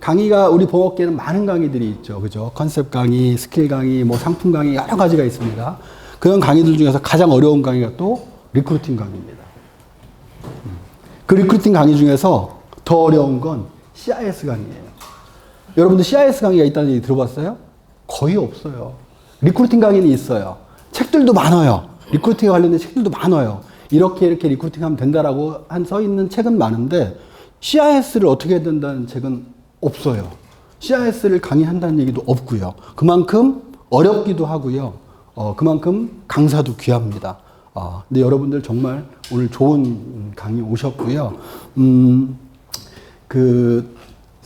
강의가 우리 봉업계는 많은 강의들이 있죠. 그죠? 컨셉 강의, 스킬 강의, 뭐 상품 강의 여러 가지가 있습니다. 그런 강의들 중에서 가장 어려운 강의가 또 리크루팅 강의입니다. 그 리크루팅 강의 중에서 더 어려운 건 CIS 강의예요. 여러분들 CIS 강의가 있다는 얘기 들어봤어요? 거의 없어요. 리크루팅 강의는 있어요. 책들도 많아요. 리크루팅에 관련된 책들도 많아요. 이렇게 리크루팅 하면 된다라고 써 있는 책은 많은데 CIS를 어떻게 해야 된다는 책은 없어요. CIS를 강의한다는 얘기도 없고요. 그만큼 어렵기도 하고요. 그만큼 강사도 귀합니다. 근데 여러분들 정말 오늘 좋은 강의 오셨고요.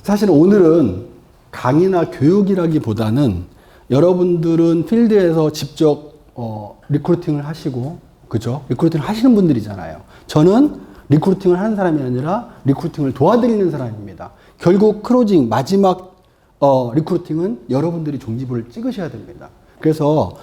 사실 오늘은 강의나 교육이라기보다는 여러분들은 필드에서 직접 리크루팅을 하시고, 그죠? 리크루팅을 하시는 분들이잖아요. 저는 리크루팅을 하는 사람이 아니라 리크루팅을 도와드리는 사람입니다. 결국 크로징, 마지막 리크루팅은 여러분들이 종지부를 찍으셔야 됩니다. 그래서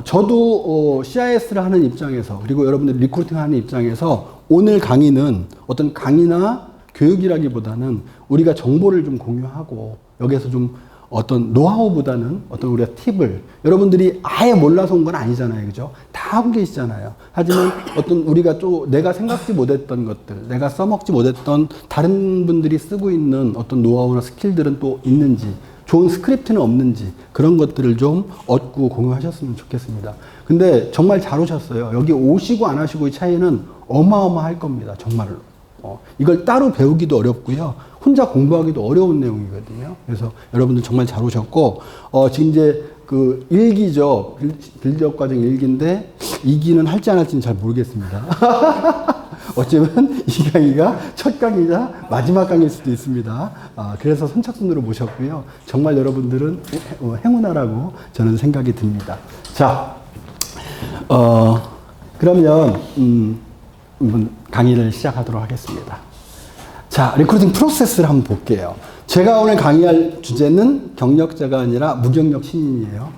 저도 CIS를 하는 입장에서, 그리고 여러분들 리크루팅 하는 입장에서 오늘 강의는 어떤 강의나 교육이라기보다는 우리가 정보를 좀 공유하고 여기에서 좀 어떤 노하우보다는 어떤 우리가 팁을, 여러분들이 아예 몰라서 온 건 아니잖아요. 그죠? 다 하고 계시잖아요. 하지만 어떤 우리가 또 내가 생각지 못했던 것들, 내가 써먹지 못했던 다른 분들이 쓰고 있는 어떤 노하우나 스킬들은 또 있는지, 좋은 스크립트는 없는지, 그런 것들을 좀 얻고 공유하셨으면 좋겠습니다. 근데 정말 잘 오셨어요. 여기 오시고 안 하시고의 차이는 어마어마할 겁니다. 정말로. 이걸 따로 배우기도 어렵고요. 혼자 공부하기도 어려운 내용이거든요. 그래서 여러분들 정말 잘 오셨고, 지금 이제 그 1기죠. 빌드업 과정 1기인데 2기는 할지 안 할지는 잘 모르겠습니다. 어쩌면 이 강의가 첫 강의자 마지막 강의일 수도 있습니다. 그래서 선착순으로 모셨고요. 정말 여러분들은 행운하라고 저는 생각이 듭니다. 자, 그러면 강의를 시작하도록 하겠습니다. 자, 리크루팅 프로세스를 한번 볼게요. 제가 오늘 강의할 주제는 경력자가 아니라 무경력 신인이에요.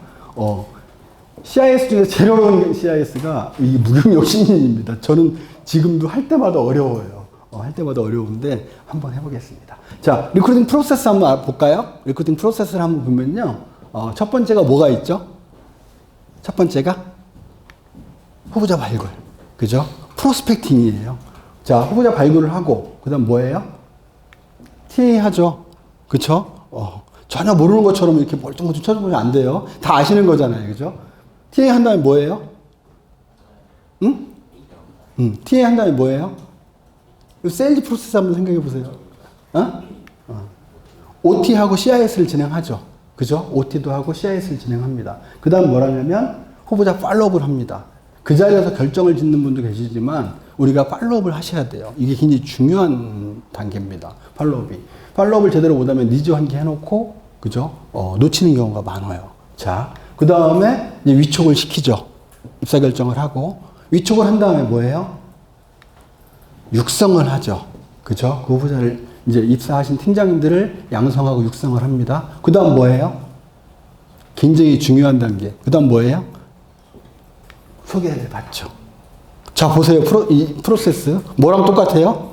CIS 중에 제일 어려운 CIS가 이 무경력 신인입니다. 저는 지금도 할 때마다 어려워요. 할 때마다 어려운데 한번 해보겠습니다. 자, 리크루팅 프로세스 한번 볼까요? 리크루팅 프로세스를 한번 보면요. 첫 번째가 뭐가 있죠? 첫 번째가 후보자 발굴. 그죠? 프로스펙팅이에요. 자, 후보자 발굴을 하고, 그 다음 뭐예요? TA 하죠. 그쵸? 전혀 모르는 것처럼 이렇게 멀뚱멀뚱 쳐다보면 안 돼요. 다 아시는 거잖아요. 그죠? TA 한 다음에 뭐예요? 응? TA 한 다음에 뭐예요? 세일즈 프로세스 한번 생각해 보세요. OT하고 CIS를 진행하죠. 그죠? OT도 하고 CIS를 진행합니다. 그 다음 뭐라냐면 후보자 팔로우업을 합니다. 그 자리에서 결정을 짓는 분도 계시지만 우리가 팔로우업을 하셔야 돼요. 이게 굉장히 중요한 단계입니다. 팔로우업을 제대로 못하면 니즈 환기 해놓고, 그죠? 놓치는 경우가 많아요. 자, 그 다음에 이제 위촉을 시키죠. 입사 결정을 하고, 위촉을 한 다음에 뭐예요? 육성을 하죠. 그죠? 그 후보자를 이제 입사하신 팀장님들을 양성하고 육성을 합니다. 그 다음 뭐예요? 굉장히 중요한 단계. 그 다음 뭐예요? 소개를 받죠. 자, 보세요. 이 프로세스. 뭐랑 똑같아요?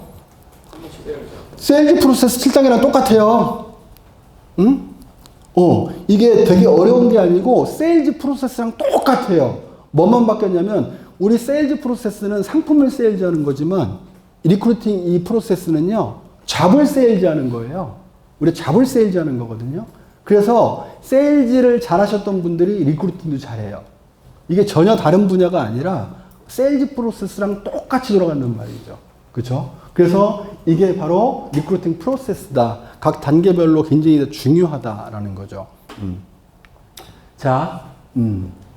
세일즈 프로세스 7장이랑 똑같아요. 응? 이게 되게 어려운 게 아니고 세일즈 프로세스랑 똑같아요. 뭐만 바뀌었냐면 우리 세일즈 프로세스는 상품을 세일즈 하는 거지만 리크루팅 이 프로세스는요. 잡을 세일즈 하는 거예요. 우리 잡을 세일즈 하는 거거든요. 그래서 세일즈를 잘하셨던 분들이 리크루팅도 잘해요. 이게 전혀 다른 분야가 아니라 세일즈 프로세스랑 똑같이 돌아간단 말이죠. 그렇죠? 그래서 이게 바로 리크루팅 프로세스다. 각 단계별로 굉장히 중요하다라는 거죠. 자,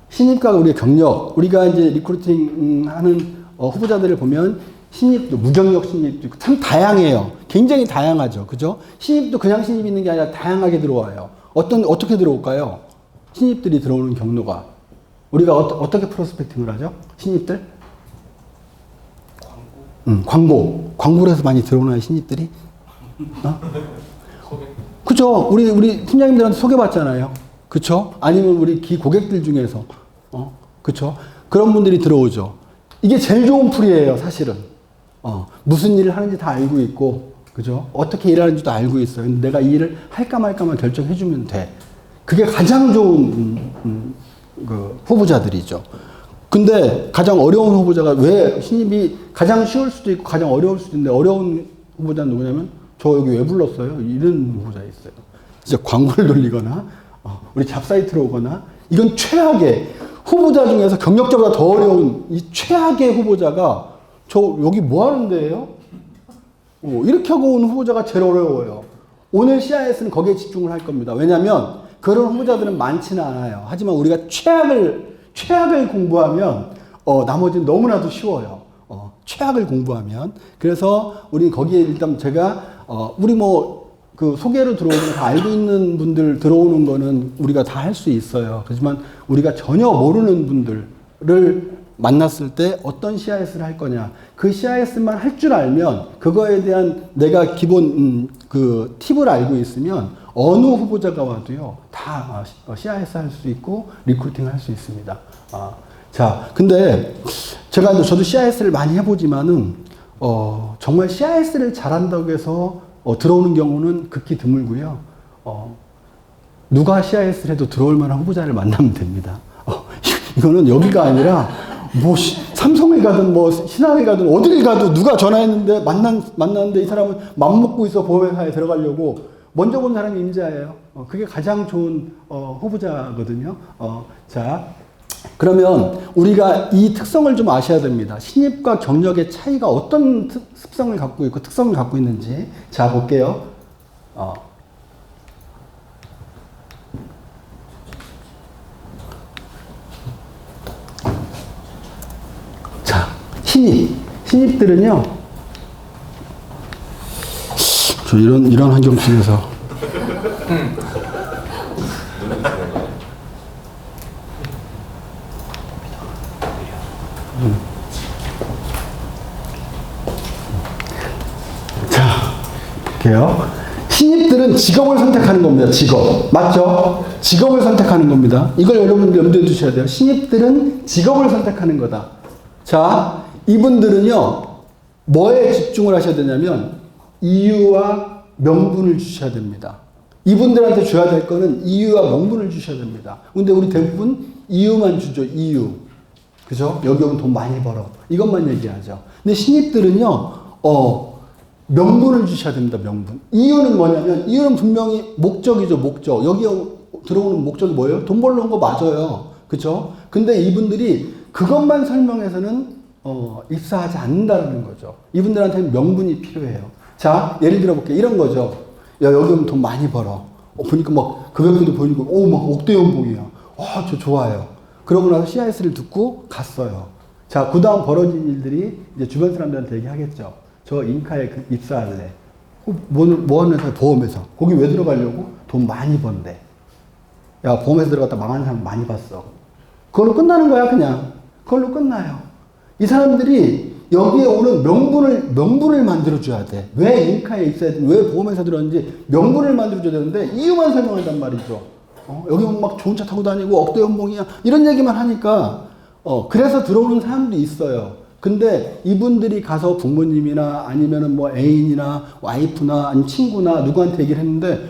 신입과 우리의 경력, 우리가 이제 리크루팅 하는 후보자들을 보면 신입도, 무경력 신입도 있고 참 다양해요. 굉장히 다양하죠. 그죠? 신입도 그냥 신입이 있는 게 아니라 다양하게 들어와요. 어떻게 들어올까요? 신입들이 들어오는 경로가. 우리가 어떻게 프로스펙팅을 하죠? 신입들? 광고를 해서 많이 들어오나요, 신입들이? 그죠? 우리 팀장님들한테 소개받잖아요. 그쵸? 아니면 우리 고객들 중에서. 그쵸? 그런 분들이 들어오죠. 이게 제일 좋은 풀이에요, 사실은. 무슨 일을 하는지 다 알고 있고, 그죠? 어떻게 일하는지도 알고 있어요. 근데 내가 이 일을 할까 말까만 결정해주면 돼. 그게 가장 좋은 그 후보자들이죠. 근데 가장 어려운 후보자가 왜 신입이 가장 쉬울 수도 있고 가장 어려울 수도 있는데 어려운 후보자는 누구냐면 저 여기 왜 불렀어요? 이런 후보자 있어요. 진짜 광고를 돌리거나 우리 잡사이트로 오거나 이건 최악의 후보자 중에서 경력자보다 더 어려운 이 최악의 후보자가 저 여기 뭐 하는 데예요? 이렇게 하고 온 후보자가 제일 어려워요. 오늘 CIS는 거기에 집중을 할 겁니다. 왜냐하면 그런 후보자들은 많지는 않아요. 하지만 우리가 최악을 공부하면 나머지는 너무나도 쉬워요. 최악을 공부하면. 그래서 우리 거기에 일단 제가 우리 그 소개로 들어오면 다 알고 있는 분들 들어오는 거는 우리가 다 할 수 있어요. 하지만 우리가 전혀 모르는 분들을 만났을 때 어떤 CIS를 할 거냐. 그 CIS만 할 줄 알면 그거에 대한 내가 기본 그 팁을 알고 있으면 어느 후보자가 와도요 다 CIS 할 수 있고 리크루팅 할 수 있습니다. 자, 근데 저도 CIS를 많이 해보지만은 정말 CIS를 잘한다고 해서 들어오는 경우는 극히 드물고요. 누가 CIS를 해도 들어올 만한 후보자를 만나면 됩니다. 이거는 여기가 아니라 삼성을 가든 신한을 가든 어딜 가도 누가 전화했는데 만났는데 이 사람은 맘먹고 있어 보험회사에 들어가려고 먼저 본 사람이 임자예요. 그게 가장 좋은 후보자거든요. 자, 그러면 우리가 이 특성을 좀 아셔야 됩니다. 신입과 경력의 차이가 어떤 습성을 갖고 있고 특성을 갖고 있는지. 자, 볼게요. 자, 신입들은요, 저 이런 환경 속에서 자, 볼게요. 신입들은 직업을 선택하는 겁니다. 직업. 맞죠? 직업을 선택하는 겁니다. 이걸 여러분들 염두에 두셔야 돼요. 신입들은 직업을 선택하는 거다. 자, 이분들은요, 뭐에 집중을 하셔야 되냐면, 이유와 명분을 주셔야 됩니다. 이분들한테 줘야 될 거는 이유와 명분을 주셔야 됩니다. 근데 우리 대부분 이유만 주죠, 이유. 그죠? 여기 오면 돈 많이 벌어. 이것만 얘기하죠. 근데 신입들은요, 명분을 주셔야 됩니다, 명분. 이유는 뭐냐면, 이유는 분명히 목적이죠, 목적. 여기 들어오는 목적이 뭐예요? 돈 벌러 온 거 맞아요. 그죠? 근데 이분들이 그것만 설명해서는, 입사하지 않는다는 거죠. 이분들한테는 명분이 필요해요. 자, 예를 들어 볼게요. 이런 거죠. 야, 여기 오면 돈 많이 벌어. 보니까 금액표도 보니까, 억대 연봉이야. 저 좋아요. 그러고 나서 CIS를 듣고 갔어요. 자, 그 다음 벌어진 일들이 이제 주변 사람들한테 얘기하겠죠. 저 인카에 입사할래. 뭐 하는 회사? 보험회사. 거기 왜 들어가려고? 돈 많이 번대. 야, 보험회사 들어갔다 망하는 사람 많이 봤어. 그걸로 끝나는 거야, 그냥. 그걸로 끝나요. 이 사람들이 여기에 오는 명분을 만들어줘야 돼. 왜 인카에 있어야 돼? 왜 보험회사 들어왔는지 명분을 만들어줘야 되는데 이유만 설명한단 말이죠. 여기 막 좋은 차 타고 다니고 억대 연봉이야. 이런 얘기만 하니까, 그래서 들어오는 사람들이 있어요. 근데 이분들이 가서 부모님이나 아니면은 애인이나 와이프나 아니면 친구나 누구한테 얘기를 했는데,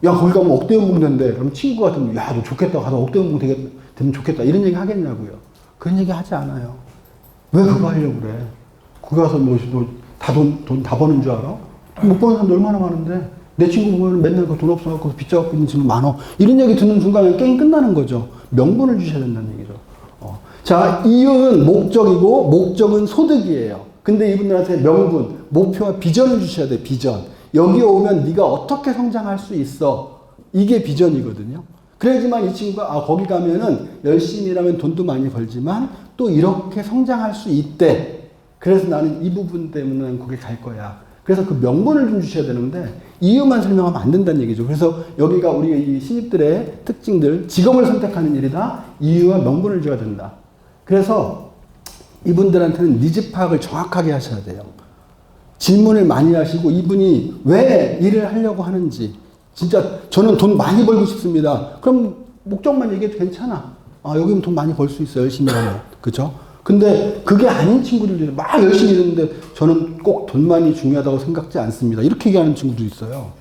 야, 거기 가면 억대 연봉 된대. 그럼 친구가 좀, 야, 너 좋겠다. 가서 억대 연봉 되면 좋겠다. 이런 얘기 하겠냐고요. 그런 얘기 하지 않아요. 왜 그거 하려고 그래? 거기 가서 돈 다 버는 줄 알아? 못 버는 사람도 얼마나 많은데. 내 친구 보면 맨날 돈 없어갖고 빚 져갖고 있는 친구 많어. 이런 얘기 듣는 순간에 게임 끝나는 거죠. 명분을 주셔야 된다는 얘기죠. 자, 이유는 목적이고, 목적은 소득이에요. 근데 이분들한테 명분, 목표와 비전을 주셔야 돼, 비전. 여기 오면 네가 어떻게 성장할 수 있어. 이게 비전이거든요. 그래야지만 이 친구가, 거기 가면은 열심히 일하면 돈도 많이 벌지만 또 이렇게 성장할 수 있대. 그래서 나는 이 부분 때문에 거기 갈 거야. 그래서 그 명분을 좀 주셔야 되는데 이유만 설명하면 안 된다는 얘기죠. 그래서 여기가 우리 이 신입들의 특징들, 직업을 선택하는 일이다. 이유와 명분을 줘야 된다. 그래서 이분들한테는 니즈 파악을 정확하게 하셔야 돼요. 질문을 많이 하시고 이분이 왜 일을 하려고 하는지, 진짜 저는 돈 많이 벌고 싶습니다. 그럼 목적만 얘기해도 괜찮아. 여기는 돈 많이 벌 수 있어, 열심히 하면. 그죠? 근데 그게 아닌 친구들도 막 열심히 일했는데 저는 꼭 돈만이 중요하다고 생각지 않습니다. 이렇게 얘기하는 친구도 있어요.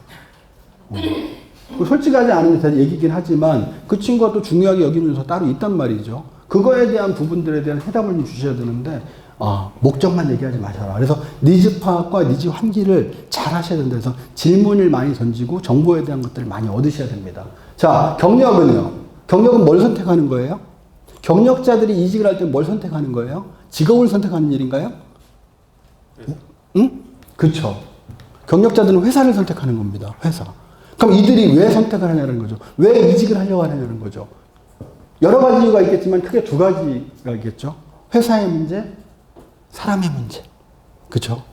솔직하지 않은 얘기긴 하지만 그 친구가 또 중요하게 여기는 요소 따로 있단 말이죠. 그거에 대한 부분들에 대한 해답을 좀 주셔야 되는데 목적만 얘기하지 마셔라. 그래서 니즈 파악과 니즈 환기를 잘 하셔야 된다. 그래서 질문을 많이 던지고 정보에 대한 것들을 많이 얻으셔야 됩니다. 자, 경력은요. 경력은 뭘 선택하는 거예요? 경력자들이 이직을 할 때 뭘 선택하는 거예요? 직업을 선택하는 일인가요? 응? 그렇죠. 경력자들은 회사를 선택하는 겁니다. 회사. 그럼 이들이 왜 선택을 하냐는 거죠. 왜 이직을 하려고 하냐는 거죠. 여러 가지 이유가 있겠지만 크게 두 가지가 있겠죠. 회사의 문제, 사람의 문제. 그렇죠?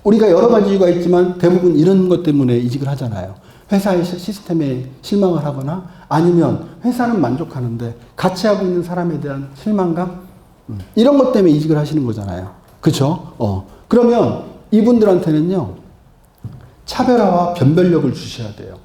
우리가 여러 가지 이유가 있지만 대부분 이런 것 때문에 이직을 하잖아요. 회사의 시스템에 실망을 하거나 아니면 회사는 만족하는데 같이 하고 있는 사람에 대한 실망감? 이런 것 때문에 이직을 하시는 거잖아요. 그렇죠? 그러면 이분들한테는요. 차별화와 변별력을 주셔야 돼요.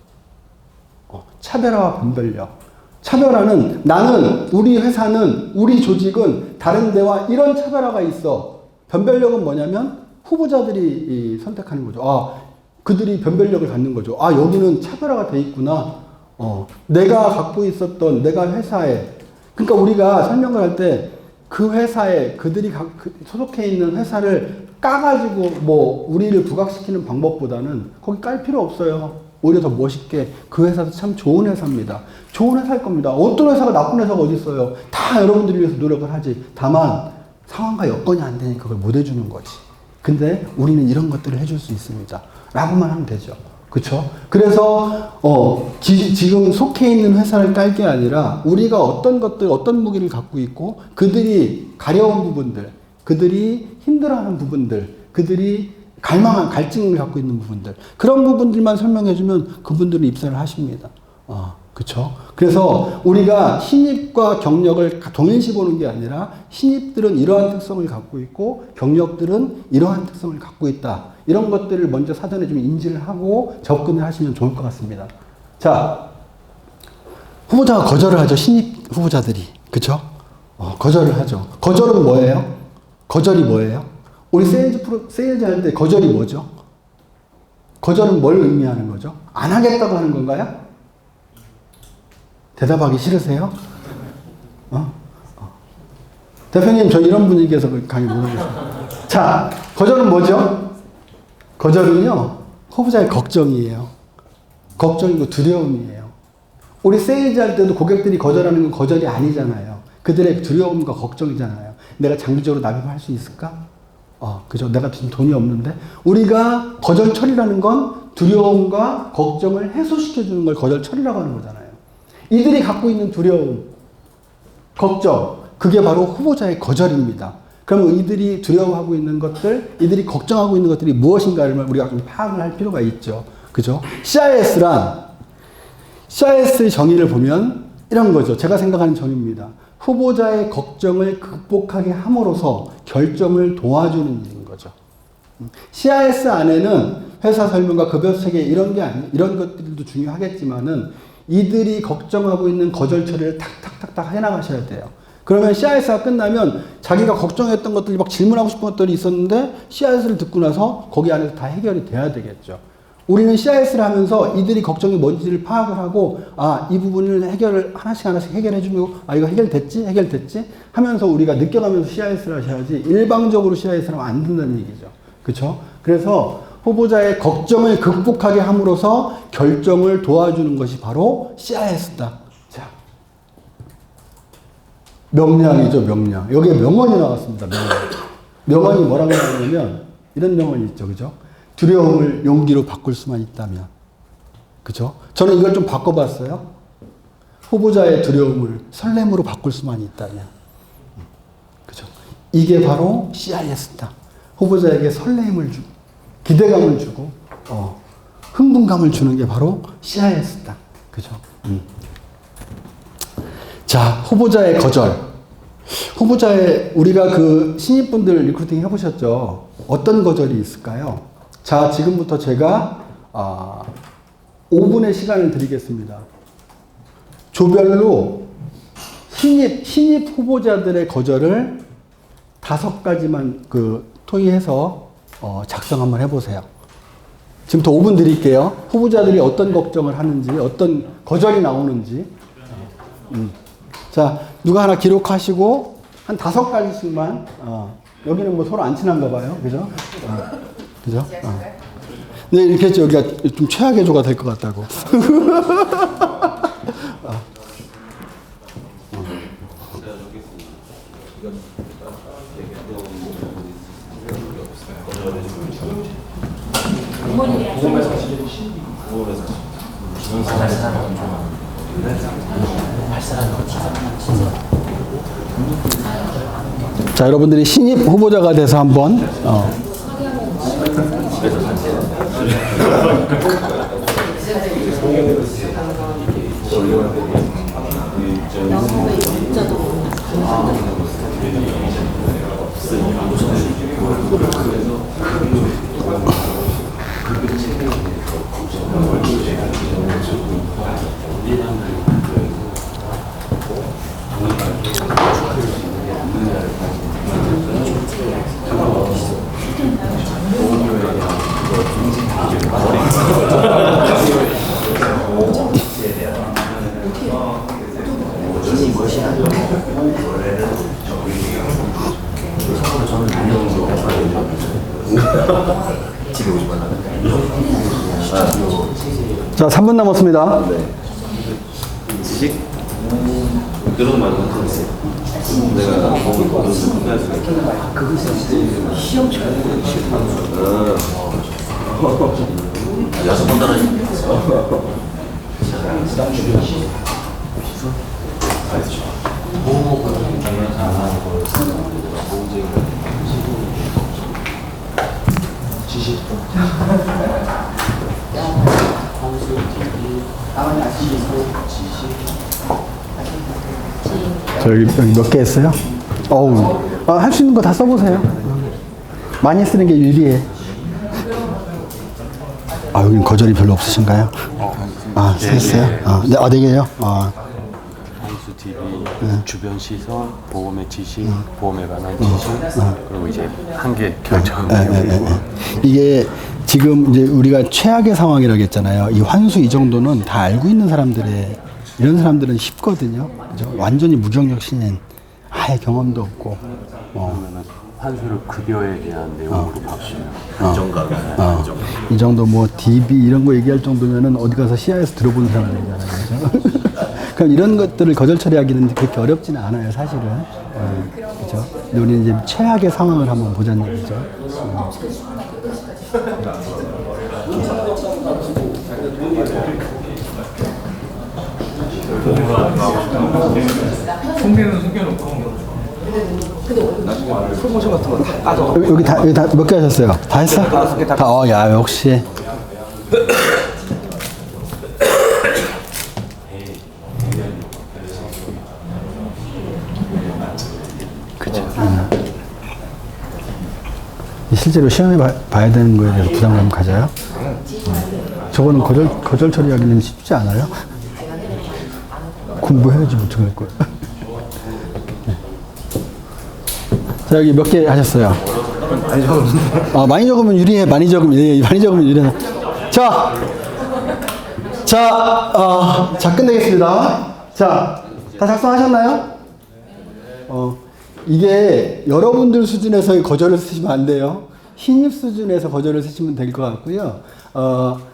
차별화와 변별력. 차별화는 나는, 우리 회사는, 우리 조직은 다른 데와 이런 차별화가 있어. 변별력은 뭐냐면 후보자들이 선택하는 거죠. 그들이 변별력을 갖는 거죠. 여기는 차별화가 돼 있구나. 내가 갖고 있었던, 내가 회사에, 그러니까 우리가 설명을 할 때 그 회사에, 그들이 소속해 있는 회사를 까가지고 우리를 부각시키는 방법보다는 거기 깔 필요 없어요. 오히려 더 멋있게 그 회사도 참 좋은 회사입니다. 좋은 회사일 겁니다. 어떤 회사가 나쁜 회사가 어디 있어요. 다 여러분들을 위해서 노력을 하지. 다만 상황과 여건이 안 되니까 그걸 못 해주는 거지. 근데 우리는 이런 것들을 해줄 수 있습니다. 라고만 하면 되죠. 그쵸? 그래서, 지금 속해 있는 회사를 깔 게 아니라 우리가 어떤 것들, 어떤 무기를 갖고 있고 그들이 가려운 부분들, 그들이 힘들어하는 부분들, 그들이 갈증을 갖고 있는 부분들, 그런 부분들만 설명해주면 그분들은 입사를 하십니다. 그쵸? 그래서 우리가 신입과 경력을 동일시 보는 게 아니라 신입들은 이러한 특성을 갖고 있고 경력들은 이러한 특성을 갖고 있다. 이런 것들을 먼저 사전에 좀 인지를 하고 접근을 하시면 좋을 것 같습니다. 자, 후보자가 거절을 하죠. 신입 후보자들이. 그쵸? 거절을 하죠. 거절은 뭐예요? 거절이 뭐예요? 우리 세일즈 할 때 거절이 뭐죠? 거절은 뭘 의미하는 거죠? 안 하겠다고 하는 건가요? 대답하기 싫으세요? 대표님, 저 이런 분위기에서 강의 못 하겠어요. 자, 거절은 뭐죠? 거절은요, 후보자의 걱정이에요. 걱정이고 두려움이에요. 우리 세일즈 할 때도 고객들이 거절하는 건 거절이 아니잖아요. 그들의 두려움과 걱정이잖아요. 내가 장기적으로 납입할 수 있을까? 그죠? 내가 지금 돈이 없는데. 우리가 거절 처리라는 건 두려움과 걱정을 해소시켜주는 걸 거절 처리라고 하는 거잖아요. 이들이 갖고 있는 두려움, 걱정, 그게 바로 후보자의 거절입니다. 그러면 이들이 두려워하고 있는 것들, 이들이 걱정하고 있는 것들이 무엇인가를 우리가 좀 파악을 할 필요가 있죠. 그죠? CIS의 정의를 보면 이런 거죠. 제가 생각하는 정의입니다. 후보자의 걱정을 극복하게 함으로써 결정을 도와주는 일인 거죠. CIS 안에는 회사 설명과 급여 체계 이런 것들도 중요하겠지만은 이들이 걱정하고 있는 거절 처리를 탁탁탁탁 해나가셔야 돼요. 그러면 CIS가 끝나면 자기가 걱정했던 것들이 막 질문하고 싶은 것들이 있었는데 CIS를 듣고 나서 거기 안에서 다 해결이 돼야 되겠죠. 우리는 CIS를 하면서 이들이 걱정이 뭔지를 파악을 하고 이 부분을 해결을 하나씩 해결해주고 이거 해결됐지 하면서 우리가 느껴가면서 CIS를 하셔야지 일방적으로 CIS를 하면 안 된다는 얘기죠. 그렇죠? 그래서 후보자의 걱정을 극복하게 함으로써 결정을 도와주는 것이 바로 CIS다. 자, 명량이죠, 명량. 여기에 명언이 나왔습니다, 명언. 명언이 뭐라고 나오냐면 이런 명언이 있죠, 그죠? 두려움을 용기로 바꿀 수만 있다면. 그죠? 저는 이걸 좀 바꿔봤어요. 후보자의 두려움을 설렘으로 바꿀 수만 있다면. 그죠? 이게 바로 CIS다. 후보자에게 설렘을 주고, 기대감을 주고, 흥분감을 주는 게 바로 CIS다. 그죠? 자, 후보자의 거절. 우리가 그 신입분들 리크루팅 해보셨죠? 어떤 거절이 있을까요? 자, 지금부터 제가 5분의 시간을 드리겠습니다. 조별로 신입 후보자들의 거절을 5가지만 토의해서 작성 한번 해보세요. 지금부터 5분 드릴게요. 후보자들이 어떤 걱정을 하는지, 어떤 거절이 나오는지. 자, 누가 하나 기록하시고, 한 5가지씩만, 여기는 뭐 서로 안 친한가 봐요. 그죠? 그죠? 네, 이렇게 했죠. 여기가 좀 최악의 조가 될 것 같다고. 자, 여러분들이 신입 후보자가 돼서 한번 자, 3분 남았습니다. 지식? 그런 말은 못했어요. 내가 보면 시험 쳐야 되는 여섯 번 떨어지네. 지식. 저 여기 몇 개 했어요? 할 수 있는 거 다 써보세요. 많이 쓰는 게 유리해. 여긴 거절이 별로 없으신가요? 쓰셨어요? 네, 4개요? 한수 TV, 주변 시설, 보험의 지식, 보험에 관한 지식, 그리고 이제 한계 결정. 이게 지금 이제 우리가 최악의 상황이라고 했잖아요. 이 환수 이 정도는 다 알고 있는 이런 사람들은 쉽거든요. 그죠? 완전히 무경력 신인, 아예 경험도 없고. 그러면은 환수를 급여에 대한 내용으로 바꾸시면 안정감. 이 정도 뭐 DB 이런 거 얘기할 정도면은 어디 가서 시야에서 들어본 사람들이잖아요. 그죠? 그럼 이런 것들을 거절 처리하기는 그렇게 어렵지는 않아요, 사실은. 그죠? 근데 우리는 이제 최악의 상황을 한번 보자는 얘기죠. 통계는 숨겨놓고 프로모션 같은 거 다 따져. 여기 다 몇 개 하셨어요? 다 했어? 5개 다. 야, 역시. 그죠. 실제로 시험해 봐야 되는 거에 대해서 부담감 가져요? 저거는 거절 처리하기는 쉽지 않아요? 공부해야지 못할 거야. 자, 여기 몇 개 하셨어요? 많이 적었는데. 많이 적으면 유리해. 많이 적으면 유리해. 자, 끝내겠습니다. 자, 다 작성하셨나요? 이게 여러분들 수준에서의 거절을 쓰시면 안 돼요. 신입 수준에서 거절을 쓰시면 될 것 같고요.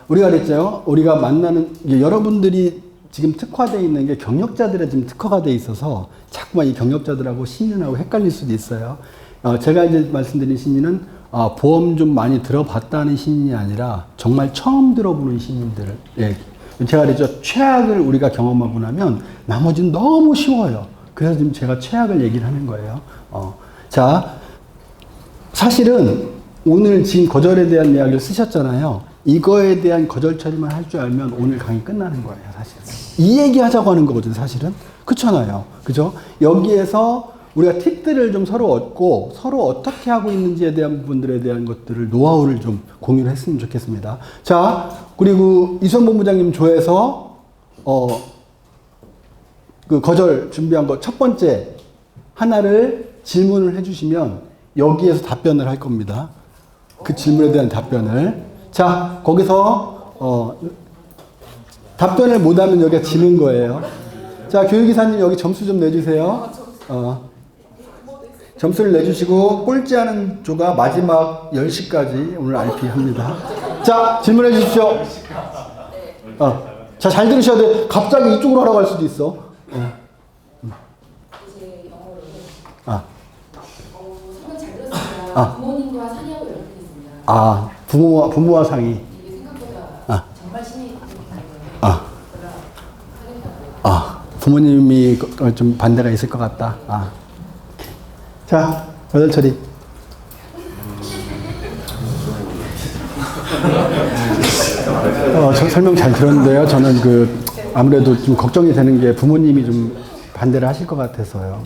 우리가 그랬죠. 우리가 만나는, 여러분들이 지금 특화되어 있는 게 경력자들에 지금 특화가 돼 있어서 자꾸만 이 경력자들하고 신인하고 헷갈릴 수도 있어요. 제가 이제 말씀드린 신인은 보험 좀 많이 들어봤다는 신인이 아니라 정말 처음 들어보는 신인들. 예. 제가 그랬죠. 최악을 우리가 경험하고 나면 나머지는 너무 쉬워요. 그래서 지금 제가 최악을 얘기를 하는 거예요. 자, 사실은 오늘 지금 거절에 대한 이야기를 쓰셨잖아요. 이거에 대한 거절 처리만 할 줄 알면 오늘 강의 끝나는 거예요, 사실은. 이 얘기 하자고 하는 거거든, 사실은. 그렇잖아요. 그죠? 여기에서 우리가 팁들을 좀 서로 얻고 서로 어떻게 하고 있는지에 대한 부분들에 대한 것들을 노하우를 좀 공유를 했으면 좋겠습니다. 자, 그리고 이수원 본부장님 조에서 그 거절 준비한 거 첫 번째 하나를 질문을 해주시면 여기에서 답변을 할 겁니다. 그 질문에 대한 답변을. 자, 거기서 답변을 못하면 여기가 지는 거예요. 자, 교육이사님 여기 점수 좀 내주세요. 점수를 내주시고 꼴찌하는 조가 마지막 10시까지 오늘 RP 합니다. 자, 질문해 주십시오. 자, 잘 들으셔야 돼. 갑자기 이쪽으로 하라고 할 수도 있어. 설명 잘 들었습니다. 부모님과 상의하고 연락드리겠습니다. 부모와 상의. 이게 생각보다 정말 신이 부모님이 좀 반대가 있을 것 같다. 자, 여덟 처리. 설명 잘 들었는데요. 저는 아무래도 좀 걱정이 되는 게 부모님이 좀 반대를 하실 것 같아서요.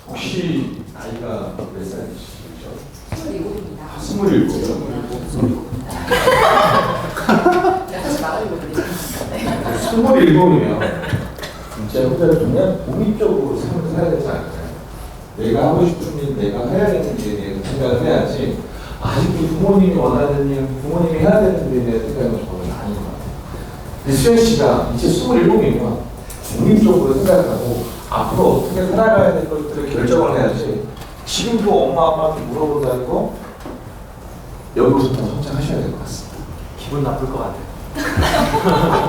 혹시 나이가 몇 살이시죠? 27입니다. 27이면 제 후배를 보면 독립적으로 삶을 살아야 되지 않을까요? 내가 하고 싶은 일, 내가 해야 되는 일에 대해서 생각을 해야지 아직도 부모님이 원하는 일, 부모님이 해야 되는 일에 대해서 생각하는 건 저는 아닌 것 같아요. 근데 수현 씨가 이제 27이면 독립적으로 생각하고 앞으로 어떻게 살아가야 될 것들을 결정을 해야지 지금도 엄마 아빠한테 물어보다니고 여기서부터 성장하셔야 될 것 같습니다. 기분 나쁠 것 같아요.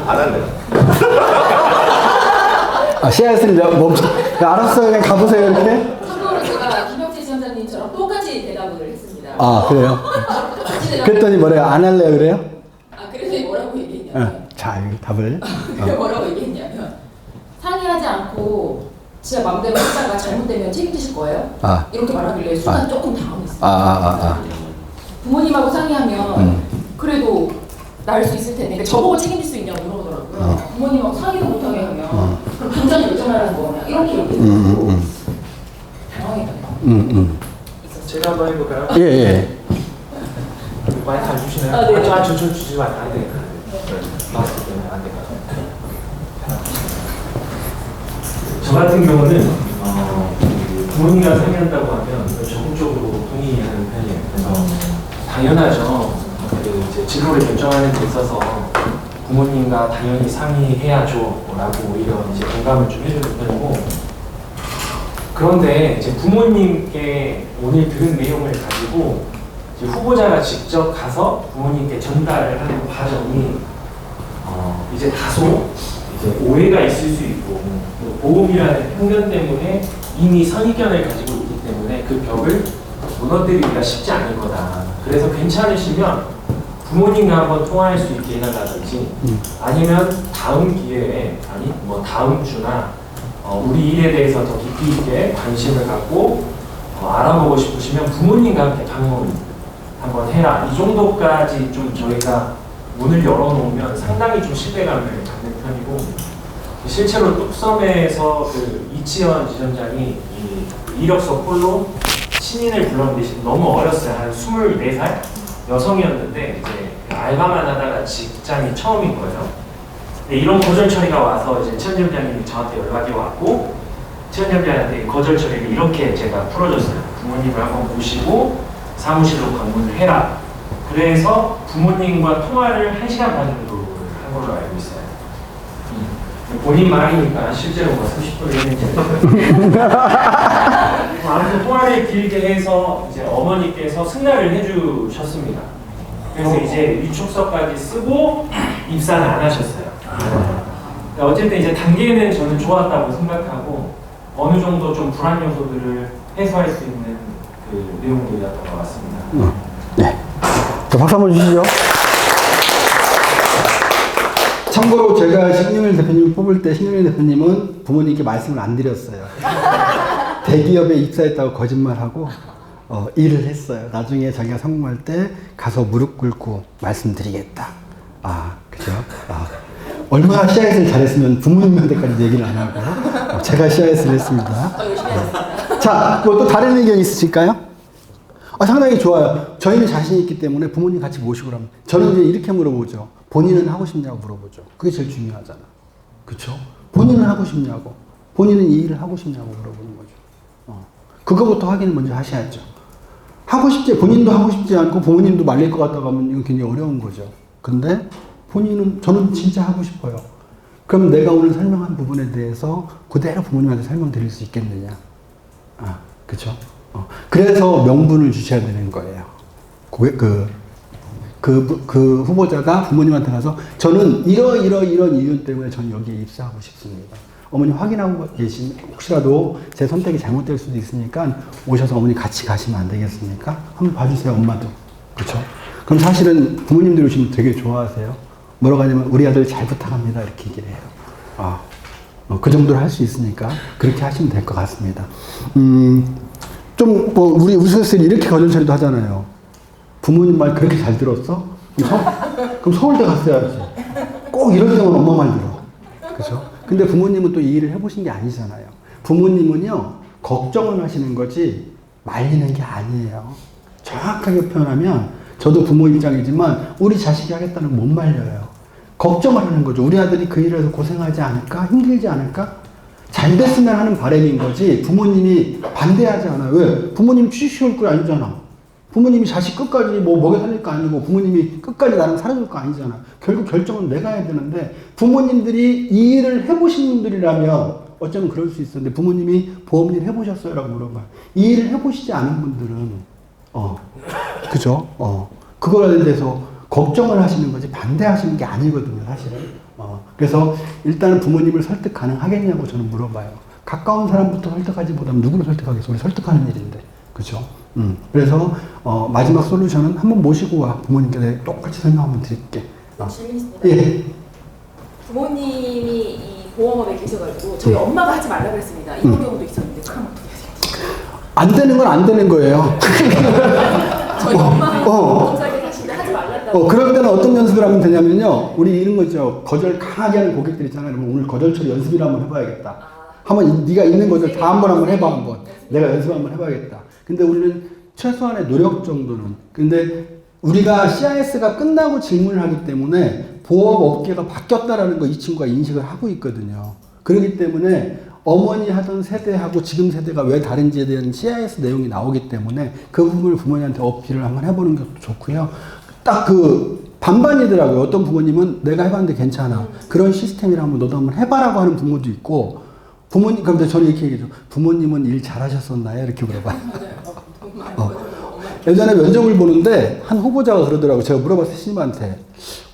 안 할래요. CIS를 멈춰. 알았어요. 그냥 가보세요. 이렇게. 참고로 제가 김혁재 지원장님처럼 똑같이 대답을 했습니다. 그래요? 똑같이 대답을 그랬더니 뭐래요? 안 할래요? 그래요? 그래서 뭐라고 얘기했냐면 자, 이 답을. 뭐라고 얘기했냐면 상의하지 않고 진짜 마음대로 했다가 잘못되면 책임지실 거예요? 이렇게 말하길래 순간 조금 당황했어요. 부모님하고 상의하면 그래도 나을 수 있을 텐데, 그러니까 저보고 책임질 수 있냐고 물어보더라고요. 부모님하고 상의도 못하게 하면 그럼 당장 결정하라는 거냐 이렇게 얘기했고 당황했거든요. 제가 한번 해볼까요? 예. 많이 다 주시나요? 네. 저 주시면 안 돼요. 마스크 때문에 안 될까요? 저 같은 경우는 부모님과 상의한다고 하면 적극적으로 동의하는 편이에요. 그래서 당연하죠. 이제 진로를 결정하는 데 있어서 부모님과 당연히 상의해야죠라고 오히려 이제 공감을 좀 해주는 편이고, 그런데 이제 부모님께 오늘 들은 내용을 가지고 이제 후보자가 직접 가서 부모님께 전달을 하는 과정이 이제 다소 이제 오해가 있을 수 있고, 보험이라는 편견 때문에 이미 선입견을 가지고 있기 때문에 그 벽을 무너뜨리기가 쉽지 않을 거다. 그래서 괜찮으시면 부모님과 한번 통화할 수 있게 해달라든지, 아니면 다음 기회에, 다음 주나 우리 일에 대해서 더 깊이 있게 관심을 갖고 알아보고 싶으시면 부모님과 함께 방문 한번 해라. 이 정도까지 좀 저희가 문을 열어놓으면 상당히 좀 신뢰감을 갖는 편이고, 실제로 뚝섬에서 이치현 지점장이 이 이력서 폴로 신인을 불렀는데 너무 어렸어요. 한 24살? 여성이었는데 이제 알바만 하다가 직장이 처음인 거예요. 근데 이런 거절 처리가 와서 이제 치현 지점장님이 저한테 연락이 왔고, 치현 지점장한테 거절 처리를 이렇게 제가 풀어줬어요. 부모님을 한번 모시고 사무실로 방문을 해라. 그래서 부모님과 통화를 1시간 반 정도 한 걸로 알고 있어요. 본인 말이니까 실제로 30분을 했는지 아무튼 통화를 길게 해서 이제 어머니께서 승낙을 해주셨습니다. 그래서 이제 위촉서까지 쓰고 입사는 안 하셨어요. 어쨌든 이제 단계는 저는 좋았다고 생각하고, 어느 정도 좀 불안 요소들을 해소할 수 있는 그 내용들이었던 것 같습니다. 네. 자, 박수 한번 주시죠. 참고로 제가 신용일 대표님을 뽑을 때 신용일 대표님은 부모님께 말씀을 안 드렸어요. 대기업에 입사했다고 거짓말하고 일을 했어요. 나중에 자기가 성공할 때 가서 무릎 꿇고 말씀드리겠다. 그죠? 얼마나 CIS를 잘했으면 부모님한테까지 얘기를 안 하고 제가 CIS를 했습니다. 열심히 하셨습니다. 자, 뭐 또 다른 의견 있으실까요? 상당히 좋아요. 저희는 자신 있기 때문에 부모님 같이 모시고 그러면 저는 이제 이렇게 물어보죠. 본인은 하고 싶냐고 물어보죠. 그게 제일 중요하잖아. 그쵸? 본인은 하고 싶냐고. 본인은 이 일을 하고 싶냐고 물어보는 거죠. 그거부터 확인을 먼저 하셔야죠. 하고 싶지, 본인도 하고 싶지 않고 부모님도 말릴 것 같다고 하면 이건 굉장히 어려운 거죠. 근데 본인은, 저는 진짜 하고 싶어요. 그럼 내가 오늘 설명한 부분에 대해서 그대로 부모님한테 설명드릴 수 있겠느냐. 그쵸? 그래서 명분을 주셔야 되는 거예요. 그 후보자가 부모님한테 가서 저는 이런 이유 때문에 저는 여기에 입사하고 싶습니다. 어머니 확인하고 계시면 혹시라도 제 선택이 잘못될 수도 있으니까 오셔서 어머니 같이 가시면 안 되겠습니까? 한번 봐주세요, 엄마도. 그쵸? 그럼 사실은 부모님들이 오시면 되게 좋아하세요. 뭐라고 하냐면 우리 아들 잘 부탁합니다 이렇게 얘기를 해요. 그 정도로 할 수 있으니까 그렇게 하시면 될 것 같습니다. 좀 뭐 우리 우스갯소리 이렇게 거절 처리도 하잖아요. 부모님 말 그렇게 잘 들었어? 그럼 서울대 갔어야지. 꼭 이럴 때만 엄마 말 들어. 그죠? 근데 부모님은 또 이 일을 해보신 게 아니잖아요. 부모님은요, 걱정을 하시는 거지 말리는 게 아니에요. 정확하게 표현하면 저도 부모 입장이지만 우리 자식이 하겠다는 못 말려요. 걱정을 하는 거죠. 우리 아들이 그 일을 해서 고생하지 않을까? 힘들지 않을까? 잘 됐으면 하는 바람인 거지 부모님이 반대하지 않아요. 왜? 부모님 취시할 거 아니잖아. 부모님이 자식 끝까지 뭐 먹여 살릴 거 아니고 부모님이 끝까지 나랑 살아줄 거 아니잖아. 결국 결정은 내가 해야 되는데 부모님들이 이 일을 해보신 분들이라면 어쩌면 그럴 수 있었는데 부모님이 보험일 해보셨어요? 라고 물어봐요. 이 일을 해보시지 않은 분들은 그죠? 그거에 대해서 걱정을 하시는 거지 반대하시는 게 아니거든요, 사실은. 그래서 일단은 부모님을 설득 가능하겠냐고 저는 물어봐요. 가까운 사람부터 설득하지보다는 누구를 설득하겠어? 우리 설득하는 일인데. 그죠? 그래서 마지막 솔루션은 한번 모시고 와. 부모님께 내가 똑같이 설명 한번 드릴게. 질문 있습니다. 예. 부모님이 이 보험업에 계셔가지고 저희 엄마가 하지 말라 그랬습니다. 이런 경우도 있었는데 그럼 어떻게 하세요? 안 되는 건 안 되는 거예요. 저희 엄마가 보험사에 하시는데 하지 말랐다고. 그럴 때는 어떤 연습을 하면 되냐면요. 우리 이런 거죠. 거절 강하게 하는 고객들 있잖아요. 그러면 오늘 거절 처리 연습이라 한번 해봐야겠다. 한번 네가 있는 거절 다 한번 해봐 한번. 내가 연습 한번 해봐야겠다. 근데 우리는 최소한의 노력 정도는. 근데 우리가 CIS가 끝나고 질문을 하기 때문에 보험업계가 바뀌었다라는 거 이 친구가 인식을 하고 있거든요. 그렇기 때문에 어머니 하던 세대하고 지금 세대가 왜 다른지에 대한 CIS 내용이 나오기 때문에 그 부분을 부모님한테 어필을 한번 해보는 것도 좋고요. 딱 반반이더라고요. 어떤 부모님은 내가 해봤는데 괜찮아. 그런 시스템이라 한번 너도 한번 해봐라고 하는 부모도 있고 부모님, 그런데 저는 이렇게 얘기해요. 부모님은 일 잘하셨었나요? 이렇게 물어봐요. 예전에 면접을 보는데 한 후보자가 그러더라고요. 제가 물어봤어요, 신임한테.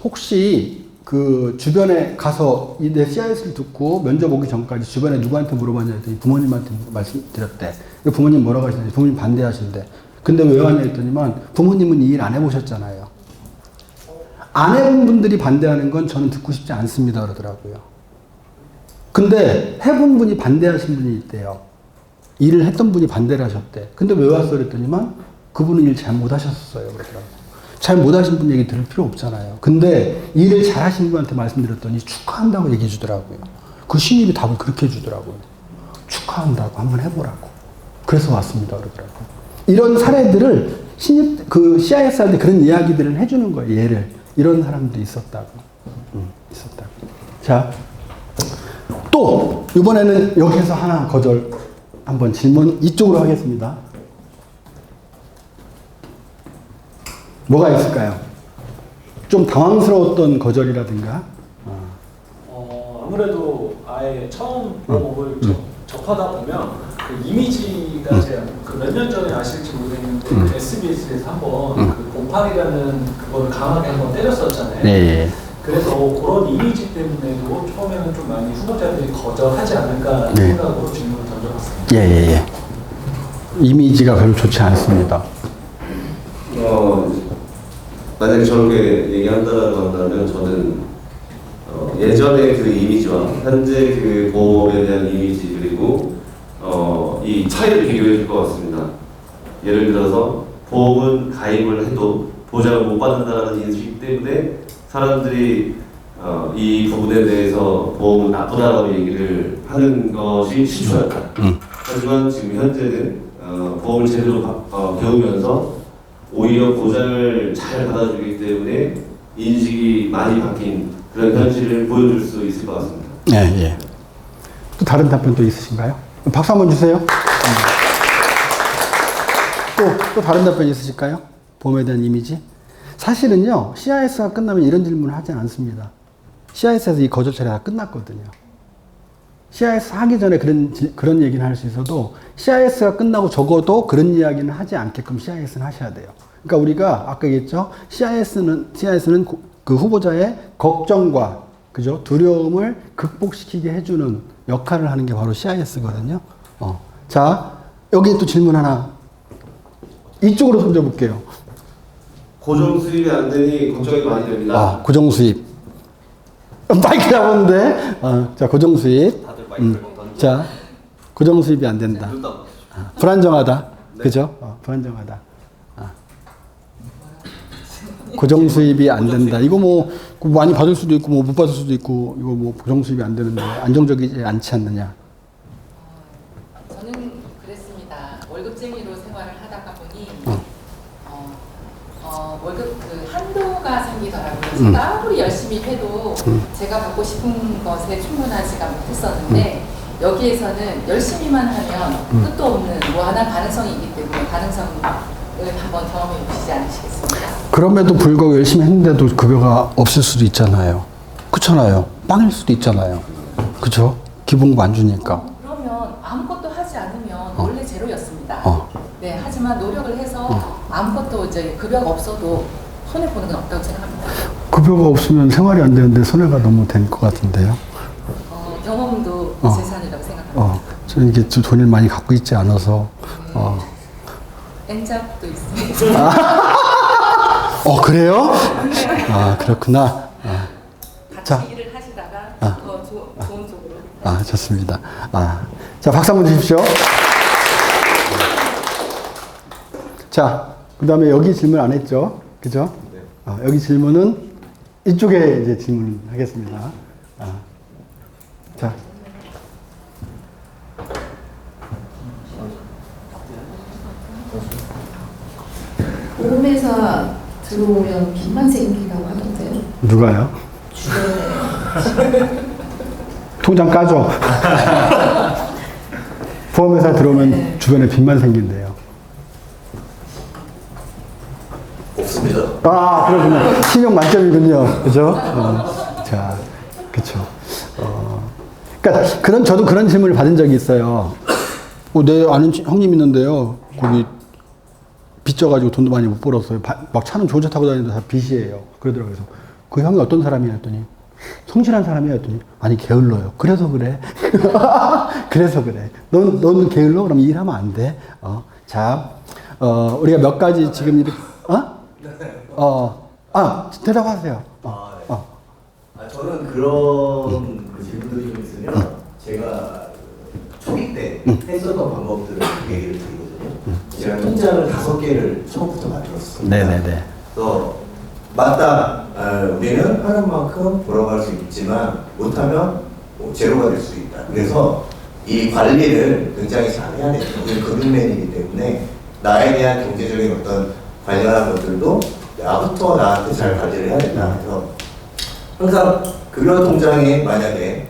혹시 그 주변에 가서 내 CIS를 듣고 면접 오기 전까지 주변에 누구한테 물어봤냐 했더니 부모님한테 말씀드렸대. 부모님 뭐라고 하시는지 부모님 반대하신대. 근데 왜 왔냐 했더니만 부모님은 이 일 안 해보셨잖아요. 안 해본 분들이 반대하는 건 저는 듣고 싶지 않습니다. 그러더라고요. 근데 해본 분이 반대하신 분이 있대요. 일을 했던 분이 반대를 하셨대. 근데 왜 왔어? 그랬더니만 그분은 일 잘 못하셨어요. 그러더라고요. 잘 못하신 분 얘기 들을 필요 없잖아요. 근데 일을 잘하신 분한테 말씀드렸더니 축하한다고 얘기해 주더라고요. 그 신입이 답을 그렇게 해주더라고요. 축하한다고 한번 해보라고. 그래서 왔습니다. 그러더라고요. 이런 사례들을 CIS한테 그런 이야기들을 해주는 거예요. 예를. 이런 사람도 있었다고. 있었다고. 자, 또 이번에는 여기서 하나 거절 한번 질문 이쪽으로 하겠습니다. 뭐가 있을까요? 좀 당황스러웠던 거절이라든가. 아무래도 아예 처음 보험업을 접하다 보면 그 이미지가 제가 몇 년 전에 아실지 모르겠는데 그 SBS에서 한번 그 공팔이라는 그거를 강하게 한번 때렸었잖아요. 네. 그래서 그런 이미지 때문에도 처음에는 좀 많이 후보자들이 거절하지 않을까라는 생각으로 질문을 던져봤습니다. 예. 이미지가 별로 좋지 않습니다. 만약에 저렇게 얘기한다라고 한다면 저는 예전의 그 이미지와 현재 그 보험에 대한 이미지 그리고 이 차이를 비교해 줄 것 같습니다. 예를 들어서 보험은 가입을 해도 보장을 못 받는다는 인식 때문에 사람들이 이 부분에 대해서 보험은 나쁘다라고 얘기를 하는 것이 시초였다. 하지만 지금 현재는 보험을 제대로 배우면서 오히려 보장을 잘 받아주기 때문에 인식이 많이 바뀐 그런 현실을 보여줄 수 있을 것 같습니다. 예. 또 다른 답변 또 있으신가요? 박수 한번 주세요. 또 다른 답변 있으실까요? 보험에 대한 이미지? 사실은요, CIS가 끝나면 이런 질문을 하지 않습니다. CIS에서 이 거절 처리가 끝났거든요. CIS 하기 전에 그런 얘기는 할 수 있어도 CIS가 끝나고 적어도 그런 이야기는 하지 않게끔 CIS는 하셔야 돼요. 그러니까 우리가 아까 얘기했죠. CIS는 그 후보자의 걱정과 그죠? 두려움을 극복시키게 해주는 역할을 하는 게 바로 CIS거든요. 자, 여기 또 질문 하나. 이쪽으로 던져볼게요. 고정 수입이 안 되니 걱정이 많이 됩니다. 고정 수입. 마이크 잡았는데. 자, 고정 수입. 자, 고정 수입이 안 된다. 불안정하다. 그죠? 불안정하다. 고정 수입이 안 된다. 이거 뭐 많이 받을 수도 있고 뭐 못 받을 수도 있고 이거 뭐 고정 수입이 안 되는데 안정적이지 않지 않느냐. 저는 그랬습니다. 월급쟁이로 생활을 하다가 보니 월급 그 한도가 생기더라고요. 제가 아무리 열심히 해도 제가 받고 싶은 것에 충분하지가 못했었는데 여기에서는 열심히만 하면 끝도 없는 무한한 가능성이 있기 때문에 가능성을 한번 경험해 보시지 않으시겠습니까? 그럼에도 불구하고 열심히 했는데도 급여가 없을 수도 있잖아요. 그렇잖아요. 빵일 수도 있잖아요. 그죠? 기본급 안 주니까. 그러면 아무것도 하지 않으면 원래 제로였습니다. 네, 하지만 노력을 해서 아무것도 이제 급여가 없어도 손해 보는 건 없다고 생각합니다. 급여가 없으면 생활이 안 되는데 손해가 너무 될 것 같은데요. 경험도 재산이라고 생각합니다. 저는 이게 좀 돈을 많이 갖고 있지 않아서. 엔잡도 있습니다. 그래요? 그렇구나. 같이 일을 하시다가 더 좋은 쪽으로. 좋습니다. 자, 박수 한번 주십시오. 자, 그 다음에 여기 질문 안 했죠? 그죠? 여기 질문은 이쪽에 이제 질문하겠습니다. 자. 보험회사 들어오면 빚만 생기라고 하던데요. 누가요? 주변에. 통장 까줘. 보험회사 들어오면 주변에 빚만 생긴대요. 없습니다. 그렇군요. 신용 만점이군요. 그죠? 자, 그쵸. 그러니까 저도 그런 질문을 받은 적이 있어요. 내 아는 형님 있는데요. 거기 빚져가지고 돈도 많이 못 벌었어요. 막 차는 좋은 차 타고 다니는데 다 빚이에요. 그러더라고요. 그래서 그 형이 어떤 사람이냐 했더니 성실한 사람이야 했더니 아니 게을러요. 그래서 그래. 그래서 그래. 넌 게을러? 그럼 일하면 안 돼. 자, 우리가 몇 가지 지금 이렇게 대답하세요. 저는 그런 질문들이 좀 있으면 제가 초기 때 했었던 방법들을 얘기를 드리거든요. 제가 통장을 5개를 처음부터 만들었어요. 네네네. 그래서 맞다. 우리는 하는 만큼 돌아갈 수 있지만 못하면 제로가 될 수 있다. 그래서 이 관리를 굉장히 잘 해야 돼요. 우리는 금융맨이기 때문에 나에 대한 경제적인 어떤 관련한 것들도 나부터 나한테 잘 관리를 해야 된다. 그래서 항상 급여 통장에 만약에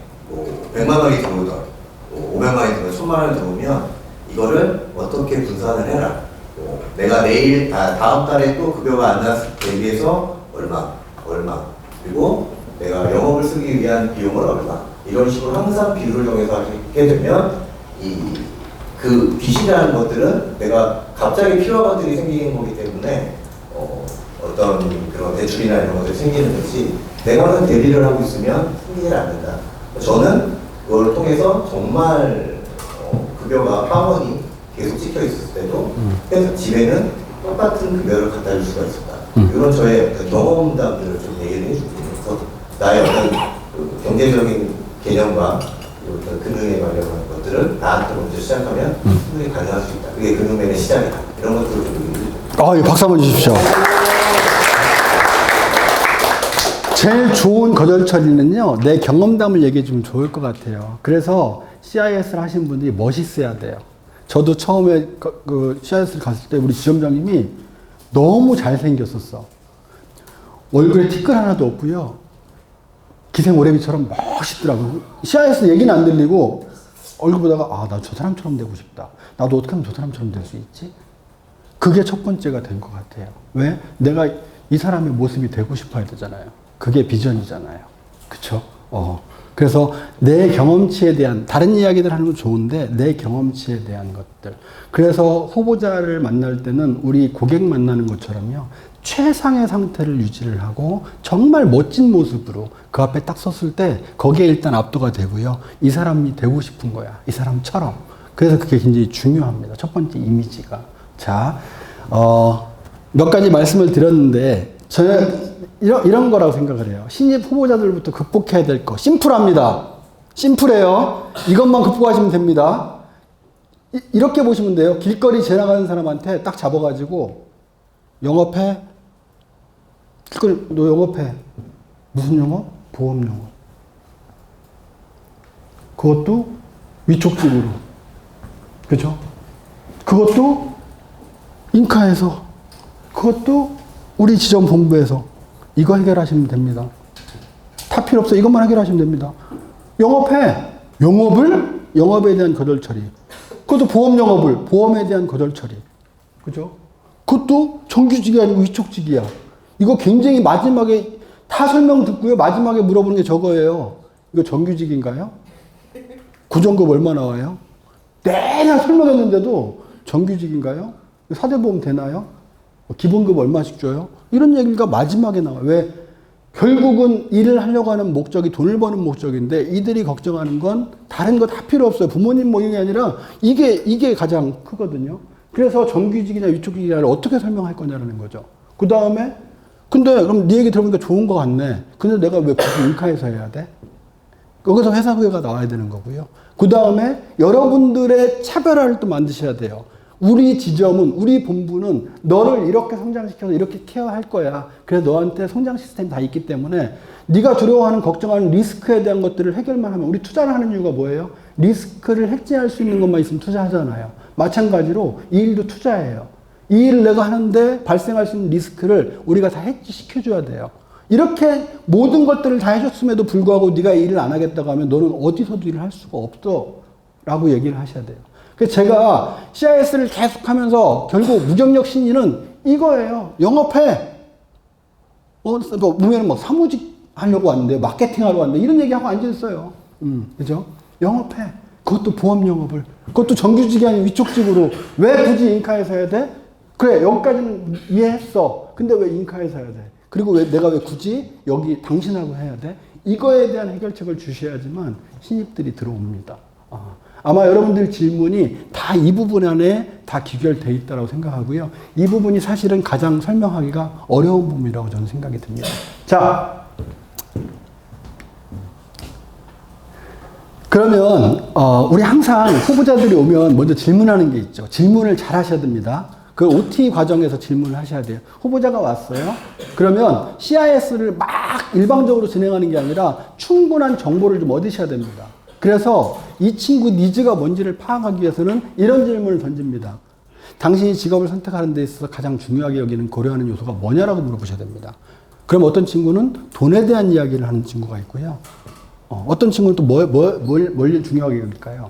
100만 원이 들어오던 500만 원이 들어오면 1000만 원이 들어오면 이거를 어떻게 분산을 해라. 내가 내일 다음 달에 또 급여가 안 났을 때 대비해서 얼마 그리고 내가 영업을 쓰기 위한 비용을 얼마 이런 식으로 항상 비율을 정해서 하게 되면 그 빚이라는 것들은 내가 갑자기 필요한 것들이 생기는 거기 때문에 어떤 그런 대출이나 이런 것들이 생기는 것이 내가 하는 대비를 하고 있으면 생기지 않는다. 저는 그걸 통해서 정말 급여가 하원이 계속 찍혀 있었을 때도 그래서 집에는 똑같은 급여를 갖다 줄 수가 있었다. 이런 저의 어떤 경험담들을 좀 얘기를 해주거든요. 그래서 나의 어떤 그 경제적인 개념과 어떤 금융에 관련한 것들을 나한테 먼저 시작하면 충분히 가능할 수 있다. 그게 금융맨의 시작이다. 이런 것들을 좀 얘기를 해주거든요. 박수 한번 주십시오. 제일 좋은 거절 처리는요, 내 경험담을 얘기해 주면 좋을 것 같아요. 그래서 CIS를 하신 분들이 멋있어야 돼요. 저도 처음에 그 CIS를 갔을 때 우리 지점장님이 너무 잘생겼었어. 얼굴에 티끌 하나도 없고요. 기생 오래비처럼 멋있더라고요. CIS 얘기는 안 들리고 얼굴 보다가 나 저 사람처럼 되고 싶다. 나도 어떻게 하면 저 사람처럼 될 수 있지? 그게 첫 번째가 된 것 같아요. 왜? 내가 이 사람의 모습이 되고 싶어야 되잖아요. 그게 비전이잖아요. 그쵸? 그래서 내 경험치에 대한, 다른 이야기들 하는 건 좋은데, 내 경험치에 대한 것들. 그래서 후보자를 만날 때는 우리 고객 만나는 것처럼요, 최상의 상태를 유지를 하고, 정말 멋진 모습으로 그 앞에 딱 섰을 때, 거기에 일단 압도가 되고요. 이 사람이 되고 싶은 거야. 이 사람처럼. 그래서 그게 굉장히 중요합니다. 첫 번째 이미지가. 자, 몇 가지 말씀을 드렸는데, 저는 이런 거라고 생각을 해요. 신입 후보자들부터 극복해야 될 거. 심플합니다. 심플해요. 이것만 극복하시면 됩니다. 이렇게 보시면 돼요. 길거리 지나가는 사람한테 딱 잡아가지고, 영업해? 길거리, 너 영업해. 무슨 영업? 보험 영업. 그것도 위촉직으로. 그죠? 그것도 인카에서. 그것도 우리 지점 본부에서. 이거 해결하시면 됩니다. 다 필요 없어. 이것만 해결하시면 됩니다. 영업해. 영업에 대한 거절 처리. 그것도 보험 영업을, 보험에 대한 거절 처리. 그죠? 그것도 정규직이 아니고 위촉직이야. 이거 굉장히 마지막에 다 설명 듣고요. 마지막에 물어보는 게 저거예요. 이거 정규직인가요? 구정급 얼마 나와요? 내내 설명했는데도 정규직인가요? 사대보험 되나요? 기본급 얼마씩 줘요? 이런 얘기가 마지막에 나와요. 왜? 결국은 일을 하려고 하는 목적이 돈을 버는 목적인데 이들이 걱정하는 건 다른 거 다 필요 없어요. 부모님 뭐 이게 아니라 이게 가장 크거든요. 그래서 정규직이냐 위촉직이냐 어떻게 설명할 거냐라는 거죠. 그 다음에 근데 그럼 네 얘기 들어보니까 좋은 거 같네. 근데 내가 왜 굳이 인카에서 해야 돼? 여기서 회사 후회가 나와야 되는 거고요. 그 다음에 여러분들의 차별화를 또 만드셔야 돼요. 우리 지점은, 우리 본부는 너를 이렇게 성장시켜서 이렇게 케어할 거야. 그래서 너한테 성장 시스템이 다 있기 때문에 네가 두려워하는, 걱정하는 리스크에 대한 것들을 해결만 하면, 우리 투자를 하는 이유가 뭐예요? 리스크를 해지할 수 있는 것만 있으면 투자하잖아요. 마찬가지로 이 일도 투자예요. 이 일을 내가 하는데 발생할 수 있는 리스크를 우리가 다 해지시켜줘야 돼요. 이렇게 모든 것들을 다 해줬음에도 불구하고 네가 이 일을 안 하겠다고 하면 너는 어디서도 일을 할 수가 없어 라고 얘기를 하셔야 돼요. 그래서 제가 CIS를 계속 하면서 결국 무경력 신인은 이거예요. 영업해. 보면 뭐 사무직 하려고 왔는데, 마케팅 하러 왔는데, 이런 얘기하고 앉아있어요. 그죠? 영업해. 그것도 보험 영업을. 그것도 정규직이 아닌 위촉직으로. 왜 굳이 인카에서 해야 돼? 그래, 여기까지는 이해했어. 근데 왜 인카에서 해야 돼? 그리고 내가 왜 굳이 여기 당신하고 해야 돼? 이거에 대한 해결책을 주셔야지만 신입들이 들어옵니다. 아마 여러분들 질문이 다 이 부분 안에 다 귀결되어 있다고 생각하고요. 이 부분이 사실은 가장 설명하기가 어려운 부분이라고 저는 생각이 듭니다. 자, 그러면 우리 항상 후보자들이 오면 먼저 질문하는 게 있죠. 질문을 잘 하셔야 됩니다. 그 OT 과정에서 질문을 하셔야 돼요. 후보자가 왔어요. 그러면 CIS를 막 일방적으로 진행하는 게 아니라 충분한 정보를 좀 얻으셔야 됩니다. 그래서 이 친구 니즈가 뭔지를 파악하기 위해서는 이런 질문을 던집니다. 당신이 직업을 선택하는 데 있어서 가장 중요하게 여기는 고려하는 요소가 뭐냐라고 물어보셔야 됩니다. 그럼 어떤 친구는 돈에 대한 이야기를 하는 친구가 있고요. 어떤 친구는 또 뭘 중요하게 여길까요?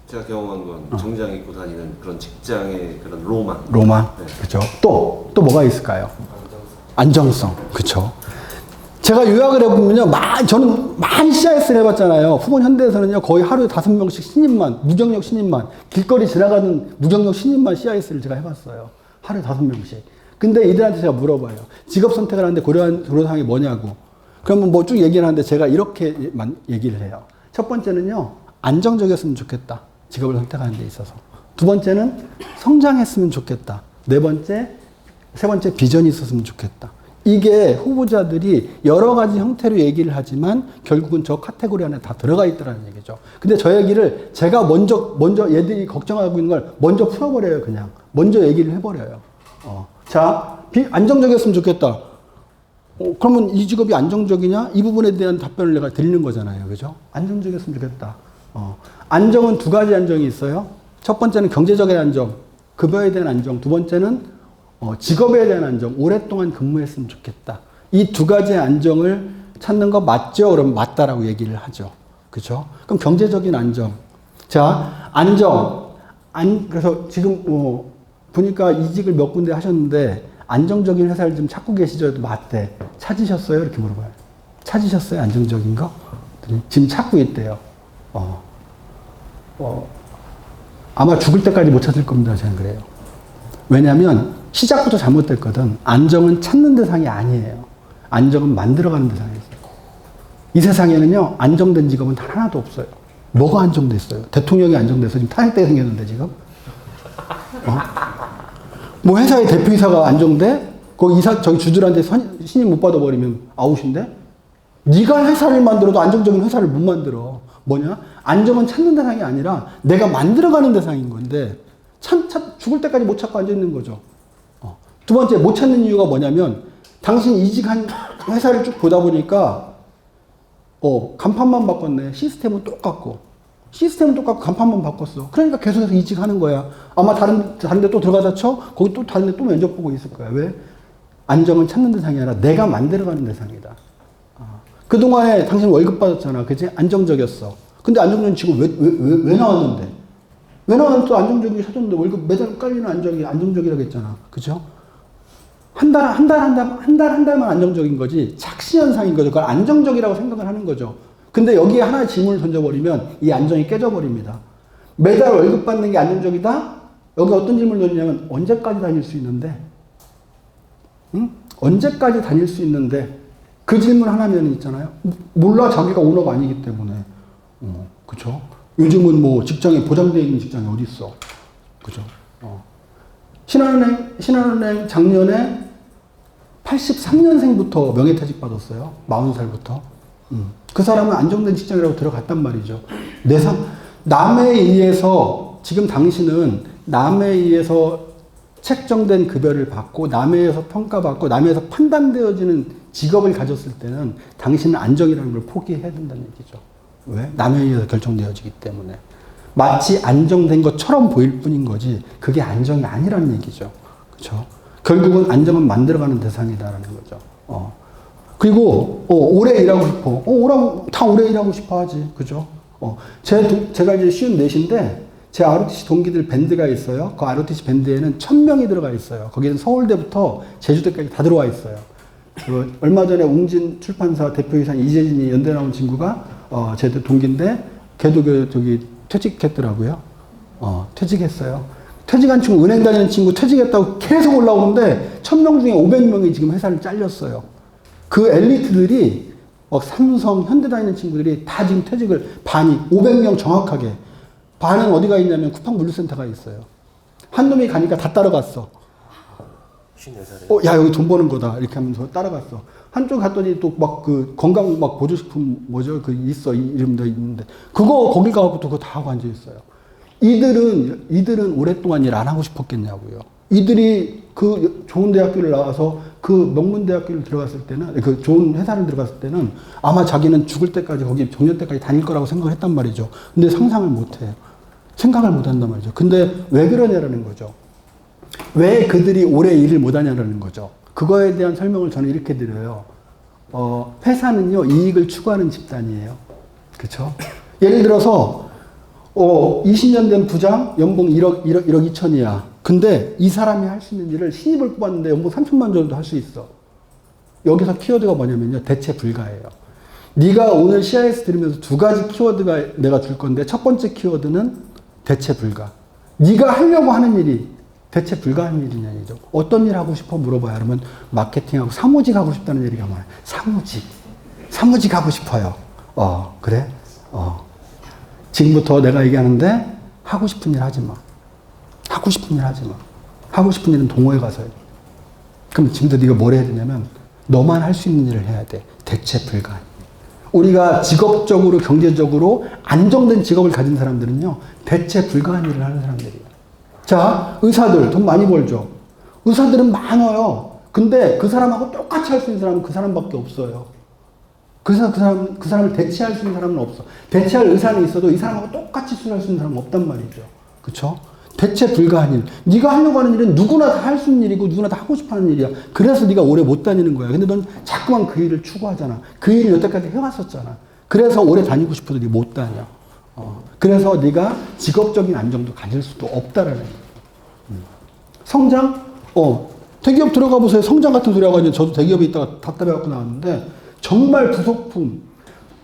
제가 경험한 건 정장 입고 다니는 그런 직장의 그런 로망. 네. 그렇죠. 또 뭐가 있을까요? 안정성. 그렇죠. 제가 요약을 해보면요, 저는 많이 CIS를 해봤잖아요. 후본 현대에서는요, 거의 하루에 5명씩 신입만, 무경력 신입만, 길거리 지나가는 무경력 신입만 CIS를 제가 해봤어요. 하루에 5명씩. 근데 이들한테 제가 물어봐요. 직업 선택을 하는데 고려한 사항이 뭐냐고. 그러면 뭐 쭉 얘기를 하는데 제가 이렇게 얘기를 해요. 첫 번째는요, 안정적이었으면 좋겠다. 직업을 선택하는 데 있어서. 두 번째는 성장했으면 좋겠다. 세 번째 비전이 있었으면 좋겠다. 이게 후보자들이 여러 가지 형태로 얘기를 하지만 결국은 저 카테고리 안에 다 들어가 있다는 얘기죠. 근데 저 얘기를 제가 먼저 얘들이 걱정하고 있는 걸 먼저 풀어버려요, 그냥. 먼저 얘기를 해버려요. 자, 안정적이었으면 좋겠다. 그러면 이 직업이 안정적이냐? 이 부분에 대한 답변을 내가 드리는 거잖아요. 그죠? 안정적이었으면 좋겠다. 안정은 두 가지 안정이 있어요. 첫 번째는 경제적인 안정, 급여에 대한 안정. 두 번째는 직업에 대한 안정, 오랫동안 근무했으면 좋겠다. 이 두 가지의 안정을 찾는 거 맞죠? 그러면 맞다라고 얘기를 하죠. 그죠? 그럼 경제적인 안정. 자, 그래서 지금 보니까 이직을 몇 군데 하셨는데 안정적인 회사를 좀 찾고 계시죠? 맞대. 찾으셨어요? 이렇게 물어봐요. 찾으셨어요? 안정적인 거? 지금 찾고 있대요. 아마 죽을 때까지 못 찾을 겁니다. 저는 그래요. 왜냐하면 시작부터 잘못됐거든. 안정은 찾는 대상이 아니에요. 안정은 만들어가는 대상이에요. 이 세상에는요, 안정된 직업은 단 하나도 없어요. 뭐가 안정됐어요? 대통령이 안정돼서 지금 탄핵되게 생겼는데, 지금? 뭐 회사의 대표이사가 안정돼? 거기 저기 주들한테 신임 못 받아버리면 아웃인데? 네가 회사를 만들어도 안정적인 회사를 못 만들어. 뭐냐? 안정은 찾는 대상이 아니라 내가 만들어가는 대상인 건데, 죽을 때까지 못 찾고 앉아있는 거죠. 두 번째, 못 찾는 이유가 뭐냐면, 당신 이직한 회사를 쭉 보다 보니까, 간판만 바꿨네. 시스템은 똑같고 간판만 바꿨어. 그러니까 계속해서 이직하는 거야. 아마 다른 데 또 들어가다 쳐? 거기 또 다른 데 또 면접 보고 있을 거야. 왜? 안정은 찾는 대상이 아니라 내가 만들어가는 대상이다. 그동안에 당신 월급 받았잖아. 그치? 안정적이었어. 근데 안정적인 직업 왜 나왔는데? 왜 나왔는데 또 안정적이게 찾았는데 월급 매달 깔리는 안정적이라고 했잖아. 그죠? 한 달만 안정적인 거지, 착시현상인 거죠. 그걸 안정적이라고 생각을 하는 거죠. 근데 여기에 하나의 질문을 던져버리면 이 안정이 깨져버립니다. 매달 월급 받는 게 안정적이다? 여기 어떤 질문을 던지냐면, 언제까지 다닐 수 있는데? 응? 언제까지 다닐 수 있는데? 그 질문 하나면 있잖아요. 몰라, 자기가 오너가 아니기 때문에. 그쵸? 요즘은 뭐 직장에 보장되어 있는 직장이 어디 있어? 그죠? 신한은행 작년에 83년생부터 명예퇴직 받았어요. 40살부터. 그 사람은 안정된 직장이라고 들어갔단 말이죠. 남에 의해서, 지금 당신은 남에 의해서 책정된 급여를 받고, 남에 의해서 평가받고, 남에 의해서 판단되어지는 직업을 가졌을 때는 당신은 안정이라는 걸 포기해야 된다는 얘기죠. 왜? 남에 의해서 결정되어지기 때문에. 마치 안정된 것처럼 보일 뿐인 거지, 그게 안정이 아니라는 얘기죠. 그렇죠? 결국은 안정은 만들어가는 대상이다라는 거죠. 그리고 오래 일하고 싶어. 다 오래 일하고 싶어 하지. 그죠? 제가 이제 54인데 제 ROTC 동기들 밴드가 있어요. 그 ROTC 밴드에는 1000명이 들어가 있어요. 거기는 서울대부터 제주도까지 다 들어와 있어요. 얼마 전에 웅진 출판사 대표이사 이재진이 연대 나온 친구가 제 동기인데, 걔도 저기 퇴직했더라고요. 퇴직했어요. 퇴직한 친구, 은행 다니는 친구 퇴직했다고 계속 올라오는데 1000명 중에 500명이 지금 회사를 잘렸어요. 그 엘리트들이 삼성, 현대 다니는 친구들이 다 지금 퇴직을, 반이 500명 정확하게. 반은 어디가 있냐면 쿠팡 물류센터가 있어요. 한 놈이 가니까 다 따라갔어. 54살에. 야, 여기 돈 버는 거다. 이렇게 하면서 따라갔어. 한쪽 갔더니 또 막 그 건강 막 보조식품 뭐죠? 그 있어. 이름도 있는데. 거기 가갖고 또 그거 다 하고 앉아있어요. 이들은 오랫동안 일 안 하고 싶었겠냐고요. 이들이 그 좋은 대학교를 나와서 그 명문대학교를 들어갔을 때는, 그 좋은 회사를 들어갔을 때는 아마 자기는 죽을 때까지 거기 정년 때까지 다닐 거라고 생각을 했단 말이죠. 근데 상상을 못 해요. 생각을 못 한단 말이죠. 근데 왜 그러냐라는 거죠. 왜 그들이 오래 일을 못 하냐라는 거죠. 그거에 대한 설명을 저는 이렇게 드려요. 회사는요, 이익을 추구하는 집단이에요. 그쵸? 예를 들어서, 20년 된 부장, 연봉 1억 2천이야. 근데 이 사람이 할 수 있는 일을 신입을 뽑았는데 연봉 3천만 정도 할 수 있어. 여기서 키워드가 뭐냐면요, 대체 불가예요. 네가 오늘 CIS 들으면서 두 가지 키워드가 내가 줄 건데, 첫 번째 키워드는 대체 불가. 네가 하려고 하는 일이 대체 불가한 일이냐죠. 어떤 일 하고 싶어 물어봐요. 그러면 마케팅하고 사무직 하고 싶다는 얘기가 많아요. 사무직 하고 싶어요. 그래? 지금부터 내가 얘기하는데 하고 싶은 일 하지 마. 하고 싶은 일 하지 마. 하고 싶은 일은 동호회 가서 해. 그럼 지금부터 네가 뭘 해야 되냐면, 너만 할 수 있는 일을 해야 돼. 대체 불가한 일. 우리가 직업적으로, 경제적으로 안정된 직업을 가진 사람들은요, 대체 불가한 일을 하는 사람들이에요. 자, 의사들 돈 많이 벌죠. 의사들은 많아요. 근데 그 사람하고 똑같이 할 수 있는 사람은 그 사람밖에 없어요. 그래서 그 사람을 대체할 수 있는 사람은 없어. 대체할 의사는 있어도 이 사람하고 똑같이 수술할 수 있는 사람은 없단 말이죠. 그쵸? 대체 불가한 일. 네가 하려고 하는 일은 누구나 다 할 수 있는 일이고 누구나 다 하고 싶어 하는 일이야. 그래서 네가 오래 못 다니는 거야. 근데 넌 자꾸만 그 일을 추구하잖아. 그 일을 여태까지 해왔었잖아. 그래서 오래 다니고 싶어도 네가 못 다녀. 그래서 네가 직업적인 안정도 가질 수도 없다라는 거예요. 성장? 대기업 들어가 보세요. 성장 같은 소리 하고 저도 대기업에 있다가 답답해갖고 나왔는데 정말 부속품.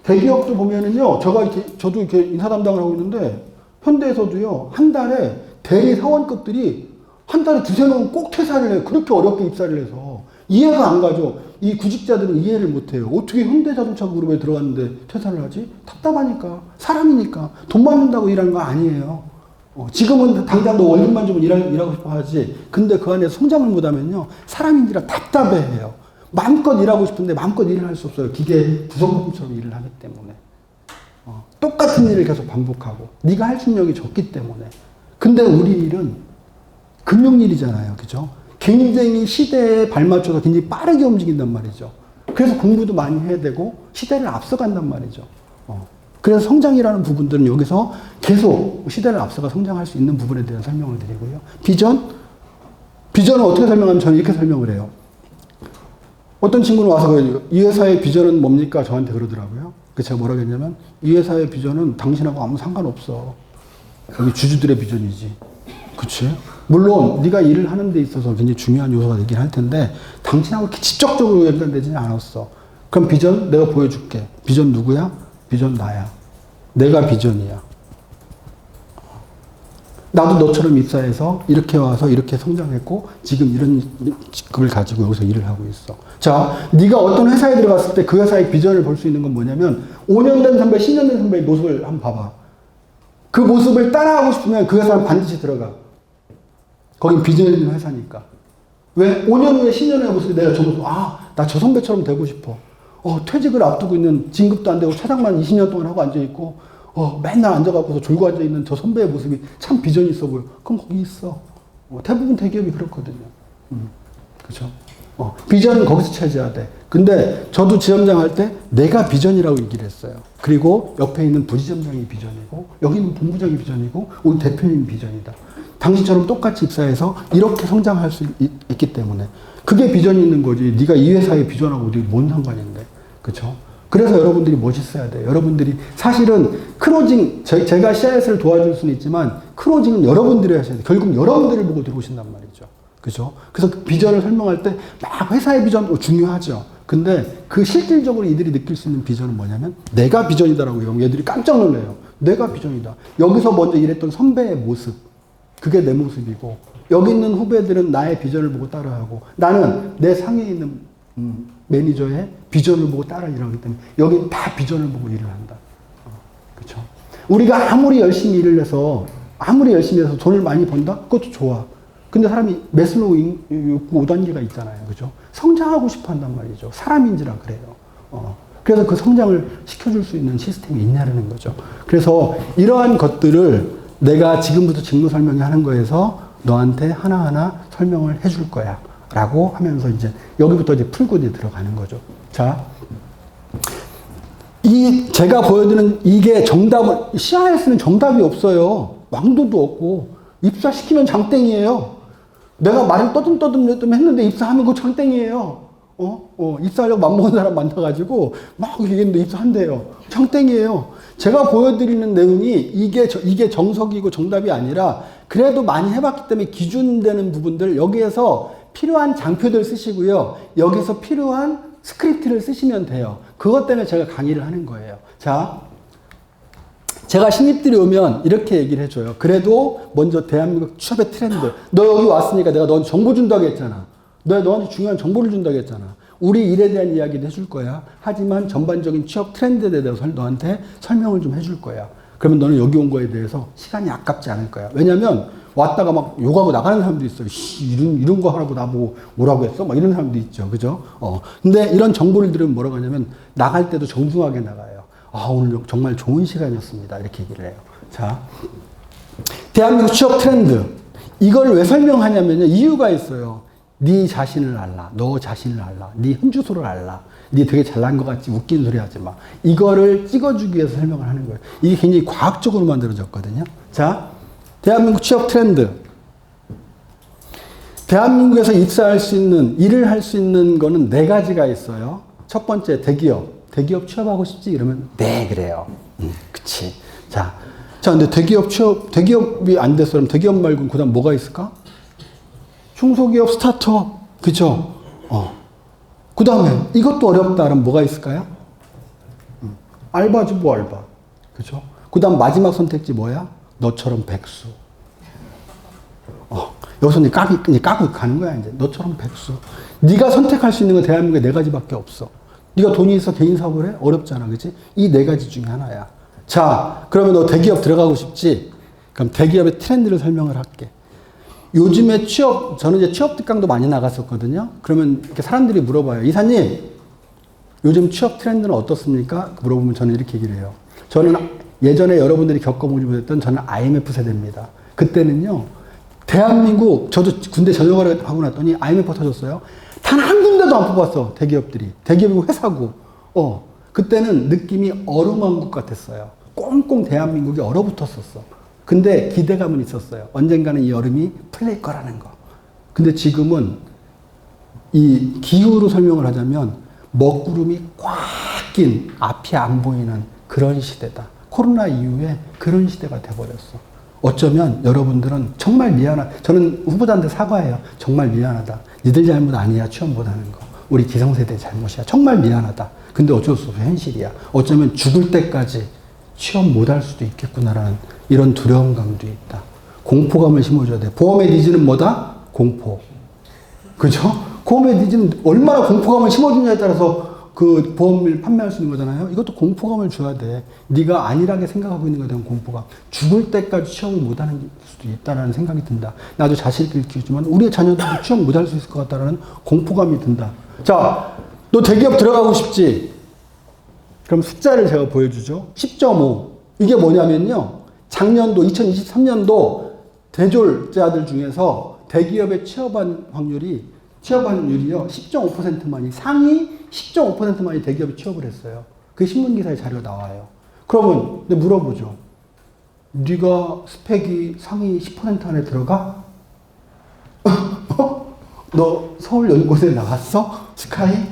대기업도 보면은요, 저도 이렇게 인사 담당을 하고 있는데 현대에서도요, 한 달에 대리 사원급들이 한 달에 두세 명은 꼭 퇴사를 해요. 그렇게 어렵게 입사를 해서. 이해가 안 가죠. 이 구직자들은 이해를 못 해요. 어떻게 현대자동차 그룹에 들어갔는데 퇴사를 하지? 답답하니까. 사람이니까. 돈 받는다고 일하는 거 아니에요. 지금은 당장 너 월급만 주면 일하고 싶어 하지. 근데 그 안에 성장을 못하면요, 사람인지라 답답해해요. 마음껏 일하고 싶은데 마음껏 일을 할 수 없어요. 기계 부속품처럼 일을 하기 때문에. 똑같은 일을 계속 반복하고 네가 할 능력이 적기 때문에. 근데 우리 일은 금융일이잖아요. 그죠? 굉장히 시대에 발맞춰서 굉장히 빠르게 움직인단 말이죠. 그래서 공부도 많이 해야 되고 시대를 앞서간단 말이죠. 그래서 성장이라는 부분들은 여기서 계속 시대를 앞서가 성장할 수 있는 부분에 대한 설명을 드리고요. 비전은 어떻게 설명하면 저는 이렇게 설명을 해요. 어떤 친구는 와서 이 회사의 비전은 뭡니까? 저한테 그러더라고요. 그래서 제가 뭐라고 했냐면 이 회사의 비전은 당신하고 아무 상관없어. 여기 주주들의 비전이지. 그치? 물론 네가 일을 하는 데 있어서 굉장히 중요한 요소가 되긴 할 텐데 당신하고 이렇게 직접적으로 연관되지는 않았어. 그럼 비전 내가 보여줄게. 비전 누구야? 비전 나야. 내가 비전이야. 나도 너처럼 입사해서 이렇게 와서 이렇게 성장했고 지금 이런 직급을 가지고 여기서 일을 하고 있어. 자, 네가 어떤 회사에 들어갔을 때 그 회사의 비전을 볼 수 있는 건 뭐냐면 5년 된 선배, 10년 된 선배의 모습을 한번 봐봐. 그 모습을 따라하고 싶으면 그 회사는 반드시 들어가. 거긴 비전 있는 회사니까. 왜? 5년 후에 10년 후에 모습이 내가 저 모습, 나 저 선배처럼 되고 싶어. 퇴직을 앞두고 있는 진급도 안 되고 차장만 20년 동안 하고 앉아있고 맨날 앉아갖고서 졸고 앉아있는 저 선배의 모습이 참 비전이 있어 보여. 그럼 거기 있어. 대부분 대기업이 그렇거든요. 그죠? 비전은 거기서 찾아야 돼. 근데 저도 지점장 할 때 내가 비전이라고 얘기를 했어요. 그리고 옆에 있는 부지점장이 비전이고 여기 있는 본부장이 비전이고 우리 대표님이 비전이다. 당신처럼 똑같이 입사해서 이렇게 성장할 수 있기 때문에 그게 비전이 있는 거지. 네가 이 회사의 비전하고 어디 뭔 상관인데. 그렇죠? 그래서 여러분들이 멋있어야 돼요. 여러분들이 사실은 크로징, 제가 CIS를 도와줄 수는 있지만 크로징은 여러분들이 하셔야 돼요. 결국 여러분들을 보고 들어오신단 말이죠. 그죠? 그래서 그 비전을 설명할 때 막 회사의 비전 중요하죠. 근데 그 실질적으로 이들이 느낄 수 있는 비전은 뭐냐면 내가 비전이다라고 얘기하면 얘들이 깜짝 놀래요. 내가 비전이다. 여기서 먼저 일했던 선배의 모습. 그게 내 모습이고 여기 있는 후배들은 나의 비전을 보고 따라하고 나는 내 상에 있는 매니저의 비전을 보고 따라 일하기 때문에 여기 다 비전을 보고 일을 한다. 그렇죠? 우리가 아무리 열심히 일을 해서 돈을 많이 번다? 그것도 좋아. 근데 사람이 매슬로우 욕구 5단계가 있잖아요. 그죠? 성장하고 싶어 한단 말이죠. 사람인지라 그래요. 그래서 그 성장을 시켜줄 수 있는 시스템이 있냐는 거죠. 그래서 이러한 것들을 내가 지금부터 직무 설명하는 거에서 너한테 하나하나 설명을 해줄 거야. 라고 하면서 이제 여기부터 이제 풀고 이제 들어가는 거죠. 자. 제가 보여드리는 이게 CIS는 정답이 없어요. 왕도도 없고, 입사시키면 장땡이에요. 내가 말을 떠듬떠듬 했는데 입사하면 그거 장땡이에요. 입사하려고 맘먹은 사람 만나가지고 막 얘기했는데 입사한대요. 장땡이에요. 제가 보여드리는 내용이 이게 정석이고 정답이 아니라 그래도 많이 해봤기 때문에 기준되는 부분들 여기에서 필요한 장표들 쓰시고요. 여기서 필요한 스크립트를 쓰시면 돼요. 그것 때문에 제가 강의를 하는 거예요. 자, 제가 신입들이 오면 이렇게 얘기를 해줘요. 그래도 먼저 대한민국 취업의 트렌드. 너 여기 왔으니까 내가 너한테 정보 준다고 했잖아. 내가 너한테 중요한 정보를 준다고 했잖아. 우리 일에 대한 이야기도 해줄 거야. 하지만 전반적인 취업 트렌드에 대해서 너한테 설명을 좀 해줄 거야. 그러면 너는 여기 온 거에 대해서 시간이 아깝지 않을 거야. 왜냐면 왔다가 막 욕하고 나가는 사람도 있어요. 이런 거 하라고 나보고 오라고 했어? 막 이런 사람도 있죠. 그죠? 근데 이런 정보를 들으면 뭐라고 하냐면 나갈 때도 정중하게 나가요. 오늘 정말 좋은 시간이었습니다. 이렇게 얘기를 해요. 자, 대한민국 취업 트렌드. 이걸 왜 설명하냐면요. 이유가 있어요. 네 자신을 알라. 너 자신을 알라. 네 현주소를 알라. 네 되게 잘난 것 같지 웃긴 소리 하지 마. 이거를 찍어주기 위해서 설명을 하는 거예요. 이게 굉장히 과학적으로 만들어졌거든요. 자, 대한민국 취업 트렌드. 대한민국에서 입사할 수 있는, 일을 할 수 있는 거는 4가지가 있어요. 첫 번째, 대기업. 대기업 취업하고 싶지? 이러면, 네, 그래요. 그치. 자, 근데 대기업이 안 됐어. 그럼 대기업 말고 그 다음 뭐가 있을까? 중소기업 스타트업. 그죠? 그 다음에 이것도 어렵다. 그럼 뭐가 있을까요? 알바지 뭐 알바. 그죠? 그 다음 마지막 선택지 뭐야? 너처럼 백수. 여기서 이제 까고 가는 거야, 이제. 너처럼 백수. 네가 선택할 수 있는 건 대한민국에 네 가지밖에 없어. 네가 돈이 있어 개인 사업을 해? 어렵잖아, 그치? 이 네 가지 중에 하나야. 자, 그러면 너 대기업 들어가고 싶지? 그럼 대기업의 트렌드를 설명을 할게. 요즘에 저는 이제 취업 특강도 많이 나갔었거든요. 그러면 이렇게 사람들이 물어봐요. 이사님, 요즘 취업 트렌드는 어떻습니까? 물어보면 저는 이렇게 얘기를 해요. 저는 예전에 여러분들이 겪어보지 못했던 저는 IMF 세대입니다. 그때는요, 대한민국, 저도 군대 전역을 하고 났더니 IMF 터졌어요. 단 한 군데도 안 뽑았어, 대기업들이. 대기업이고 회사고. 그때는 느낌이 얼어먼 것 같았어요. 꽁꽁 대한민국이 얼어붙었었어. 근데 기대감은 있었어요. 언젠가는 이 얼음이 풀릴 거라는 거. 근데 지금은 이 기후로 설명을 하자면 먹구름이 꽉 낀 앞이 안 보이는 그런 시대다. 코로나 이후에 그런 시대가 돼버렸어. 어쩌면 여러분들은 정말 미안하다. 저는 후보자한테 사과해요. 정말 미안하다. 니들 잘못 아니야. 취업 못하는 거. 우리 기성세대 잘못이야. 정말 미안하다. 근데 어쩔 수 없어. 현실이야. 어쩌면 죽을 때까지 취업 못할 수도 있겠구나라는 이런 두려움감도 있다. 공포감을 심어줘야 돼. 보험의 니즈는 뭐다? 공포. 그죠? 보험의 니즈는 얼마나 공포감을 심어주냐에 따라서 그 보험을 판매할 수 있는 거잖아요. 이것도 공포감을 줘야 돼. 네가 안일하게 생각하고 있는 거에 대한 공포감. 죽을 때까지 취업을 못하는 수도 있다는 생각이 든다. 나도 자식을 키우지만 우리의 자녀들도 취업 못할 수 있을 것 같다는 공포감이 든다. 자, 너 대기업 들어가고 싶지? 그럼 숫자를 제가 보여주죠. 10.5. 이게 뭐냐면요. 작년도 2023년도 대졸자들 중에서 대기업에 취업한 확률이요. 10.5%만이 상위 10.5%만이 대기업에 취업을 했어요. 그게 신문기사에 자료가 나와요. 그러면 물어보죠. 네가 스펙이 상위 10% 안에 들어가? 너 서울 연고대 나왔어? 스카이?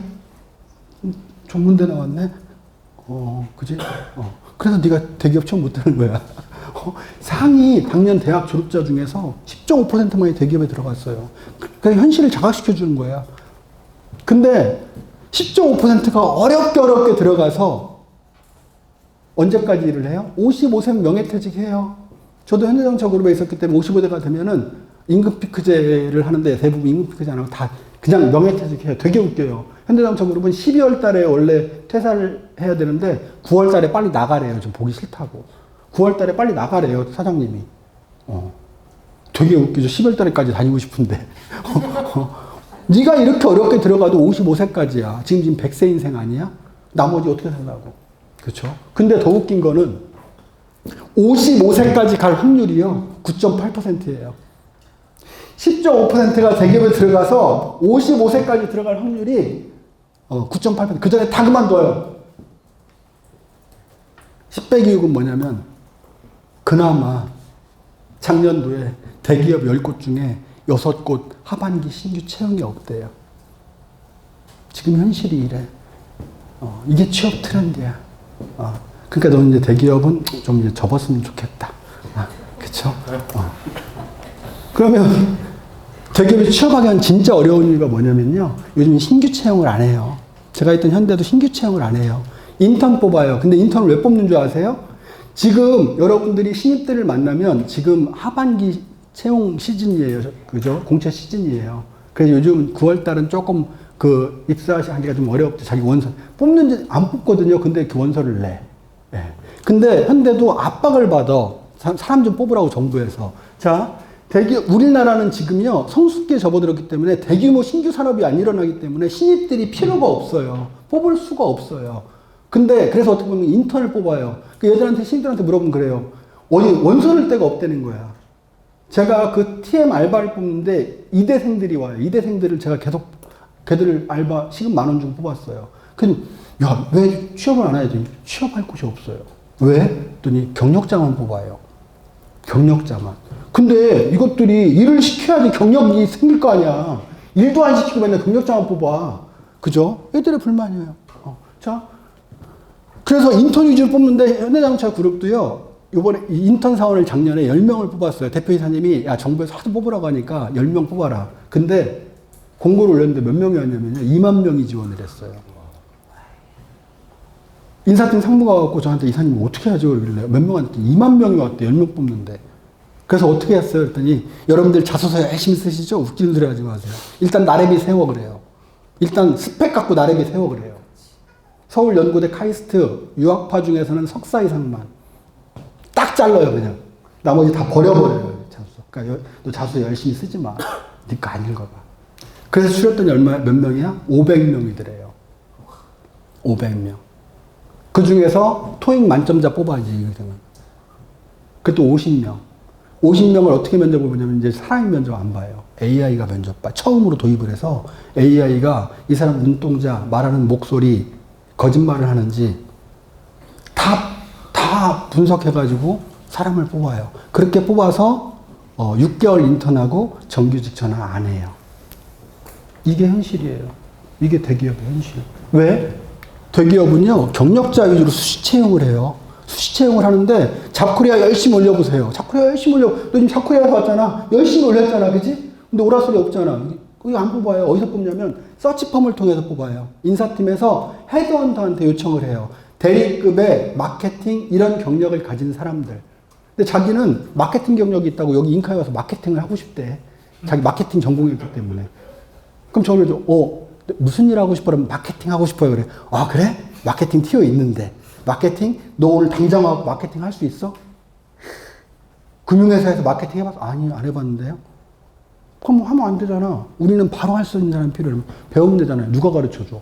전문대 나왔네? 그지? 그래서 네가 대기업 취업 못 되는 거야. 상위 당년 대학 졸업자 중에서 10.5%만이 대기업에 들어갔어요. 그러니까 현실을 자각시켜 주는 거야. 근데 10.5%가 어렵게 들어가서 언제까지 일을 해요? 55세 명예퇴직 해요. 저도 현대자동차 그룹에 있었기 때문에 55대가 되면은 임금피크제를 하는데 대부분 임금피크제 안 하고 다 그냥 명예퇴직해요. 되게 웃겨요. 현대자동차 그룹은 12월 달에 원래 퇴사를 해야 되는데 9월 달에 빨리 나가래요. 좀 보기 싫다고. 9월 달에 빨리 나가래요. 사장님이. 되게 웃기죠. 10월 달에까지 다니고 싶은데. 네가 이렇게 어렵게 들어가도 55세까지야. 지금 100세 인생 아니야? 나머지 어떻게 살라고. 그렇죠? 근데 더 웃긴 거는 55세까지 갈 확률이요. 9.8%예요. 10.5%가 대기업에 들어가서 55세까지 들어갈 확률이 9.8%. 그 전에 다 그만둬요. 10배 교육은 뭐냐면 그나마 작년도에 대기업 10곳 중에 6곳 하반기 신규 채용이 없대요. 지금 현실이 이래. 이게 취업 트렌드야. 그러니까 너는 이제 대기업은 좀 이제 접었으면 좋겠다. 그쵸? 그러면 대기업에 취업하기 한 진짜 어려운 이유가 뭐냐면요. 요즘 신규 채용을 안 해요. 제가 있던 현대도 신규 채용을 안 해요. 인턴 뽑아요. 근데 인턴을 왜 뽑는 줄 아세요? 지금 여러분들이 신입들을 만나면 지금 하반기 채용 시즌이에요. 그죠? 공채 시즌이에요. 그래서 요즘 9월달은 조금 그 입사하기가 좀 어렵죠. 자기 원서. 뽑는지 안 뽑거든요. 근데 그 원서를 내. 예. 근데 현대도 압박을 받아. 사람 좀 뽑으라고 정부에서. 자, 우리나라는 지금요, 성숙기에 접어들었기 때문에 대규모 신규 산업이 안 일어나기 때문에 신입들이 필요가 없어요. 뽑을 수가 없어요. 근데 그래서 어떻게 보면 인턴을 뽑아요. 그 여자한테 신입들한테 물어보면 그래요. 원서 넣을 데가 없다는 거야. 제가 그 TM 알바를 뽑는데 이대생들이 와요. 이대생들을 제가 계속 걔들 알바 시급 10,000원 주고 뽑았어요. 근데 야, 왜 취업을 안 해야지? 취업할 곳이 없어요. 왜? 했더니 경력자만 뽑아요. 경력자만. 근데 이것들이 일을 시켜야지 경력이 생길 거 아니야. 일도 안 시키고 맨날 경력자만 뽑아. 그죠? 애들의 불만이에요. 자, 그래서 인턴 위주로 뽑는데 현대자동차 그룹도요. 요번에 인턴 사원을 작년에 10명을 뽑았어요. 대표이사님이 야 정부에서 하도 뽑으라고 하니까 10명 뽑아라. 근데 공고를 올렸는데 몇 명이 왔냐면요. 2만 명이 지원을 했어요. 인사팀 상무가 와갖고 저한테 이사님 어떻게 하죠? 그러길래 몇 명한테 2만 명이 왔대. 10명 뽑는데. 그래서 어떻게 했어요? 그랬더니 여러분들 자소서 열심히 쓰시죠? 웃기는 소리 하지 마세요. 일단 나래비 세워 그래요. 일단 스펙 갖고 나래비 세워 그래요. 서울연고대 카이스트 유학파 중에서는 석사 이상만 딱 잘라요 그냥. 나머지 다 버려버려요. 자소서. 그러니까 너 자소서 열심히 쓰지 마. 네 거 안 읽어봐. 그래서 추렸더니 몇 명이야? 500명이더래요. 500명. 그 중에서 토익 만점자 뽑아야지, 이거는. 그것도 50명. 50명을 어떻게 면접을 보냐면, 이제 사람이 면접 안 봐요. AI가 면접 봐. 처음으로 도입을 해서 AI가 이 사람 눈동자, 말하는 목소리, 거짓말을 하는지 다 분석해가지고 사람을 뽑아요. 그렇게 뽑아서 6개월 인턴하고 정규직 전화 안 해요. 이게 현실이에요. 이게 대기업의 현실. 왜? 대기업은요, 경력자 위주로 수시 채용을 해요. 수시 채용을 하는데, 잡코리아 열심히 올려보세요. 잡코리아 열심히 올려. 너 지금 잡코리아에서 왔잖아. 열심히 올렸잖아. 그지? 근데 오라소리 없잖아. 그게 안 뽑아요. 어디서 뽑냐면, 서치펌을 통해서 뽑아요. 인사팀에서 헤드헌터한테 요청을 해요. 대리급의 마케팅, 이런 경력을 가진 사람들. 근데 자기는 마케팅 경력이 있다고 여기 인카에 와서 마케팅을 하고 싶대. 자기 마케팅 전공했기 때문에. 그럼 저를 무슨 일 하고 싶어? 그러면 마케팅 하고 싶어요. 그래. 아, 그래? 마케팅 튀어 있는데. 마케팅? 너 오늘 당장 와서 마케팅 할 수 있어? 금융회사에서 마케팅 해봤어? 아니, 안 해봤는데요? 그럼 하면 안 되잖아. 우리는 바로 할 수 있는 사람이 필요해. 배우면 되잖아요. 누가 가르쳐줘?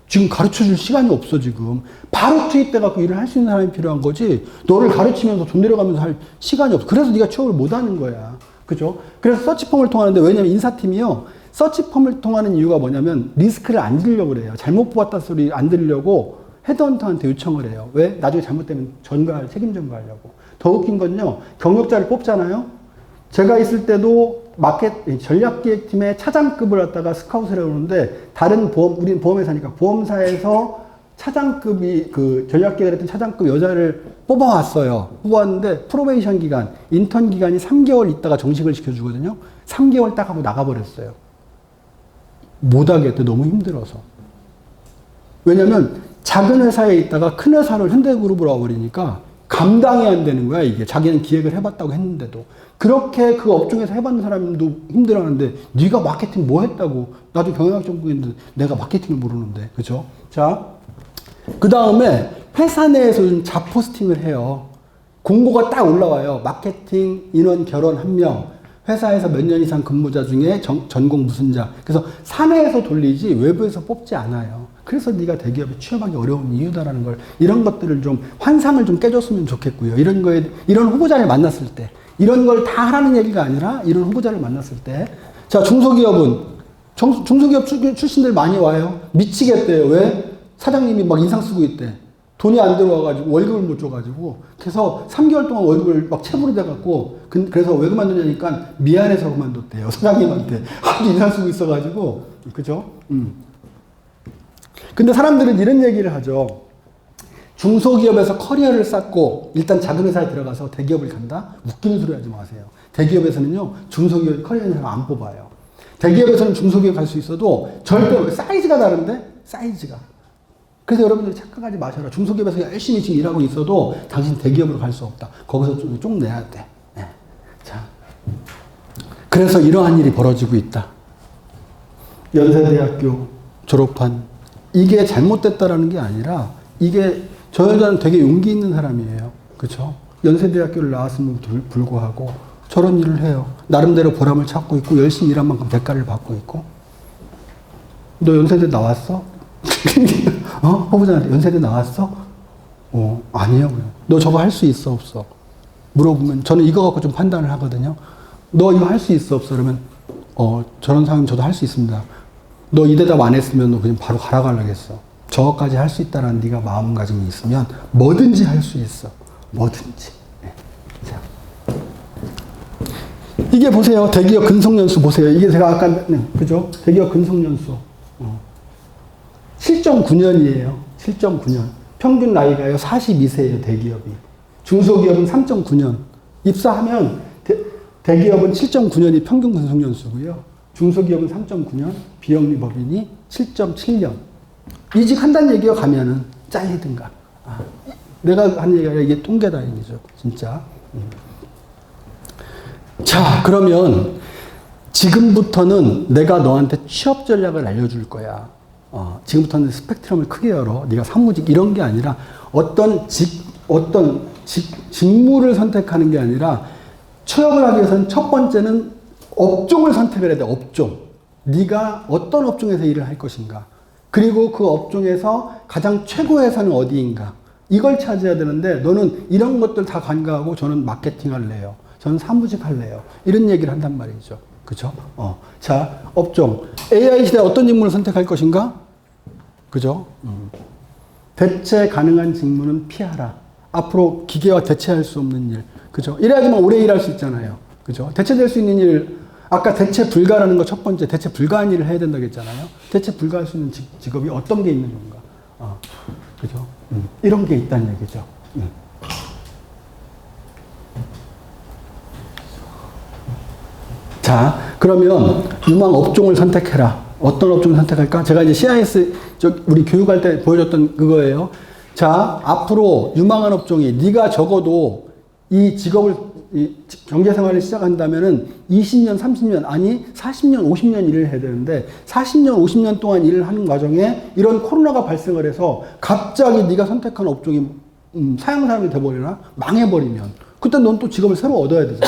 지금 가르쳐줄 시간이 없어, 지금. 바로 투입돼갖고 일을 할 수 있는 사람이 필요한 거지. 너를 가르치면서 돈 내려가면서 할 시간이 없어. 그래서 네가 취업을 못 하는 거야. 그죠? 그래서 서치펌을 통하는데, 왜냐면 인사팀이요. 서치펌을 통하는 이유가 뭐냐면 리스크를 안 지려고 그래요. 잘못 뽑았다 소리 안 들으려고 헤드헌터한테 요청을 해요. 왜? 나중에 잘못되면 책임 전가하려고. 더 웃긴 건요. 경력자를 뽑잖아요. 제가 있을 때도 전략기획팀의 차장급을 갖다가 스카웃을 해오는데, 다른 우리는 보험회사니까 보험사에서 차장급이, 전략기획을 했던 차장급 여자를 뽑아왔어요. 뽑아왔는데 프로베이션 기간, 인턴 기간이 3개월 있다가 정식을 시켜주거든요. 3개월 딱 하고 나가버렸어요. 못하겠대. 너무 힘들어서. 왜냐면 작은 회사에 있다가 큰 회사를 현대그룹으로 와버리니까 감당이 안 되는 거야, 이게. 자기는 기획을 해봤다고 했는데도. 그렇게 그 업종에서 해봤는 사람도 힘들어하는데, 네가 마케팅 뭐 했다고. 나도 경영학 전공했는데 내가 마케팅을 모르는데. 그죠? 자, 그 다음에 회사 내에서 좀 자포스팅을 해요. 공고가 딱 올라와요. 마케팅 인원 결혼 1명. 회사에서 몇 년 이상 근무자 중에 전공 무슨 자. 그래서 사내에서 돌리지 외부에서 뽑지 않아요. 그래서 네가 대기업에 취업하기 어려운 이유다라는 걸, 이런 것들을 좀 환상을 좀 깨줬으면 좋겠고요. 이런 후보자를 만났을 때, 이런 걸 다 하라는 얘기가 아니라 이런 후보자를 만났을 때, 자, 중소기업은 중소기업 출신들 많이 와요. 미치겠대요. 왜? 사장님이 막 인상 쓰고 있대. 돈이 안 들어와가지고 월급을 못 줘가지고, 그래서 3개월 동안 월급을 막 체불이 돼갖고, 그래서 왜 그만두냐니까 미안해서 그만뒀대요. 사장님한테 하도 인상 쓰고 있어가지고. 그죠? 근데 사람들은 이런 얘기를 하죠. 중소기업에서 커리어를 쌓고 일단 작은 회사에 들어가서 대기업을 간다? 웃기는 소리 하지 마세요. 대기업에서는요, 중소기업 커리어 있는 사람 안 뽑아요. 대기업에서는 중소기업 갈 수 있어도 절대 사이즈가 다른데? 사이즈가. 그래서 여러분들이 착각하지 마셔라. 중소기업에서 열심히 지금 일하고 있어도 당신 대기업으로 갈 수 없다. 거기서 좀 쪽내야 돼. 네. 자, 그래서 이러한 일이 벌어지고 있다. 연세대학교 졸업한, 이게 잘못됐다라는 게 아니라, 이게 저 여자는 되게 용기 있는 사람이에요. 그렇죠? 연세대학교를 나왔음에도 불구하고 저런 일을 해요. 나름대로 보람을 찾고 있고 열심히 일한 만큼 대가를 받고 있고. 너 연세대 나왔어? 후보자한테 연세대 나왔어? 아니요. 너 저거 할 수 있어, 없어? 물어보면 저는 이거 갖고 좀 판단을 하거든요. 너 이거 할 수 있어, 없어? 그러면 저런 상황 저도 할 수 있습니다. 너 이 대답 안 했으면 너 그냥 바로 가라 가려겠어. 저거까지 할 수 있다는 네가 마음가짐이 있으면 뭐든지 할 수 있어. 뭐든지. 네. 자. 이게 보세요. 대기업 근속연수 보세요. 이게 제가 아까, 그죠? 대기업 근속연수. 7.9년이에요. 7.9년. 평균 나이가요, 42세예요, 대기업이. 중소기업은 3.9년. 입사하면 대기업은 7.9년이 평균 근속연수고요. 중소기업은 3.9년, 비영리법인이 7.7년. 이직한다는 얘기가 가면은 잘리든가. 내가 한 얘기가 이게 통계다 얘기죠. 진짜. 자, 그러면 지금부터는 내가 너한테 취업 전략을 알려줄 거야. 지금부터는 스펙트럼을 크게 열어. 네가 사무직 이런 게 아니라 어떤 직무를 선택하는 게 아니라 취업을 하기 위해서는 첫 번째는 업종을 선택을 해야 돼. 업종. 네가 어떤 업종에서 일을 할 것인가. 그리고 그 업종에서 가장 최고 회사는 어디인가. 이걸 찾아야 되는데 너는 이런 것들 다 간과하고 저는 마케팅 할래요. 저는 사무직 할래요. 이런 얘기를 한단 말이죠. 그죠? 자, 업종. AI 시대에 어떤 직무를 선택할 것인가? 그죠? 대체 가능한 직무는 피하라. 앞으로 기계와 대체할 수 없는 일. 그죠? 이래야지만 오래 일할 수 있잖아요. 그죠? 대체될 수 있는 일. 아까 대체 불가라는 거 첫 번째. 대체 불가한 일을 해야 된다고 했잖아요. 대체 불가할 수 있는 직업이 어떤 게 있는 건가? 그죠? 이런 게 있다는 얘기죠. 자, 그러면 유망 업종을 선택해라. 어떤 업종을 선택할까? 제가 이제 CIS, 우리 교육할 때 보여줬던 그거예요. 자, 앞으로 유망한 업종이 네가 적어도 이 직업을, 이 경제생활을 시작한다면은 20년, 30년, 아니 40년, 50년 일을 해야 되는데 40년, 50년 동안 일을 하는 과정에 이런 코로나가 발생을 해서 갑자기 네가 선택한 업종이 사양사람이 돼버리나? 망해버리면 그때 넌 또 직업을 새로 얻어야 되잖아.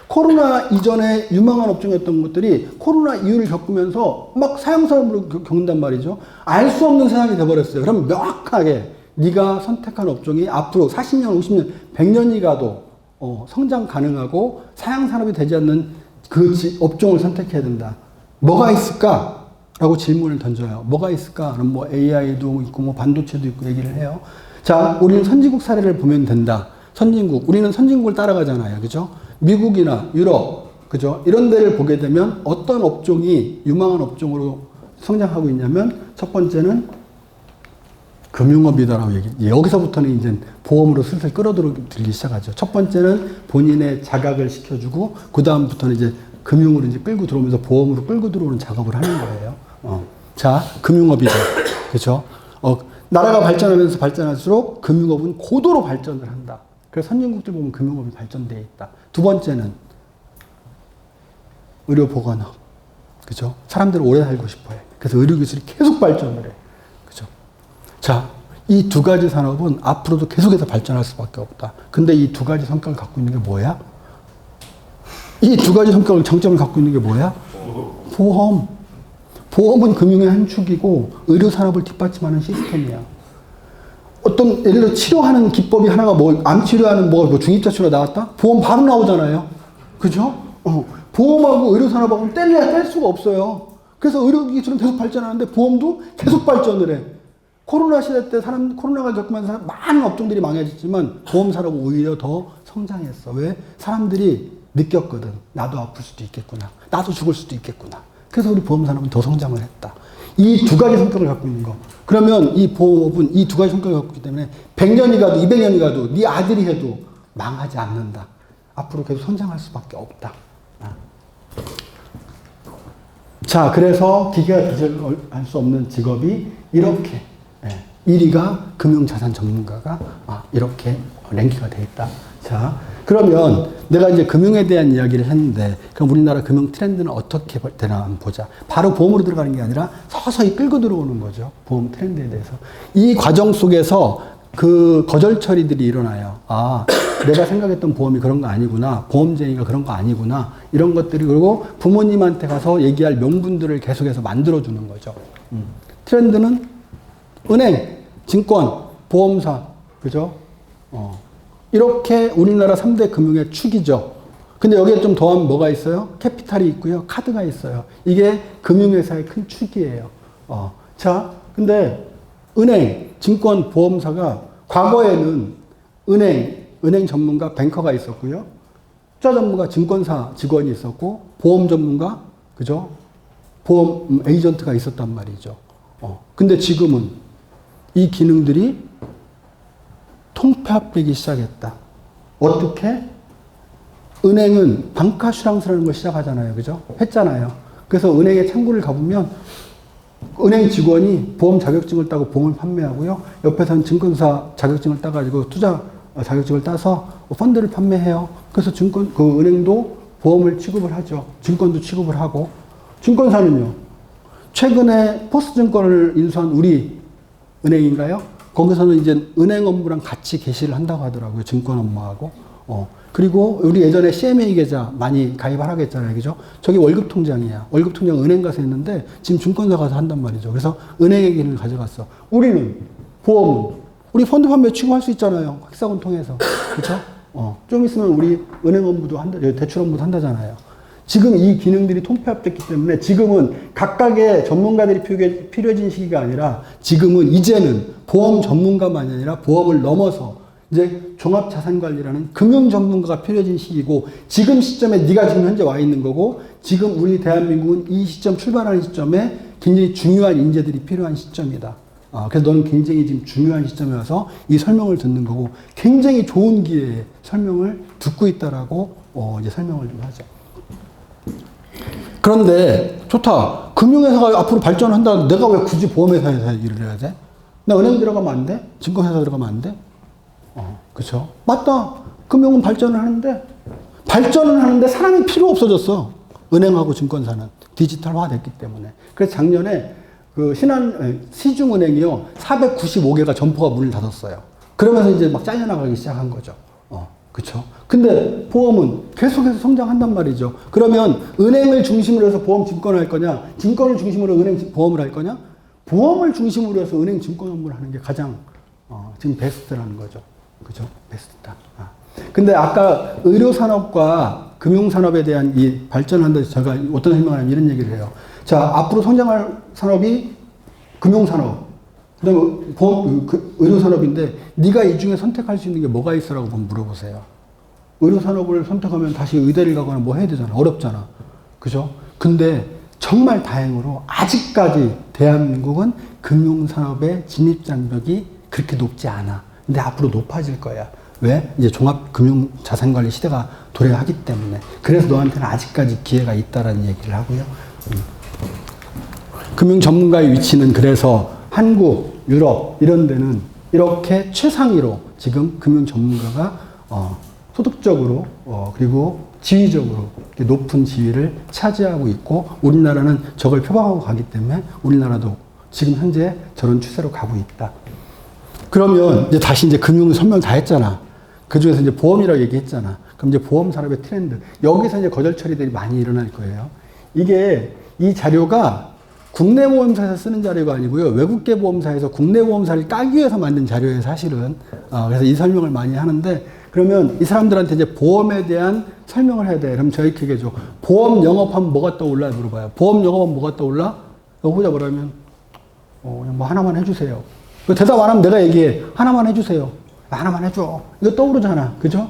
코로나 이전에 유망한 업종이었던 것들이 코로나 이후를 겪으면서 막 사양사람으로 겪는단 말이죠. 알 수 없는 세상이 돼버렸어요. 그럼 명확하게 네가 선택한 업종이 앞으로 40년, 50년, 100년이 가도 성장 가능하고 사양산업이 되지 않는 그 업종을 선택해야 된다. 뭐가 있을까? 라고 질문을 던져요. 뭐가 있을까? 그럼 뭐 AI도 있고 뭐 반도체도 있고 얘기를 해요. 자, 우리는 선진국 사례를 보면 된다. 선진국. 우리는 선진국을 따라가잖아요. 그죠? 미국이나 유럽, 그죠? 이런 데를 보게 되면 어떤 업종이 유망한 업종으로 성장하고 있냐면 첫 번째는 금융업이다라고 얘기. 여기서부터는 이제 보험으로 슬슬 끌어들이기 시작하죠. 첫 번째는 본인의 자각을 시켜주고 그 다음부터는 이제 금융으로 이제 끌고 들어오면서 보험으로 끌고 들어오는 작업을 하는 거예요. 자, 금융업이죠. 그렇죠? 나라가 발전하면서 발전할수록 금융업은 고도로 발전을 한다. 그래서 선진국들 보면 금융업이 발전되어 있다. 두 번째는 의료보건업. 그죠? 사람들은 오래 살고 싶어 해. 그래서 의료기술이 계속 발전을 해. 그죠? 자, 이 두 가지 산업은 앞으로도 계속해서 발전할 수밖에 없다. 근데 이 두 가지 성격을 갖고 있는 게 뭐야? 이 두 가지 성격을 장점을 갖고 있는 게 뭐야? 보험. 보험은 금융의 한 축이고 의료산업을 뒷받침하는 시스템이야. 어떤 예를 들어 치료하는 기법이 하나가 뭐 암 치료하는 뭐 중입자 치료 나왔다? 보험 바로 나오잖아요. 그죠? 보험하고 의료산업하고는 뗄 수가 없어요. 그래서 의료기술은 계속 발전하는데 보험도 계속 발전을 해. 코로나 시대 때 코로나가 겪으면서 많은 업종들이 망해졌지만 보험 산업은 오히려 더 성장했어. 왜? 사람들이 느꼈거든. 나도 아플 수도 있겠구나. 나도 죽을 수도 있겠구나. 그래서 우리 보험 산업은 더 성장을 했다. 이 두 가지 성격을 갖고 있는 거. 그러면 이 보험업은 이 두 가지 성격을 갖고 있기 때문에 100년이 가도 200년이 가도 네 아들이 해도 망하지 않는다. 앞으로 계속 성장할 수밖에 없다. 자, 그래서 기계가 대체할 수 없는 직업이 이렇게 1위가 금융자산 전문가가 이렇게 랭킹가 되어 있다. 자, 그러면 내가 이제 금융에 대한 이야기를 했는데 그럼 우리나라 금융 트렌드는 어떻게 되나 한번 보자. 바로 보험으로 들어가는 게 아니라 서서히 끌고 들어오는 거죠. 보험 트렌드에 대해서. 이 과정 속에서 그 거절 처리들이 일어나요. 내가 생각했던 보험이 그런 거 아니구나. 보험쟁이가 그런 거 아니구나. 이런 것들이 그리고 부모님한테 가서 얘기할 명분들을 계속해서 만들어주는 거죠. 트렌드는 은행, 증권, 보험사, 그죠? 이렇게 우리나라 3대 금융의 축이죠. 근데 여기에 좀 더하면 뭐가 있어요? 캐피탈이 있고요. 카드가 있어요. 이게 금융회사의 큰 축이에요. 자, 근데 은행, 증권, 보험사가 과거에는 은행 전문가, 뱅커가 있었고요. 투자 전문가, 증권사 직원이 있었고, 보험 전문가, 그죠? 보험 에이전트가 있었단 말이죠. 근데 지금은 이 기능들이 통폐합되기 시작했다. 어떻게? 은행은 방카슈랑스라는 걸 시작하잖아요. 그죠? 했잖아요. 그래서 은행에 창구를 가보면 은행 직원이 보험 자격증을 따고 보험을 판매하고요. 옆에서는 증권사 자격증을 따가지고 투자 자격증을 따서 펀드를 판매해요. 그래서 그 은행도 보험을 취급을 하죠. 증권도 취급을 하고. 증권사는요. 최근에 포스증권을 인수한 우리 은행인가요? 거기서는 이제 은행 업무랑 같이 개시를 한다고 하더라고요. 증권 업무하고. 그리고 우리 예전에 CMA 계좌 많이 가입을 하고 했잖아요. 그죠? 저기 월급 통장이야. 월급 통장 은행 가서 했는데 지금 증권사 가서 한단 말이죠. 그래서 은행의 기능을 가져갔어. 우리는 보험은 우리 펀드 판매 취급할 수 있잖아요. 획사건 통해서. 그렇죠? 좀 있으면 우리 은행 업무도 한다, 대출 업무도 한다잖아요. 지금 이 기능들이 통폐합됐기 때문에 지금은 각각의 전문가들이 필요해진 시기가 아니라 지금은 이제는 보험 전문가만이 아니라 보험을 넘어서 이제 종합자산관리라는 금융 전문가가 필요해진 시기고 지금 시점에 네가 지금 현재 와 있는 거고 지금 우리 대한민국은 이 시점 출발하는 시점에 굉장히 중요한 인재들이 필요한 시점이다. 그래서 너는 굉장히 지금 중요한 시점에 와서 이 설명을 듣는 거고 굉장히 좋은 기회에 설명을 듣고 있다라고 이제 설명을 좀 하죠. 그런데 좋다. 금융회사가 앞으로 발전한다. 내가 왜 굳이 보험회사에서 일을 해야 돼? 나 은행 들어가면 안 돼? 증권회사 들어가면 안 돼? 그쵸? 맞다. 금융은 발전을 하는데 사람이 필요 없어졌어. 은행하고 증권사는 디지털화 됐기 때문에. 그래서 작년에 그 시중은행이요 495개가 점포가 문을 닫았어요. 그러면서 이제 막 잘려나가기 시작한 거죠. 그쵸? 근데 보험은 계속해서 성장한단 말이죠. 그러면 은행을 중심으로 해서 보험 증권을 할 거냐? 증권을 중심으로 은행 보험을 할 거냐? 보험을 중심으로 해서 은행 증권 업무를 하는 게 가장 지금 베스트라는 거죠. 그죠? 베스트다. 근데 아까 의료산업과 금융산업에 대한 이 발전한다. 제가 어떤 설명을 하면 이런 얘기를 해요. 자, 앞으로 성장할 산업이 금융산업, 그 다음에 의료산업인데, 네가 이 중에 선택할 수 있는 게 뭐가 있어라고 물어보세요. 의료산업을 선택하면 다시 의대를 가거나 뭐 해야 되잖아. 어렵잖아. 그죠? 근데 정말 다행으로 아직까지 대한민국은 금융산업의 진입장벽이 그렇게 높지 않아. 근데 앞으로 높아질 거야. 왜? 이제 종합금융자산관리 시대가 도래하기 때문에. 그래서 너한테는 아직까지 기회가 있다라는 얘기를 하고요. 금융 전문가의 위치는 그래서 한국, 유럽 이런 데는 이렇게 최상위로 지금 금융 전문가가 소득적으로 그리고 지위적으로 높은 지위를 차지하고 있고 우리나라는 저걸 표방하고 가기 때문에 우리나라도 지금 현재 저런 추세로 가고 있다. 그러면 이제 다시 이제 금융 설명 다 했잖아. 그 중에서 이제 보험이라고 얘기했잖아. 그럼 이제 보험 산업의 트렌드. 여기서 이제 거절 처리들이 많이 일어날 거예요. 이 자료가 국내 보험사에서 쓰는 자료가 아니고요. 외국계 보험사에서 국내 보험사를 까기 위해서 만든 자료예요, 사실은. 그래서 이 설명을 많이 하는데, 그러면 이 사람들한테 이제 보험에 대한 설명을 해야 돼. 그럼 저희 얘기해줘. 보험 영업하면 뭐가 떠올라? 물어봐요. 보험 영업하면 뭐가 떠올라? 후보자 뭐라면, 뭐 하나만 해주세요. 대답 안 하면 내가 얘기해. 하나만 해주세요. 하나만 해줘. 이거 떠오르잖아. 그죠?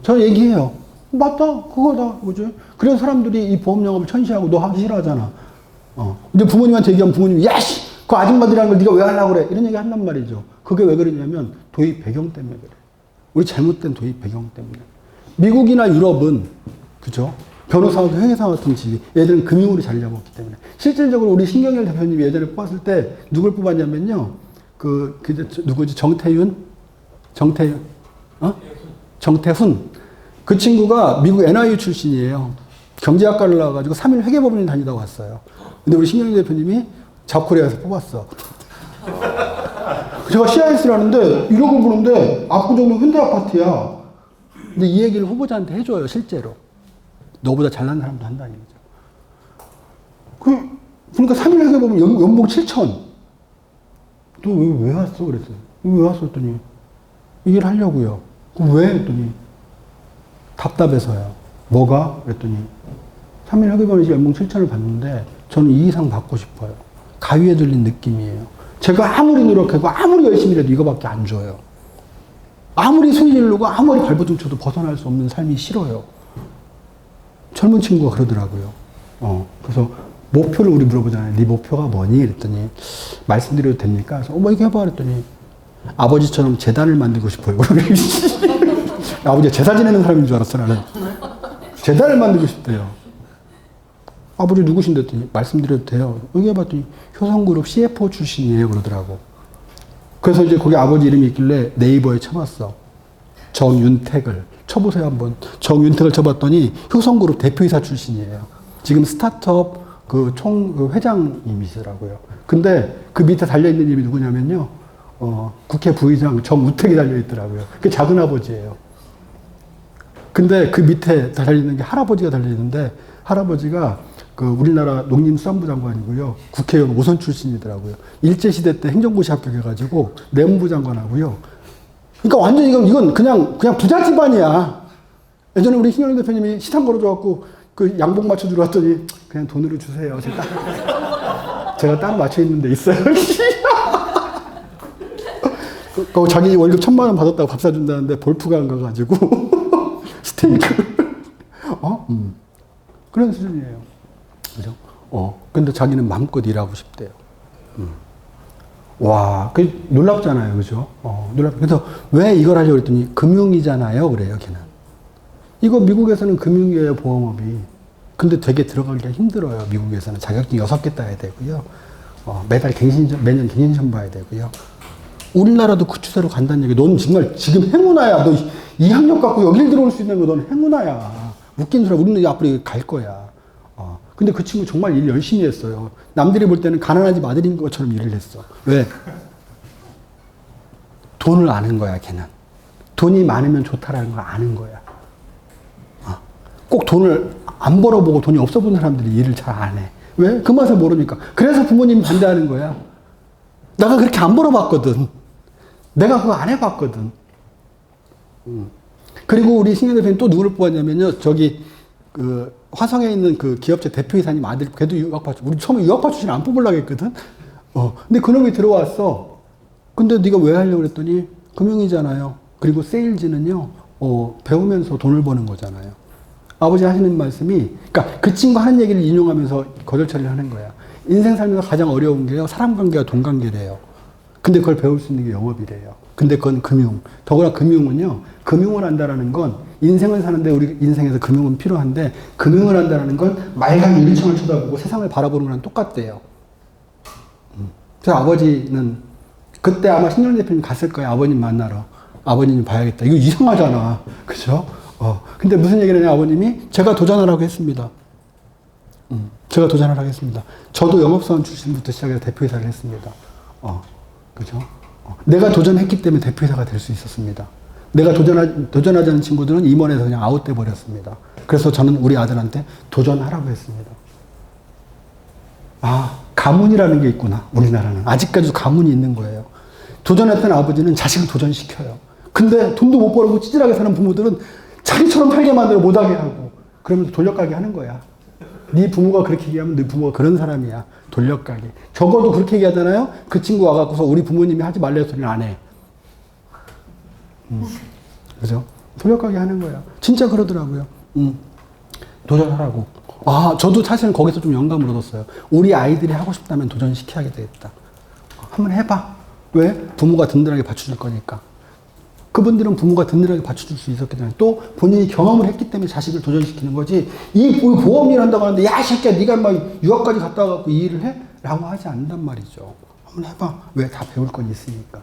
저 얘기해요. 맞다. 그거다. 그죠? 그래서 사람들이 이 보험 영업을 천시하고 너 하기 싫어하잖아. 근데 부모님한테 얘기하면 부모님이, 야, 씨! 그 아줌마들이라는 걸 네가 왜 하려고 그래? 이런 얘기 한단 말이죠. 그게 왜 그러냐면 도입 배경 때문에 그래. 우리 잘못된 도입 배경 때문에. 미국이나 유럽은, 그죠? 변호사하고 회계사 같은 직위. 얘들은 금융으로 자리 잡았기 때문에. 실질적으로 우리 신경열 대표님이 예전에 뽑았을 때 누굴 뽑았냐면요. 누구지? 정태훈? 그 친구가 미국 NIU 출신이에요. 경제학과를 나와가지고 3일 회계법인을 다니다 왔어요. 근데 우리 신경열 대표님이 잡코리아에서 뽑았어. 제가 CIS라는데 이러고 보는데 압구정동 현대아파트야. 근데 이 얘기를 후보자한테 해줘요, 실제로. 너보다 잘난 사람도 한다는 얘기죠. 그러니까 3일 회계법인 연봉 7천. 너 왜 왔어? 그랬어요. 왜 왔어? 했더니, 이 일 하려고요. 왜? 했더니, 답답해서요. 뭐가? 그랬더니, 3일 회계법인에서 연봉 7천을 받는데, 저는 이 이상 받고 싶어요. 가위에 들린 느낌이에요. 제가 아무리 노력하고, 아무리 열심히 해도 이거밖에 안 줘요. 아무리 소리 지르고, 아무리 발버둥 쳐도 벗어날 수 없는 삶이 싫어요. 젊은 친구가 그러더라고요. 그래서, 목표를 우리 물어보잖아요. 네 목표가 뭐니? 그랬더니 말씀드려도 됩니까? 그래서 뭐 이렇게 해봐. 그랬더니 아버지처럼 재단을 만들고 싶어요. 아버지가 제사 지내는 사람인 줄 알았어, 나는. 제단을 만들고 싶대요. 아버지 누구신데 했더니 말씀드려도 돼요. 여기 봤더니 효성그룹 CFO 출신이에요 그러더라고. 그래서 이제 거기 아버지 이름이 있길래 네이버에 쳐봤어. 정윤택을 쳐보세요 한번. 정윤택을 쳐봤더니 효성그룹 대표이사 출신이에요. 지금 스타트업 그 회장님이시더라고요. 근데 그 밑에 달려있는 이름이 누구냐면요. 국회 부의장 정우택이 달려있더라고요. 그게 작은 아버지예요. 근데 그 밑에 달려있는 게 할아버지가 달려있는데 할아버지가 그 우리나라 농림수산부 장관이고요. 국회의원 5선 출신이더라고요. 일제시대 때 행정고시 합격해가지고 내무부 장관하고요. 그러니까 완전 이건 그냥 부자 집안이야. 예전에 우리 신현희 대표님이 식당 걸어줘갖고 그 양복 맞춰주러 왔더니 그냥 돈으로 주세요. 제가 따로 맞춰 있는 데 있어요. 자기 월급 1,000만 원 받았다고 밥 사준다는데 볼프가 안 가가지고 스테이크. 그런 수준이에요. 그죠? 근데 자기는 마음껏 일하고 싶대요. 와, 그 놀랍잖아요. 그죠? 그래서 왜 이걸 하려고 했더니 금융이잖아요. 그래요, 걔는. 이거 미국에서는 금융이에요, 보험업이. 근데 되게 들어가기가 힘들어요, 미국에서는. 자격증 6개 따야 되고요. 매년 갱신시험 봐야 되고요. 우리나라도 그 추세로 간다는 얘기. 넌 정말 지금 행운아야. 너 이 학력 갖고 여길 들어올 수 있는 거 넌 행운아야. 웃긴 소리야. 우리는 앞으로 갈 거야. 근데 그 친구 정말 일 열심히 했어요. 남들이 볼 때는 가난한 집 아들인 것처럼 일을 했어. 왜? 돈을 아는 거야, 걔는. 돈이 많으면 좋다라는 걸 아는 거야. 꼭 돈을 안 벌어보고 돈이 없어 본 사람들이 일을 잘 안 해. 왜? 그 맛을 모르니까. 그래서 부모님이 반대하는 거야. 내가 그렇게 안 벌어봤거든. 내가 그거 안 해봤거든. 그리고 우리 신현 대표님 또 누구를 뽑았냐면요. 저기, 화성에 있는 그 기업체 대표이사님 아들, 걔도 유학파, 우리 처음에 유학파 출신 안 뽑으려고 했거든? 근데 그놈이 들어왔어. 근데 네가 왜 하려고 그랬더니, 금융이잖아요. 그리고 세일즈는요, 배우면서 돈을 버는 거잖아요. 아버지 하시는 말씀이, 그러니까 그 친구 하는 얘기를 인용하면서 거절 처리를 하는 거야. 인생 살면서 가장 어려운 게요, 사람 관계와 돈 관계래요. 근데 그걸 배울 수 있는 게 영업이래요. 근데 그건 금융. 더구나 금융은요, 금융을 한다라는 건 인생을 사는데 우리 인생에서 금융은 필요한데 금융을 한다라는 건 맑은 유리창을 쳐다보고 세상을 바라보는 거랑 똑같대요. 그래서 아버지는 그때 아마 신현 대표님 갔을 거예요. 아버님 만나러. 아버님 봐야겠다. 이거 이상하잖아. 그죠? 근데 무슨 얘기를 하냐, 아버님이? 제가 도전하라고 했습니다. 제가 도전을 하겠습니다. 저도 영업사원 출신부터 시작해서 대표이사를 했습니다. 그죠? 내가 도전했기 때문에 대표이사가 될 수 있었습니다. 내가 도전하지 않은 친구들은 임원에서 그냥 아웃돼 버렸습니다. 그래서 저는 우리 아들한테 도전하라고 했습니다. 가문이라는 게 있구나, 우리나라는. 아직까지도 가문이 있는 거예요. 도전했던 아버지는 자식을 도전시켜요. 근데 돈도 못 벌고 찌질하게 사는 부모들은 자기처럼 살게 만들어 못하게 하고, 그러면서 돌려가게 하는 거야. 네 부모가 그렇게 얘기하면 네 부모가 그런 사람이야. 돌려가게. 적어도 그렇게 얘기하잖아요. 그 친구 와갖고서 우리 부모님이 하지 말래 소리는 안 해. 그죠? 돌려가게 하는 거야. 진짜 그러더라고요. 도전하라고. 저도 사실은 거기서 좀 영감을 얻었어요. 우리 아이들이 하고 싶다면 도전시켜야 되겠다. 한번 해봐. 왜? 부모가 든든하게 받쳐줄 거니까. 그분들은 부모가 든든하게 받쳐줄 수 있었기 때문에, 또 본인이 경험을 했기 때문에 자식을 도전시키는 거지, 이 보험일 한다고 하는데, 야, 새끼야, 네가 막 유학까지 갔다 와갖고 이 일을 해? 라고 하지 않는단 말이죠. 한번 해봐. 왜? 다 배울 건 있으니까.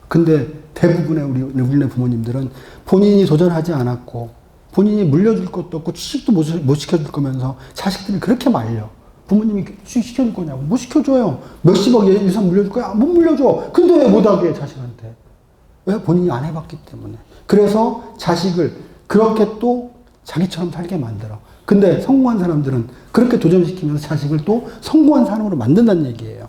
근데 대부분의 우리네 부모님들은 본인이 도전하지 않았고, 본인이 물려줄 것도 없고, 취직도 못 시켜줄 거면서 자식들이 그렇게 말려. 부모님이 취직 시켜줄 거냐고. 못 시켜줘요. 몇십억 예산 물려줄 거야? 못 물려줘. 근데 왜 못하게 해, 자식한테? 왜? 본인이 안 해봤기 때문에. 그래서 자식을 그렇게 또 자기처럼 살게 만들어. 근데 성공한 사람들은 그렇게 도전시키면서 자식을 또 성공한 사람으로 만든다는 얘기예요.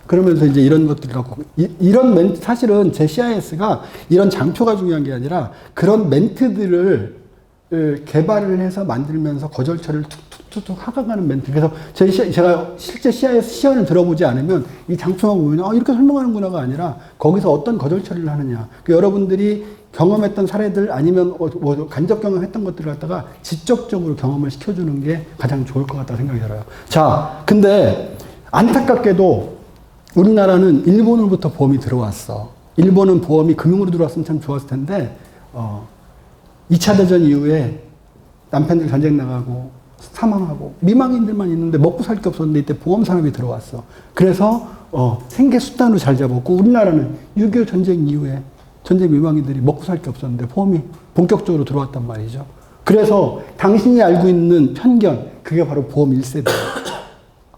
그러면서 이제 이런 것들을 갖고, 이런 멘트, 사실은 제 CIS가 이런 장표가 중요한 게 아니라 그런 멘트들을 개발을 해서 만들면서 거절 처리를 툭툭툭 하가가는 멘트. 그래서 제가 실제 CIS 시연을 들어보지 않으면 이 장표만 보면 이렇게 설명하는구나가 아니라 거기서 어떤 거절 처리를 하느냐. 여러분들이 경험했던 사례들 아니면 뭐 간접 경험했던 것들을 갖다가 직접적으로 경험을 시켜주는 게 가장 좋을 것 같다는 생각이 들어요. 자, 근데 안타깝게도 우리나라는 일본으로부터 보험이 들어왔어. 일본은 보험이 금융으로 들어왔으면 참 좋았을 텐데 2차 대전 이후에 남편들 전쟁 나가고 사망하고 미망인들만 있는데 먹고 살 게 없었는데 이때 보험 산업이 들어왔어. 그래서 생계 수단으로 잘 잡았고 우리나라는 6.25 전쟁 이후에 전쟁 미망인들이 먹고 살 게 없었는데 보험이 본격적으로 들어왔단 말이죠. 그래서 당신이 알고 있는 편견, 그게 바로 보험 1세대야.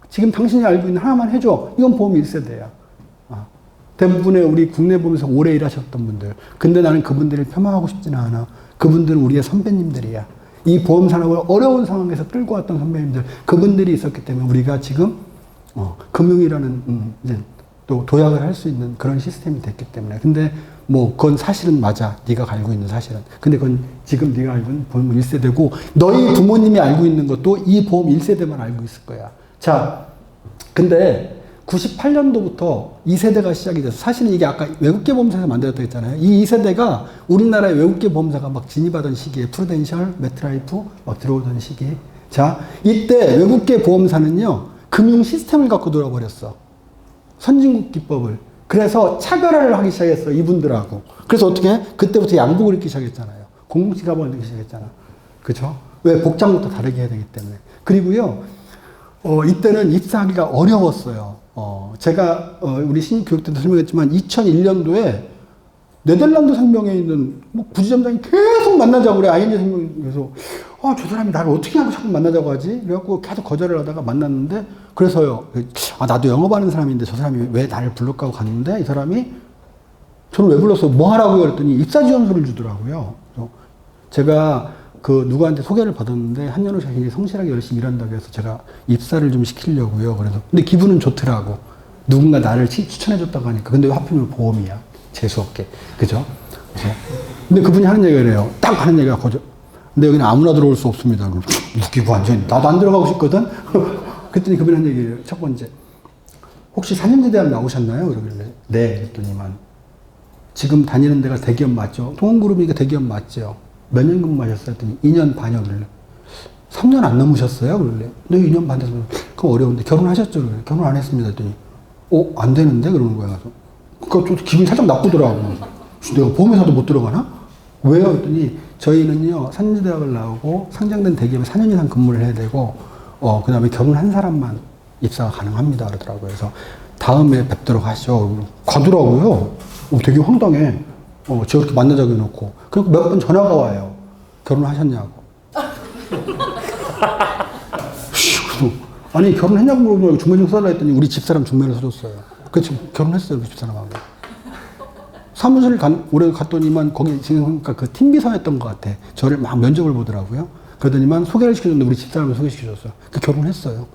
지금 당신이 알고 있는 하나만 해줘. 이건 보험 1세대야. 대부분의 우리 국내 보면서 오래 일하셨던 분들. 근데 나는 그분들을 폄하하고 싶지는 않아. 그분들은 우리의 선배님들이야. 이 보험 산업을 어려운 상황에서 끌고 왔던 선배님들. 그분들이 있었기 때문에 우리가 지금 금융이라는 이제 또 도약을 할 수 있는 그런 시스템이 됐기 때문에. 근데 뭐 그건 사실은 맞아. 네가 알고 있는 사실은. 근데 그건 지금 네가 알고 있는 보험 1세대고 너희 부모님이 알고 있는 것도 이 보험 1세대만 알고 있을 거야. 자, 근데 98년도부터 2세대가 시작이 돼서 사실은 이게 아까 외국계 보험사에서 만들었다고 했잖아요. 이 2세대가 우리나라의 외국계 보험사가 막 진입하던 시기에 프루덴셜, 메트라이프 막 들어오던 시기. 자, 이때 외국계 보험사는요. 금융 시스템을 갖고 놀아버렸어. 선진국 기법을. 그래서 차별화를 하기 시작했어. 이분들하고. 그래서 어떻게? 그때부터 양복을 입기 시작했잖아요. 공공지갑을 입기 시작했잖아. 그죠? 왜? 복장부터 다르게 해야 되기 때문에. 그리고요. 이때는 입사하기가 어려웠어요. 제가 우리 신입 교육 때도 설명했지만 2001년도에 네덜란드 생명에 있는 뭐 부지점장이 계속 만나자고 그래. ING 생명에서 저 사람이 나를 어떻게 하고 자꾸 만나자고 하지? 그래갖고 계속 거절을 하다가 만났는데 그래서요. 나도 영업하는 사람인데 저 사람이 왜 나를 불렀고 갔는데 이 사람이 저를 왜 불렀어? 뭐 하라고요? 그랬더니 입사 지원서를 주더라고요. 그래서 제가 그 누구한테 소개를 받았는데 한연호 씨가 굉장히 성실하게 열심히 일한다고 해서 제가 입사를 좀 시키려고요. 그래서 근데 기분은 좋더라고. 누군가 나를 추천해줬다고 하니까. 근데 왜 하필이면 보험이야? 재수없게. 그죠? 그래서 근데 그분이 하는 얘기가 이래요. 딱 하는 얘기가 거죠. 근데 여기는 아무나 들어올 수 없습니다. 웃기고 완전히. 나도 안 들어가고 싶거든? 그랬더니 그분이 하는 얘기예요. 첫 번째. 혹시 4년제 대학 나오셨나요? 그러길래. 네. 그랬더니만. 지금 다니는 데가 대기업 맞죠? 동원그룹이니까 대기업 맞죠? 몇 년 근무하셨어요? 했더니 2년 반이요. 그러길래. 3년 안 넘으셨어요? 그러길래. 네, 2년 반 돼서. 그럼 어려운데. 결혼하셨죠? 그러길래. 결혼 안 했습니다. 했더니. 안 되는데? 그러는 거야. 그러니까 좀 기분이 살짝 나쁘더라고. 내가 보험회사도 못 들어가나? 왜요? 그랬더니 저희는요, 4년제 대학을 나오고 상장된 대기업에 4년 이상 근무를 해야 되고, 그 다음에 결혼한 사람만 입사가 가능합니다. 그러더라고요. 그래서 다음에 뵙도록 하시죠. 가더라고요. 되게 황당해. 제가 그렇게 만나자고 해놓고. 그리고 몇 번 전화가 와요. 결혼하셨냐고. 아니, 결혼했냐고 물어보고 중매 좀 써달라 했더니 우리 집사람 중매를 써줬어요. 그래서 결혼했어요. 우리 집사람하고. 사무실 오래 갔더니만 거기 지금 그 팀비서였던 것 같아. 저를 막 면접을 보더라고요. 그러더니만 소개를 시켜줬는데 우리 집사람을 소개시켜줬어요. 결혼했어요.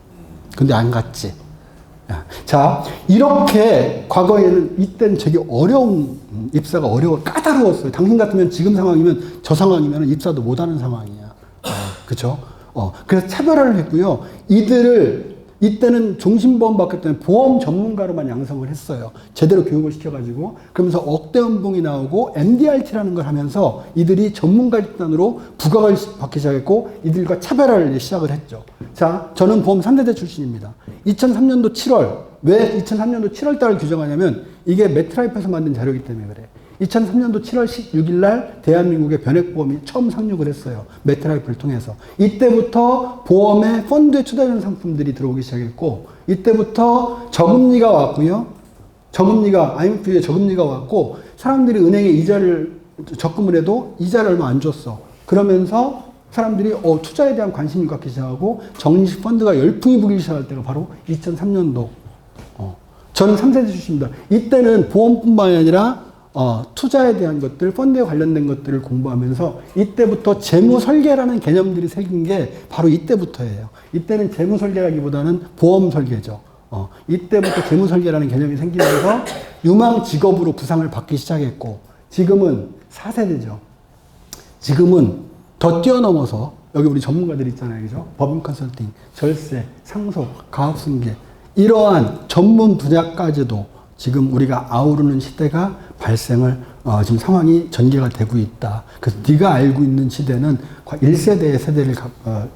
근데 안 갔지. 자, 이렇게 과거에는 이때는 되게 어려운 입사가 까다로웠어요. 당신 같으면 지금 상황이면 저 상황이면 입사도 못하는 상황이야. 그렇죠? 그래서 차별화를 했고요. 이때는 종신보험 받기 때문에 보험 전문가로만 양성을 했어요. 제대로 교육을 시켜가지고. 그러면서 억대 연봉이 나오고 MDRT라는 걸 하면서 이들이 전문가 집단으로 부각을 받기 시작했고 이들과 차별화를 시작을 했죠. 자, 저는 보험 3대대 출신입니다. 2003년도 7월, 왜 2003년도 7월 달을 규정하냐면 이게 메트라이프에서 만든 자료이기 때문에 그래. 2003년도 7월 16일 날 대한민국의 변액보험이 처음 상륙을 했어요. 메트라이프를 통해서. 이때부터 보험에 펀드에 투자하는 상품들이 들어오기 시작했고 이때부터 저금리가 왔고요. IMF의 저금리가 왔고 사람들이 은행에 이자를 적금을 해도 이자를 얼마 안 줬어. 그러면서 사람들이 투자에 대한 관심을 갖기 시작하고 적립식 펀드가 열풍이 불기 시작할 때가 바로 2003년도. 저는 3세대 출신입니다. 이때는 보험뿐만이 아니라 투자에 대한 것들, 펀드에 관련된 것들을 공부하면서 이때부터 재무 설계라는 개념들이 생긴 게 바로 이때부터예요. 이때는 재무 설계라기보다는 보험 설계죠. 이때부터 재무 설계라는 개념이 생기면서 유망 직업으로 부상을 받기 시작했고 지금은 4세대죠. 지금은 더 뛰어넘어서 여기 우리 전문가들 있잖아요. 그죠? 법인 컨설팅, 절세, 상속, 가업승계 이러한 전문 분야까지도 지금 우리가 아우르는 시대가 발생을 지금 상황이 전개가 되고 있다. 그래서 네가 알고 있는 시대는 1세대의 세대를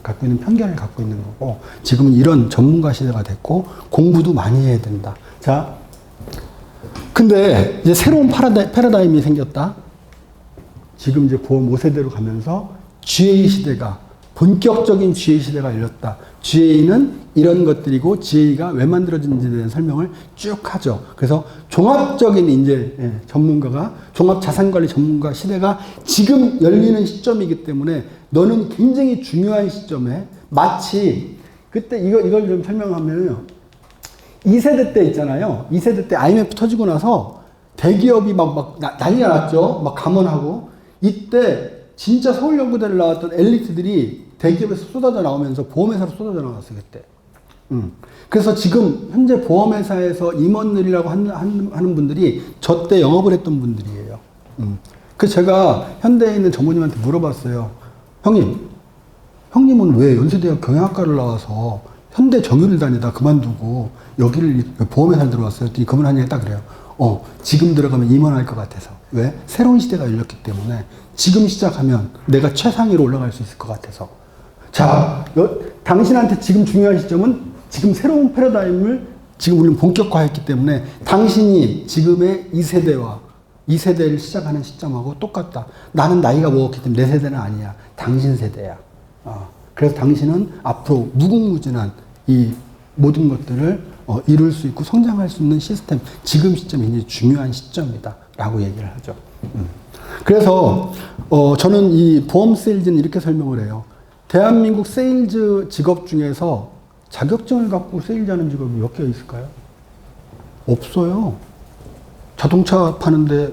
갖고 있는 편견을 갖고 있는 거고 지금은 이런 전문가 시대가 됐고 공부도 많이 해야 된다. 자, 근데 이제 새로운 패러다임이 생겼다. 지금 이제 보험 5세대로 가면서 GA 시대가, 본격적인 GA 시대가 열렸다. GA는 이런 것들이고 GA가 왜 만들어진지에 대한 설명을 쭉 하죠. 그래서 종합적인 이제 전문가가, 종합자산관리 전문가 시대가 지금 열리는 시점이기 때문에 너는 굉장히 중요한 시점에 마치 그때 이걸 좀 설명하면요. 2세대 때 있잖아요. 2세대 때 IMF 터지고 나서 대기업이 막 난리가 났죠. 막 감원하고. 이때 진짜 서울연구대를 나왔던 엘리트들이 대기업에서 쏟아져 나오면서 보험회사로 쏟아져 나왔어요, 그때. 그래서 지금 현재 보험회사에서 임원들이라고 하는 분들이 저 때 영업을 했던 분들이에요. 그래서 제가 현대에 있는 전무님한테 물어봤어요. 형님은 왜 연세대학 경영학과를 나와서 현대 정유를 다니다 그만두고 여기를 보험회사를 들어왔어요? 그랬더니 그분 한 얘기 딱 그래요. 지금 들어가면 임원할 것 같아서. 왜? 새로운 시대가 열렸기 때문에 지금 시작하면 내가 최상위로 올라갈 수 있을 것 같아서. 자, 당신한테 지금 중요한 시점은 지금 새로운 패러다임을 지금 우리는 본격화했기 때문에 당신이 지금의 2세대를 시작하는 시점하고 똑같다. 나는 나이가 먹었기 때문에 내 세대는 아니야. 당신 세대야. 그래서 당신은 앞으로 무궁무진한 이 모든 것들을 이룰 수 있고 성장할 수 있는 시스템, 지금 시점이 굉장히 중요한 시점이다 라고 얘기를 하죠. 그래서 저는 이 보험 세일즈는 이렇게 설명을 해요. 대한민국 세일즈 직업 중에서 자격증을 갖고 세일즈하는 직업이 몇 개가 있을까요? 없어요. 자동차 파는데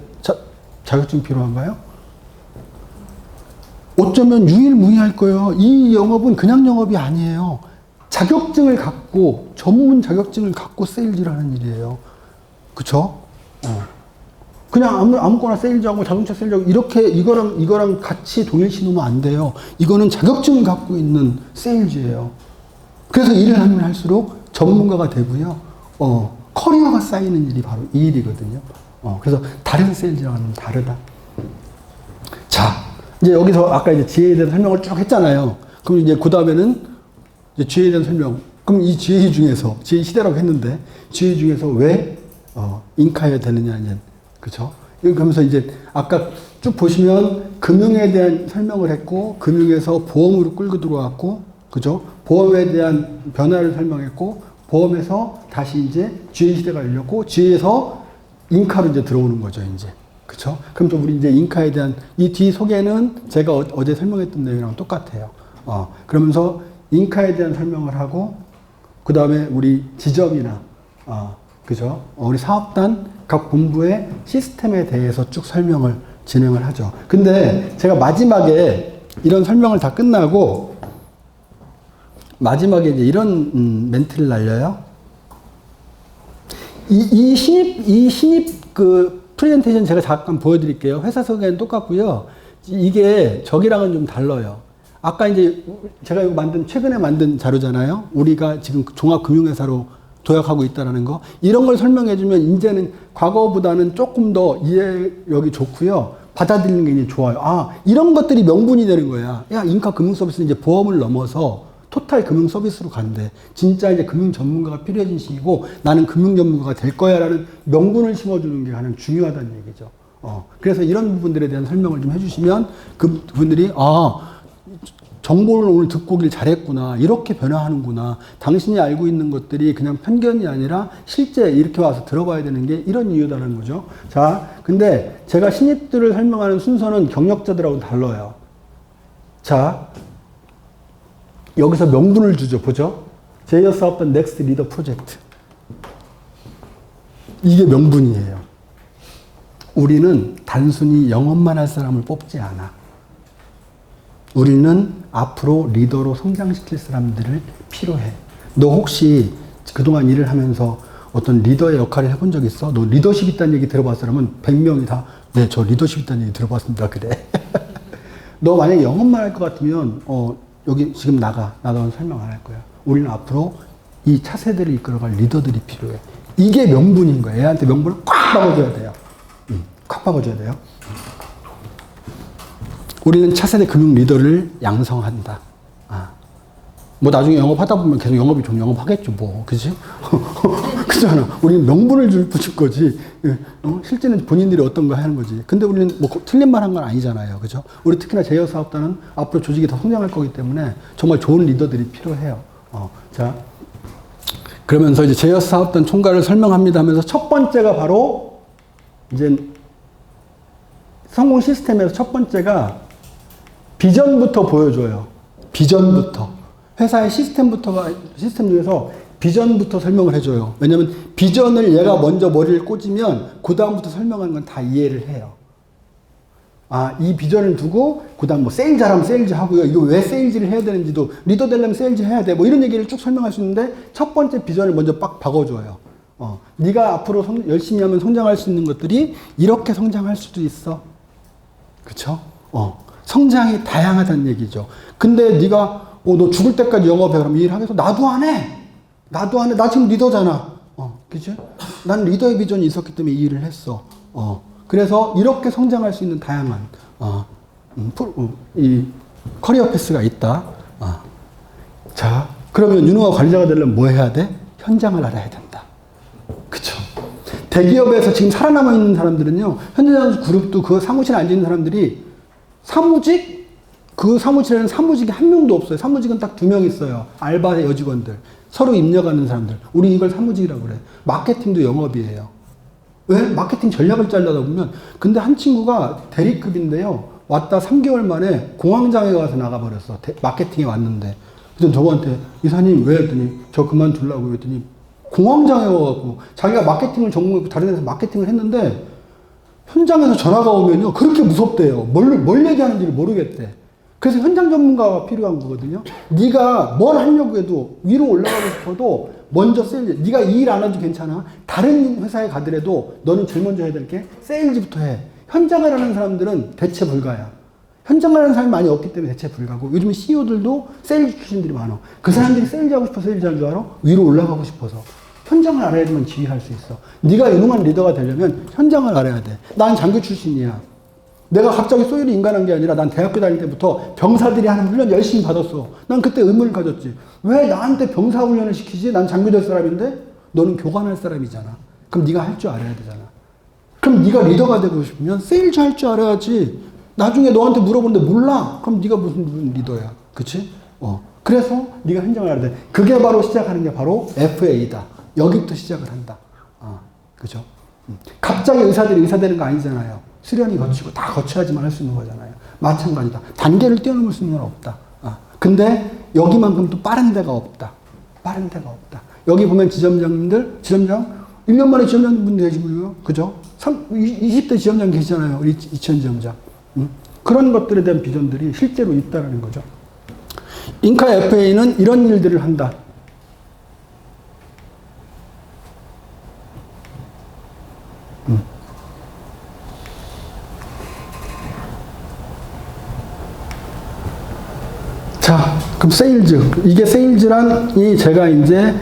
자격증 필요한가요? 어쩌면 유일무이할 거예요. 이 영업은 그냥 영업이 아니에요. 자격증을 갖고, 전문 자격증을 갖고 세일즈를 하는 일이에요. 그쵸? 그냥 아무거나 세일즈하고 자동차 세일즈하고 이렇게 이거랑 같이 동일시 놓으면 안 돼요. 이거는 자격증을 갖고 있는 세일즈예요. 그래서 일을 하면 할수록 전문가가 되고요. 커리어가 쌓이는 일이 바로 이 일이거든요. 그래서 다른 세일즈랑은 다르다. 자, 이제 여기서 아까 이제 GA에 대한 설명을 쭉 했잖아요. 그럼 이제 그 다음에는 GA에 대한 설명. 그럼 이 GA 중에서, GA 시대라고 했는데, GA 중에서 왜, 인카해야 되느냐, 이제. 그쵸? 그러면서 이제 아까 쭉 보시면 금융에 대한 설명을 했고, 금융에서 보험으로 끌고 들어왔고, 그죠? 보험에 대한 변화를 설명했고, 보험에서 다시 이제 GA 시대가 열렸고, GA에서 인카로 이제 들어오는 거죠, 이제. 그쵸? 그럼 또 우리 이제 인카에 대한 이 뒤 소개는 제가 어제 설명했던 내용이랑 똑같아요. 그러면서 인카에 대한 설명을 하고, 그 다음에 우리 지점이나, 그죠? 우리 사업단, 각 본부의 시스템에 대해서 쭉 설명을 진행을 하죠. 근데 제가 마지막에 이런 설명을 다 끝나고, 마지막에 이제 이런 멘트를 날려요. 이 신입 프레젠테이션 제가 잠깐 보여드릴게요. 회사 소개는 똑같고요. 이게 저기랑은 좀 달라요. 아까 이제 제가 이거 최근에 만든 자료잖아요. 우리가 지금 종합금융회사로 도약하고 있다는 거. 이런 걸 설명해주면 이제는 과거보다는 조금 더 이해력이 좋고요. 받아들이는 게 이제 좋아요. 이런 것들이 명분이 되는 거야. 야, 인카 금융 서비스는 이제 보험을 넘어서 토탈 금융 서비스로 간대. 진짜 이제 금융 전문가가 필요해진 시기고 나는 금융 전문가가 될 거야 라는 명분을 심어주는 게 가장 중요하다는 얘기죠. 그래서 이런 부분들에 대한 설명을 좀 해주시면 그분들이 정보를 오늘 듣고 오길 잘했구나. 이렇게 변화하는구나. 당신이 알고 있는 것들이 그냥 편견이 아니라 실제 이렇게 와서 들어봐야 되는 게 이런 이유다라는 거죠. 자, 근데 제가 신입들을 설명하는 순서는 경력자들하고 달라요. 자, 여기서 명분을 주죠. 보죠? 제2의 사업단 넥스트 리더 프로젝트. 이게 명분이에요. 우리는 단순히 영업만 할 사람을 뽑지 않아. 우리는 앞으로 리더로 성장시킬 사람들을 필요해. 너 혹시 그동안 일을 하면서 어떤 리더의 역할을 해본 적 있어? 너 리더십 있다는 얘기 들어봤어? 그러면 100명이 다 네, 저 리더십 있다는 얘기 들어봤습니다. 그래. 너 만약에 영업만 할 것 같으면 여기 지금 나가면 설명 안 할 거야. 우리는 앞으로 이 차세대를 이끌어갈 리더들이 필요해. 이게 명분인 거야. 애한테 명분을 꽉 박아줘야 돼요. 꽉 박아줘야 돼요. 우리는 차세대 금융 리더를 양성한다. 뭐 나중에 영업하다 보면 계속 영업이 좀 영업하겠죠, 뭐. 그지? 그렇잖아. 우리는 명분을 줄 거지. 실제는 본인들이 어떤 거 하는 거지. 근데 우리는 뭐 틀린 말 한 건 아니잖아요. 그죠? 우리 특히나 제휴 사업단은 앞으로 조직이 더 성장할 거기 때문에 정말 좋은 리더들이 필요해요. 자. 그러면서 이제 제휴 사업단 총괄을 설명합니다 하면서 첫 번째가 바로 이제 성공 시스템에서 첫 번째가 비전부터 보여줘요. 비전부터. 회사의 시스템 중에서 비전부터 설명을 해줘요. 왜냐면 비전을 얘가 먼저 머리를 꽂으면 그 다음부터 설명하는 건 다 이해를 해요. 아, 이 비전을 두고 그 다음 뭐 세일즈 하라면 세일즈 하고요. 이거 왜 세일즈를 해야 되는지도 리더 되려면 세일즈 해야 돼. 뭐 이런 얘기를 쭉 설명할 수 있는데 첫 번째 비전을 먼저 빡 박아줘요. 네가 앞으로 열심히 하면 성장할 수 있는 것들이 이렇게 성장할 수도 있어. 그쵸? 성장이 다양하다는 얘기죠. 근데 네가 너 죽을 때까지 영업해. 그럼 이 일 하겠어? 나도 안 해. 나도 안 해. 나 지금 리더잖아. 그치? 난 리더의 비전이 있었기 때문에 이 일을 했어. 그래서 이렇게 성장할 수 있는 다양한 이 커리어 패스가 있다. 자, 그러면 유능한 관리자가 되려면 뭐 해야 돼? 현장을 알아야 된다. 그쵸? 대기업에서 지금 살아남아 있는 사람들은요, 현대자동차 그룹도 그 사무실에 앉아 있는 사람들이 사무직? 그 사무실에는 사무직이 한 명도 없어요. 사무직은 딱 2명 있어요. 알바 여직원들. 서로 입력하는 사람들. 우리 이걸 사무직이라고 그래. 마케팅도 영업이에요. 왜? 마케팅 전략을 짜려다 보면. 근데 한 친구가 대리급인데요. 왔다 3개월 만에 공황장애 가서 나가버렸어. 마케팅에 왔는데. 그래서 저거한테 이사님 왜? 했더니 저 그만두려고 했더니 공황장애 와갖고 자기가 마케팅을 전공했고 다른 데서 마케팅을 했는데 현장에서 전화가 오면요. 그렇게 무섭대요. 뭘 얘기하는지를 모르겠대. 그래서 현장 전문가가 필요한 거거든요. 네가 뭘 하려고 해도 위로 올라가고 싶어도 먼저 세일즈. 네가 이 일 안 해도 괜찮아. 다른 회사에 가더라도 너는 제일 먼저 해야 될 게 세일즈부터 해. 현장을 하는 사람들은 대체 불가야. 현장을 하는 사람이 많이 없기 때문에 대체 불가고 요즘 CEO들도 세일즈 출신들이 많아. 그 사람들이 세일즈 하고 싶어서 세일즈 하는 줄 알아? 위로 올라가고 싶어서. 현장을 알아야만 지휘할 수 있어. 네가 유능한 리더가 되려면 현장을 알아야 돼. 난 장교 출신이야. 내가 갑자기 소위를 인간한 게 아니라 난 대학교 다닐 때부터 병사들이 하는 훈련 열심히 받았어. 난 그때 의문을 가졌지. 왜 나한테 병사 훈련을 시키지? 난 장교 될 사람인데 너는 교관할 사람이잖아. 그럼 네가 할 줄 알아야 되잖아. 그럼 네가 리더가 되고 싶으면 세일즈 할 줄 알아야지. 나중에 너한테 물어보는데 몰라. 그럼 네가 무슨 리더야. 그치? 그래서 네가 현장을 알아야 돼. 그게 바로 시작하는 게 바로 FA다. 여기부터 시작을 한다. 그죠? 갑자기 의사들이 의사 되는 거 아니잖아요. 수련이 거치고 다 거쳐야지만 할 수 있는 거잖아요. 마찬가지다. 단계를 뛰어넘을 수 있는 건 없다. 근데 여기만큼 또 빠른 데가 없다. 빠른 데가 없다. 여기 보면 지점장 1년 만에 지점장 분들 계시고요. 그죠? 20대 지점장 계시잖아요. 우리 이천 지점장. 그런 것들에 대한 비전들이 실제로 있다는 거죠. 인카 FA는 이런 일들을 한다. 자, 그럼 세일즈. 이게 세일즈란이 제가 이제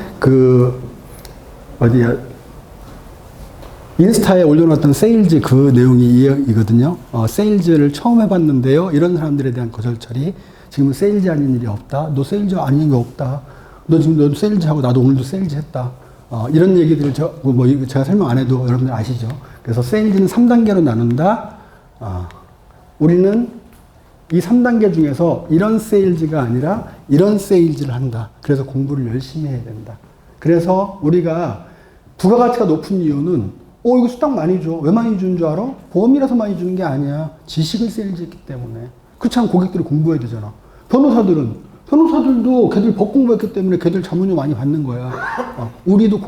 인스타에 올려놨던 세일즈 그 내용이 이거든요. 세일즈를 처음 해봤는데요. 이런 사람들에 대한 거절 처리. 지금은 세일즈 아닌 일이 없다. 너 세일즈 아닌 게 없다. 너 세일즈 하고 나도 오늘도 세일즈 했다. 이런 얘기들을 제가 설명 안 해도 여러분들 아시죠? 그래서 세일즈는 3단계로 나눈다. 우리는 이 3단계 중에서 이런 세일즈가 아니라 이런 세일즈를 한다. 그래서 공부를 열심히 해야 된다. 그래서 우리가 부가가치가 높은 이유는 이거 수당 많이 줘. 왜 많이 주는 줄 알아? 보험이라서 많이 주는 게 아니야. 지식을 세일즈했기 때문에. 그렇지 않으면 고객들이 공부해야 되잖아. 변호사들도 걔들 법 공부했기 때문에 걔들 자문료 많이 받는 거야. 우리도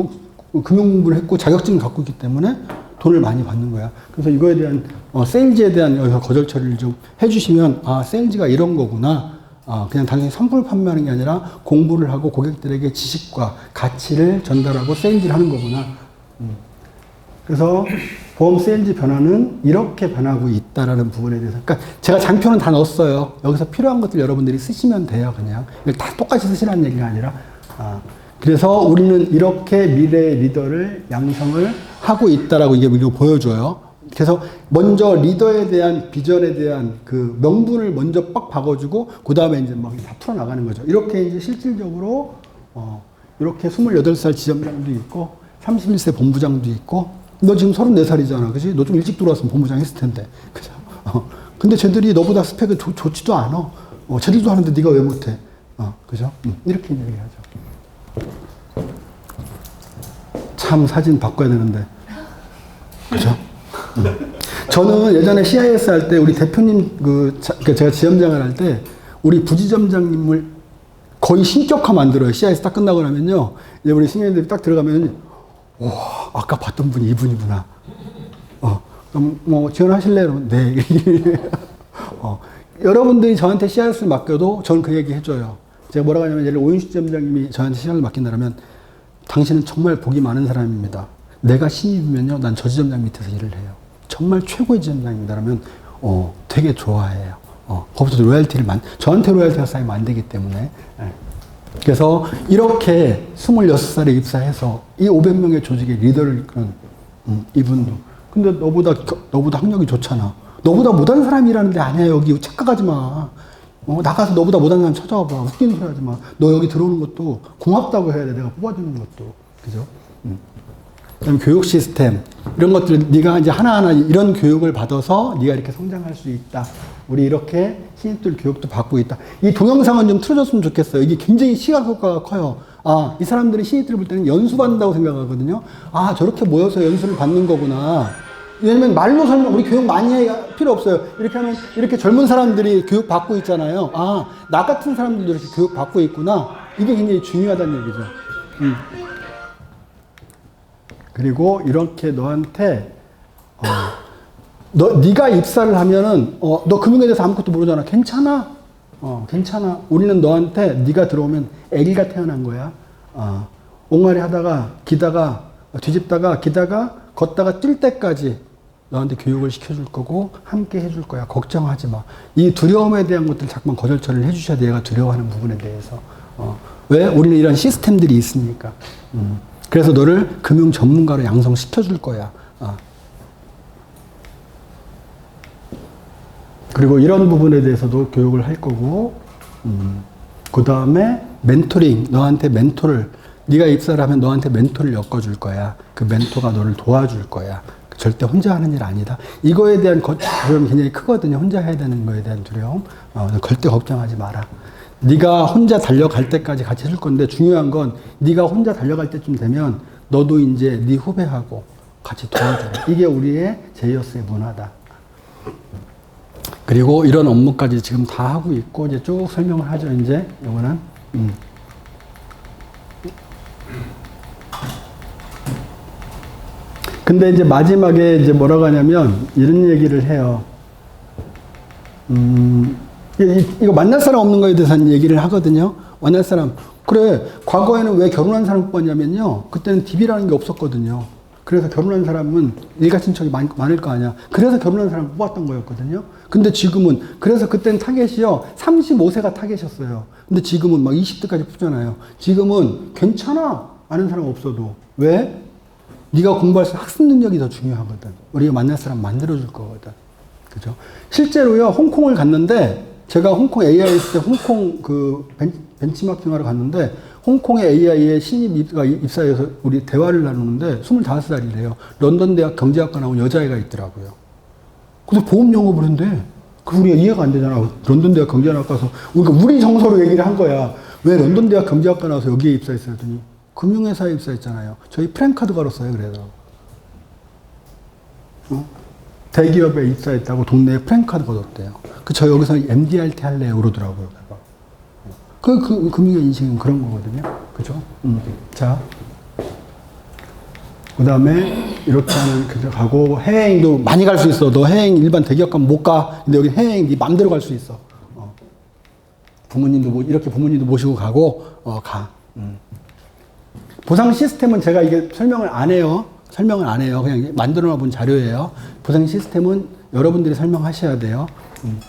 금융 공부를 했고 자격증을 갖고 있기 때문에 돈을 많이 받는 거야. 그래서 이거에 대한 세일즈에 대한 여기서 거절 처리를 좀 해주시면 세일즈가 이런 거구나. 그냥 단순히 상품을 판매하는 게 아니라 공부를 하고 고객들에게 지식과 가치를 전달하고 세일즈를 하는 거구나. 그래서 보험 세일즈 변화는 이렇게 변하고 있다라는 부분에 대해서. 그러니까 제가 장표는 다 넣었어요. 여기서 필요한 것들 여러분들이 쓰시면 돼요. 그냥 다 똑같이 쓰시라는 얘기가 아니라. 그래서 우리는 이렇게 미래의 리더를 양성을 하고 있다라고 이게 보여줘요. 그래서 먼저 리더에 대한 비전에 대한 그 명분을 먼저 빡 박아주고 그 다음에 이제 막 다 풀어나가는 거죠. 이렇게 이제 실질적으로 이렇게 28살 지점장도 있고 31세 본부장도 있고, 너 지금 34살이잖아. 그지? 너 좀 일찍 들어왔으면 본부장 했을 텐데. 그죠? 근데 쟤들이 너보다 스펙은 좋지도 않아. 쟤들도 하는데 네가 왜 못해? 그죠? 이렇게 얘기하죠. 참 사진 바꿔야 되는데. 그죠? 저는 예전에 CIS 할 때 우리 대표님 제가 지점장을 할 때 우리 부지점장님을 거의 신격화 만들어요. CIS 딱 끝나고 나면요. 이제 우리 신입들이 딱 들어가면 와, 아까 봤던 분이 이분이구나. 그럼 뭐 지원하실래요? 그러면 네. 여러분들이 저한테 CIS를 맡겨도 저는 그 얘기 해줘요. 제가 뭐라고 하냐면 예를 들어 오윤식 지점장님이 저한테 CIS를 맡긴다면 당신은 정말 복이 많은 사람입니다. 내가 신입이면요, 난 저 지점장 밑에서 일을 해요. 정말 최고의 지점장입니다. 그러면 되게 좋아해요. 거기서 로열티를 저한테 로열티가 쌓이면 안 되기 때문에. 그래서 이렇게 26살에 입사해서 이 500명의 조직의 리더를 이끄는 이분도. 근데 너보다 학력이 좋잖아. 너보다 못하는 사람이라는데 아니야. 여기 착각하지 마. 나가서 너보다 못하는 사람 찾아와봐. 웃기는 소리 하지 마. 너 여기 들어오는 것도 고맙다고 해야 돼. 내가 뽑아주는 것도. 그죠? 그다음에 교육 시스템 이런 것들 네가 이제 하나하나 이런 교육을 받아서 네가 이렇게 성장할 수 있다. 우리 이렇게 신입들 교육도 받고 있다. 이 동영상은 좀 틀어줬으면 좋겠어요. 이게 굉장히 시각 효과가 커요. 이 사람들이 신입들을 볼 때는 연수받는다고 생각하거든요. 저렇게 모여서 연수를 받는 거구나. 왜냐면 말로 설명, 우리 교육 많이 할 필요 없어요. 이렇게 하면 이렇게 젊은 사람들이 교육 받고 있잖아요. 나 같은 사람들도 이렇게 교육 받고 있구나. 이게 굉장히 중요하다는 얘기죠. 그리고 이렇게 너한테 네가 입사를 하면은 너 금융에 대해서 아무것도 모르잖아. 괜찮아. 괜찮아. 우리는 너한테 네가 들어오면 애기가 태어난 거야. 옹알이 하다가 기다가 뒤집다가 기다가 걷다가 뛸 때까지 너한테 교육을 시켜줄 거고 함께 해줄 거야. 걱정하지 마. 이 두려움에 대한 것들 자꾸만 거절 처리를 해주셔야 돼. 얘가 두려워하는 부분에 대해서. 왜? 우리는 이런 시스템들이 있으니까. 그래서 너를 금융 전문가로 양성시켜 줄 거야. 그리고 이런 부분에 대해서도 교육을 할 거고, 그 다음에 멘토링, 너한테 멘토를, 네가 입사를 하면 너한테 멘토를 엮어줄 거야. 그 멘토가 너를 도와줄 거야. 절대 혼자 하는 일 아니다. 이거에 대한 두려움이 굉장히 크거든요. 혼자 해야 되는 거에 대한 두려움. 절대 걱정하지 마라. 네가 혼자 달려갈 때까지 같이 해줄 건데 중요한 건 네가 혼자 달려갈 때쯤 되면 너도 이제 네 후배하고 같이 도와줘라. 이게 우리의 제이어스의 문화다. 그리고 이런 업무까지 지금 다 하고 있고 이제 쭉 설명을 하죠. 이제 이거는 근데 이제 마지막에 이제 뭐라고 하냐면 이런 얘기를 해요. 이거 만날 사람 없는 거에 대해서 얘기를 하거든요. 만날 사람. 그래, 과거에는 왜 결혼한 사람 뽑았냐면요. 그때는 DB라는 게 없었거든요. 그래서 결혼한 사람은 일가친척이 많을 거 아니야. 그래서 결혼한 사람 뽑았던 거였거든요. 근데 지금은, 그래서 그때는 타겟이요. 35세가 타겟이었어요. 근데 지금은 막 20대까지 뽑잖아요. 지금은 괜찮아. 아는 사람 없어도. 왜? 네가 공부할 수 학습 능력이 더 중요하거든. 우리가 만날 사람 만들어줄 거거든. 그죠? 실제로요, 홍콩을 갔는데, 제가 홍콩 AI 있을 때 홍콩 벤치마킹하러 갔는데 홍콩의 AI에 신입가 입사해서 우리 대화를 나누는데 25살이래요. 런던 대학 경제학과 나온 여자애가 있더라고요. 그래서 보험 영업을 했는데 우리가 이해가 안 되잖아. 런던 대학 경제학과 가서 그러니까 우리 정서로 얘기를 한 거야. 왜 런던 대학 경제학과 나와서 여기에 입사했어요? 했더니 금융회사에 입사했잖아요. 저희 프랭카드 걸었어요. 그래서 대기업에 입사했다고 동네에 프랭카드 걸었대요. 저 여기서 MDRT 할래요 그러더라고요. 그 금융의 인식은 그런 거거든요. 그죠? 자. 그 다음에 이렇게 하면 그저 가고 해외여행도 많이 갈 수 있어. 너 해외여행 일반 대기업 가면 못 가. 근데 여기 해외여행 네 맘대로 갈 수 있어. 부모님도 이렇게 부모님도 모시고 가고 가. 보상 시스템은 제가 이게 설명을 안 해요. 그냥 만들어 본 자료예요. 보상 시스템은 여러분들이 설명하셔야 돼요.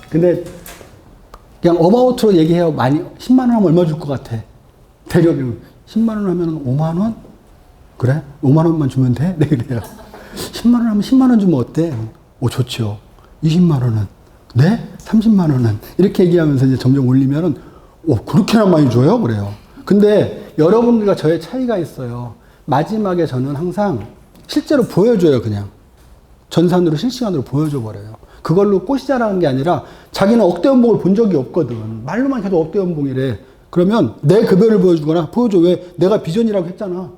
근데 그냥 어바웃으로 얘기해요. 10만 원 하면 얼마 줄 것 같아? 대략 10만 원 하면 5만 원? 그래? 5만 원만 주면 돼? 네, 그래요. 10만 원 하면 10만 원 주면 어때? 좋죠. 20만 원은? 네? 30만 원은? 이렇게 얘기하면서 이제 점점 올리면은, 그렇게나 많이 줘요? 그래요. 근데 여러분들과 저의 차이가 있어요. 마지막에 저는 항상 실제로 보여줘요, 그냥. 전산으로 실시간으로 보여줘 버려요. 그걸로 꽃이 자라는 게 아니라 자기는 억대 연봉을 본 적이 없거든. 말로만 해도 억대 연봉이래. 그러면 내 급여를 보여주거나 보여줘. 왜? 내가 비전이라고 했잖아.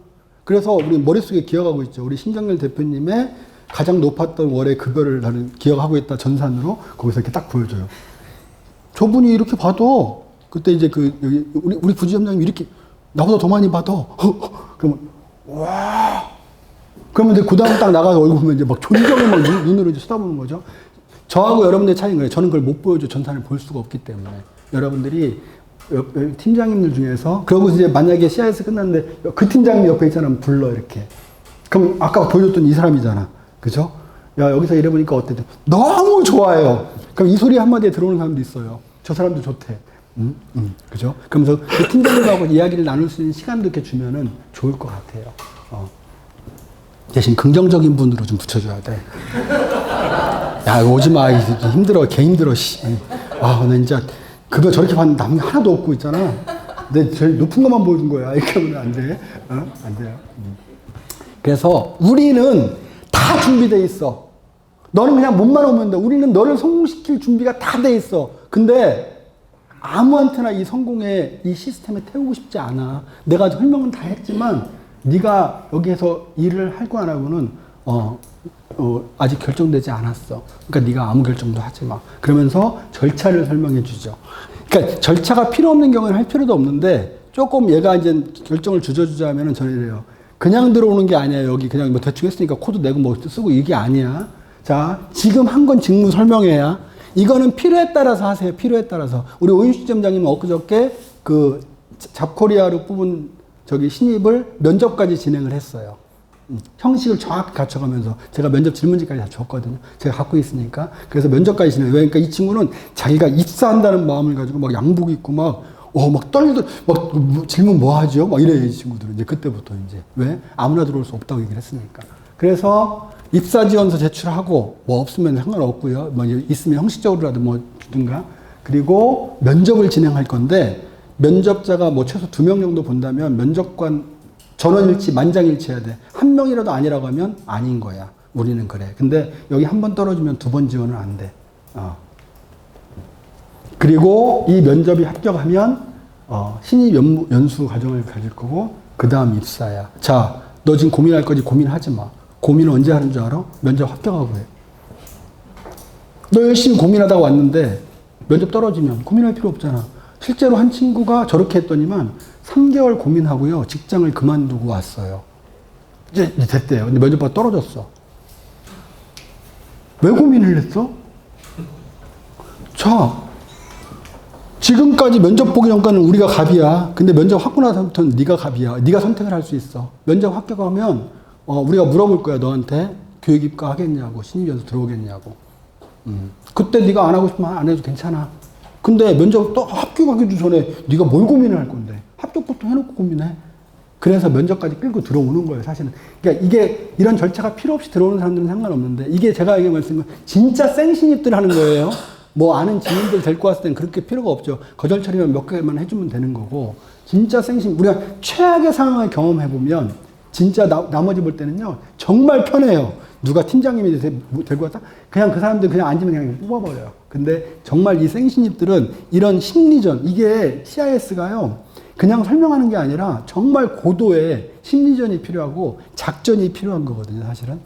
그래서 우리 머릿속에 기억하고 있죠. 우리 신정렬 대표님의 가장 높았던 월의 급여를 나는 기억하고 있다. 전산으로. 거기서 이렇게 딱 보여줘요. 저분이 이렇게 봐도 그때 이제 여기 우리 부지점장님이 이렇게 나보다 더 많이 받아. 그러면 와. 그러면 이제 그 다음 딱 나가서 얼굴 보면 이제 막 존경을 막 눈으로 이제 쳐다보는 거죠. 저하고 여러분들의 차이인 거예요. 저는 그걸 못 보여줘. 전산을 볼 수가 없기 때문에. 여러분들이 팀장님들 중에서 그러고 이제 만약에 CIS 끝났는데 그 팀장님 옆에 있잖아. 불러 이렇게. 그럼 아까 보여줬던 이 사람이잖아. 그죠? 야 여기서 일해보니까 어때? 너무 좋아요. 그럼 이 소리 한마디에 들어오는 사람도 있어요. 저 사람도 좋대. 그죠? 그러면서 그 팀장님하고 이야기를 나눌 수 있는 시간도 이렇게 주면은 좋을 것 같아요. 대신 긍정적인 분으로 좀 붙여줘야 돼. 야, 오지 마. 힘들어. 개 힘들어. 씨. 나 진짜 급여 저렇게 받는 남이 하나도 없고 있잖아. 근데 제일 높은 것만 보여준 거야. 이렇게 하면 안 돼. 안 돼요. 그래서 우리는 다 준비돼 있어. 너는 그냥 몸만 오면 돼. 우리는 너를 성공시킬 준비가 다 돼 있어. 근데 아무한테나 이 성공의 이 시스템에 태우고 싶지 않아. 내가 설명은 다 했지만 네가 여기에서 일을 할 거 안 하고는 아직 결정되지 않았어. 그러니까 네가 아무 결정도 하지 마. 그러면서 절차를 설명해 주죠. 그러니까 절차가 필요 없는 경우는 할 필요도 없는데 조금 얘가 이제 결정을 주저주저하면은 저는 이래요. 그냥 들어오는 게 아니야. 여기 그냥 뭐 대충 했으니까 코드 내고 뭐 쓰고 이게 아니야. 자, 지금 한 건 직무 설명회야. 이거는 필요에 따라서 하세요. 필요에 따라서. 우리 오윤수 점장님은 엊그저께 그 잡코리아로 뽑은 저기 신입을 면접까지 진행을 했어요. 형식을 정확히 갖춰가면서 제가 면접 질문지까지 다 줬거든요. 제가 갖고 있으니까. 그래서 면접까지 진행. 그러니까 이 친구는 자기가 입사한다는 마음을 가지고 막 양복 입고 막 떨리도 막 질문 뭐 하죠? 막 이래요, 이 친구들은. 이제 그때부터 이제. 왜? 아무나 들어올 수 없다고 얘기를 했으니까. 그래서 입사 지원서 제출하고 뭐 없으면 상관없고요. 뭐 있으면 형식적으로라도 뭐 주든가. 그리고 면접을 진행할 건데 면접자가 뭐 최소 2명 정도 본다면 면접관 전원일치, 만장일치해야 돼. 한 명이라도 아니라고 하면 아닌 거야. 우리는 그래. 근데 여기 한 번 떨어지면 2번 지원은 안 돼. 그리고 이 면접이 합격하면 신입 연수 과정을 가질 거고 그 다음 입사야. 자, 너 지금 고민할 거지? 고민하지 마. 고민은 언제 하는 줄 알아? 면접 합격하고 해. 너 열심히 고민하다가 왔는데 면접 떨어지면 고민할 필요 없잖아. 실제로 한 친구가 저렇게 했더니만 3개월 고민하고요. 직장을 그만두고 왔어요. 이제 됐대요. 근데 면접 보고 떨어졌어. 왜 고민을 했어? 자, 지금까지 면접 보기 전까지는 우리가 갑이야. 근데 면접 하고 나서부터는 네가 갑이야. 네가 선택을 할 수 있어. 면접 합격하면 우리가 물어볼 거야. 너한테 교육 입과하겠냐고, 신입연수 들어오겠냐고. 그때 네가 안 하고 싶으면 안 해도 괜찮아. 근데 면접 또 합격하기도 전에 네가 뭘 고민을 할 건데 합격부터 해놓고 고민해. 그래서 면접까지 끌고 들어오는 거예요, 사실은. 그러니까 이게 이런 절차가 필요 없이 들어오는 사람들은 상관없는데 이게 제가 얘기 말씀은 진짜 생신입들 하는 거예요. 뭐 아는 지인들 데리고 왔을 땐 그렇게 필요가 없죠. 거절 처리만 몇 개만 해주면 되는 거고 진짜 생신 우리가 최악의 상황을 경험해보면 진짜 나머지 볼 때는요 정말 편해요. 누가 팀장님이 데리고 왔다? 그냥 그 사람들 그냥 앉으면 그냥 뽑아버려요. 근데 정말 이 생신입들은 이런 심리전, 이게 CIS가요, 그냥 설명하는 게 아니라 정말 고도의 심리전이 필요하고 작전이 필요한 거거든요, 사실은.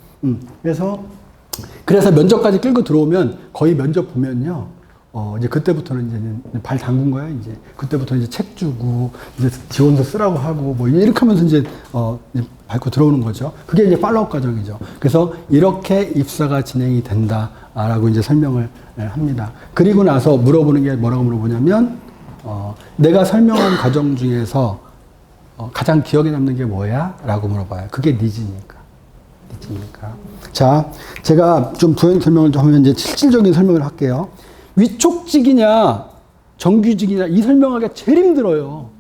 그래서 면접까지 끌고 들어오면 거의 면접 보면요, 이제 그때부터는 이제 발 담근 거야, 이제. 그때부터 이제 책 주고, 이제 지원서 쓰라고 하고, 뭐 이렇게 하면서 이제 밟고 들어오는 거죠. 그게 이제 팔로업 과정이죠. 그래서 이렇게 입사가 진행이 된다라고 이제 설명을 합니다. 그리고 나서 물어보는 게 뭐라고 물어보냐면, 내가 설명한 과정 중에서 가장 기억에 남는 게 뭐야? 라고 물어봐요. 그게 니즈니까. 자, 제가 좀 부연 설명을 좀 하면 이제 실질적인 설명을 할게요. 위촉직이냐, 정규직이냐, 이 설명하기가 제일 힘들어요.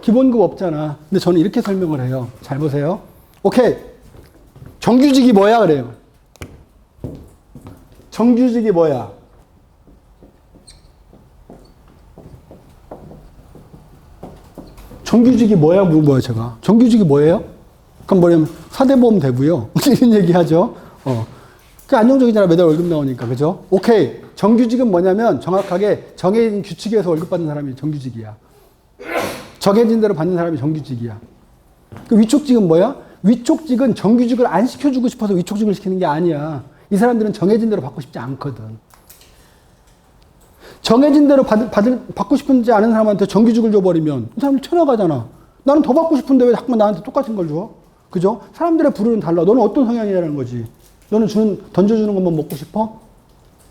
기본급 없잖아. 근데 저는 이렇게 설명을 해요. 잘 보세요. 오케이. 정규직이 뭐야? 그래요. 정규직이 뭐야? 정규직이 뭐야? 물어봐요, 제가. 정규직이 뭐예요? 그럼 뭐냐면 사대보험 되고요. 이런 얘기 하죠. 그 안정적이잖아. 매달 월급 나오니까. 그죠? 오케이. 정규직은 뭐냐면 정확하게 정해진 규칙에서 월급 받는 사람이 정규직이야. 정해진 대로 받는 사람이 정규직이야. 그 위촉직은 뭐야? 위촉직은 정규직을 안 시켜주고 싶어서 위촉직을 시키는 게 아니야. 이 사람들은 정해진 대로 받고 싶지 않거든. 정해진 대로 받고 싶은지 않은 사람한테 정규직을 줘버리면 이 사람들 쳐나가잖아. 나는 더 받고 싶은데 왜 자꾸만 나한테 똑같은 걸 줘? 그죠? 사람들의 부류는 달라. 너는 어떤 성향이라는 거지. 너는 던져주는 것만 먹고 싶어?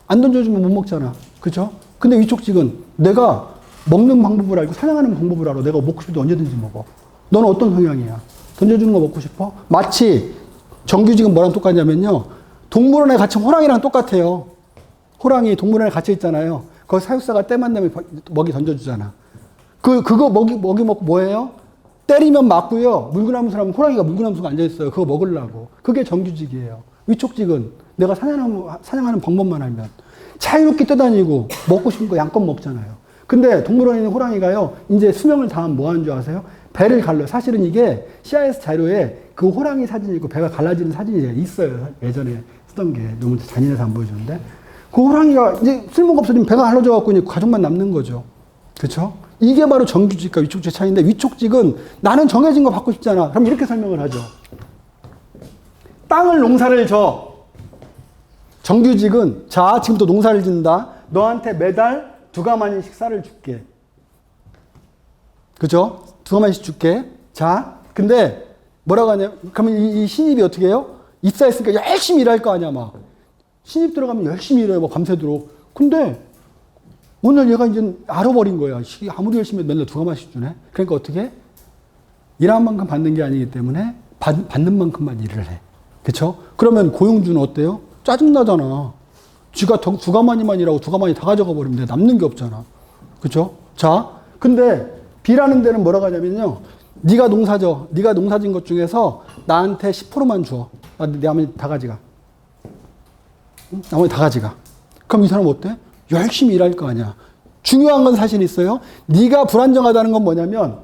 안 던져주면 못 먹잖아. 그죠? 근데 위촉직은 내가 먹는 방법을 알고 사냥하는 방법을 알아. 내가 먹고 싶을 때 언제든지 먹어. 너는 어떤 성향이야? 던져주는 거 먹고 싶어? 마치 정규직은 뭐랑 똑같냐면요. 동물원에 갇힌 호랑이랑 똑같아요. 호랑이 동물원에 갇혀 있잖아요. 거기 사육사가 때만 되면 먹이 던져주잖아. 그거 먹이 먹고 뭐예요? 때리면 맞고요. 물구나무 사람은 호랑이가 물구나무 속에 앉아있어요. 그거 먹으려고. 그게 정규직이에요. 위촉직은 내가 사냥하는 방법만 알면 자유롭게 떠다니고 먹고 싶은 거 양껏 먹잖아요. 근데 동물원에 있는 호랑이가요. 이제 수명을 다하면 뭐 하는 줄 아세요? 배를 갈라요. 사실은 이게 CIS 자료에 그 호랑이 사진이 있고 배가 갈라지는 사진이 있어요. 예전에 쓰던 게 너무 잔인해서 안 보여주는데 그 호랑이가 이제 쓸모가 없어지면 배가 갈라져 갖고 이제 가족만 남는 거죠. 그렇죠? 이게 바로 정규직과 위촉직의 차이인데 위촉직은 나는 정해진 거 받고 싶잖아. 그럼 이렇게 설명을 하죠. 땅을 농사를 져. 정규직은 자 지금부터 농사를 짓는다. 너한테 매달 2가마니씩 쌀을 줄게. 그죠? 2가마니씩 줄게. 자 근데 뭐라고 하냐? 그러면 이 신입이 어떻게 해요? 입사했으니까 열심히 일할 거 아니야 막. 신입 들어가면 열심히 일해요. 막 밤새도록. 근데 오늘 얘가 이제 알아버린 거야. 아무리 열심히 해도 맨날 2가마씩 주네. 그러니까 어떻게? 일한 만큼 받는 게 아니기 때문에 받는 만큼만 일을 해. 그쵸? 그러면 고용주는 어때요? 짜증나잖아. 쥐가 2가마니만 일하고 2가마니 다 가져가 버리면 돼. 남는 게 없잖아. 그쵸? 자, 근데 B라는 데는 뭐라고 하냐면요. 네가 농사져. 네가 농사진 것 중에서 나한테 10%만 줘. 나머지 다 가져가. 나머지 다 가져가. 그럼 이 사람 어때? 열심히 일할 거 아니야. 중요한 건 사실 있어요. 네가 불안정하다는 건 뭐냐면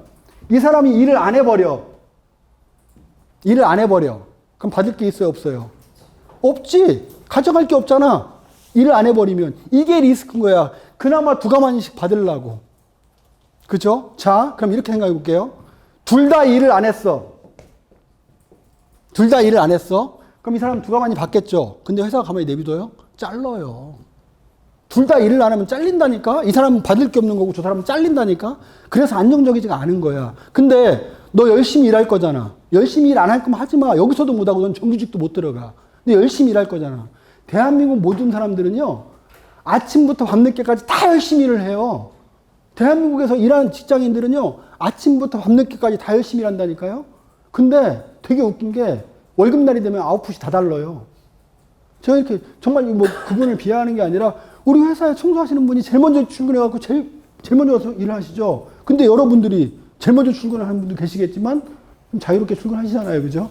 이 사람이 일을 안 해버려. 일을 안 해버려. 그럼 받을 게 있어요? 없어요? 없지. 가져갈 게 없잖아. 일을 안 해버리면. 이게 리스크인 거야. 그나마 2가마니씩 받으려고. 그죠? 자, 그럼 이렇게 생각해 볼게요. 둘 다 일을 안 했어. 둘 다 일을 안 했어. 그럼 이 사람 2가마니 받겠죠. 근데 회사가 가만히 내비둬요? 잘라요. 둘 다 일을 안 하면 잘린다니까? 이 사람은 받을 게 없는 거고 저 사람은 잘린다니까? 그래서 안정적이지가 않은 거야. 근데 너 열심히 일할 거잖아. 열심히 일 안 할 거면 하지 마. 여기서도 못하고 넌 정규직도 못 들어가. 근데 열심히 일할 거잖아. 대한민국 모든 사람들은요. 아침부터 밤늦게까지 다 열심히 일을 해요. 대한민국에서 일하는 직장인들은요. 아침부터 밤늦게까지 다 열심히 일한다니까요. 근데 되게 웃긴 게 월급날이 되면 아웃풋이 다 달라요. 제가 이렇게 정말 뭐 그분을 비하하는 게 아니라 우리 회사에 청소하시는 분이 제일 먼저 출근해갖고 제일 먼저 와서 일을 하시죠. 근데 여러분들이 제일 먼저 출근하는 분도 계시겠지만 좀 자유롭게 출근하시잖아요. 그죠?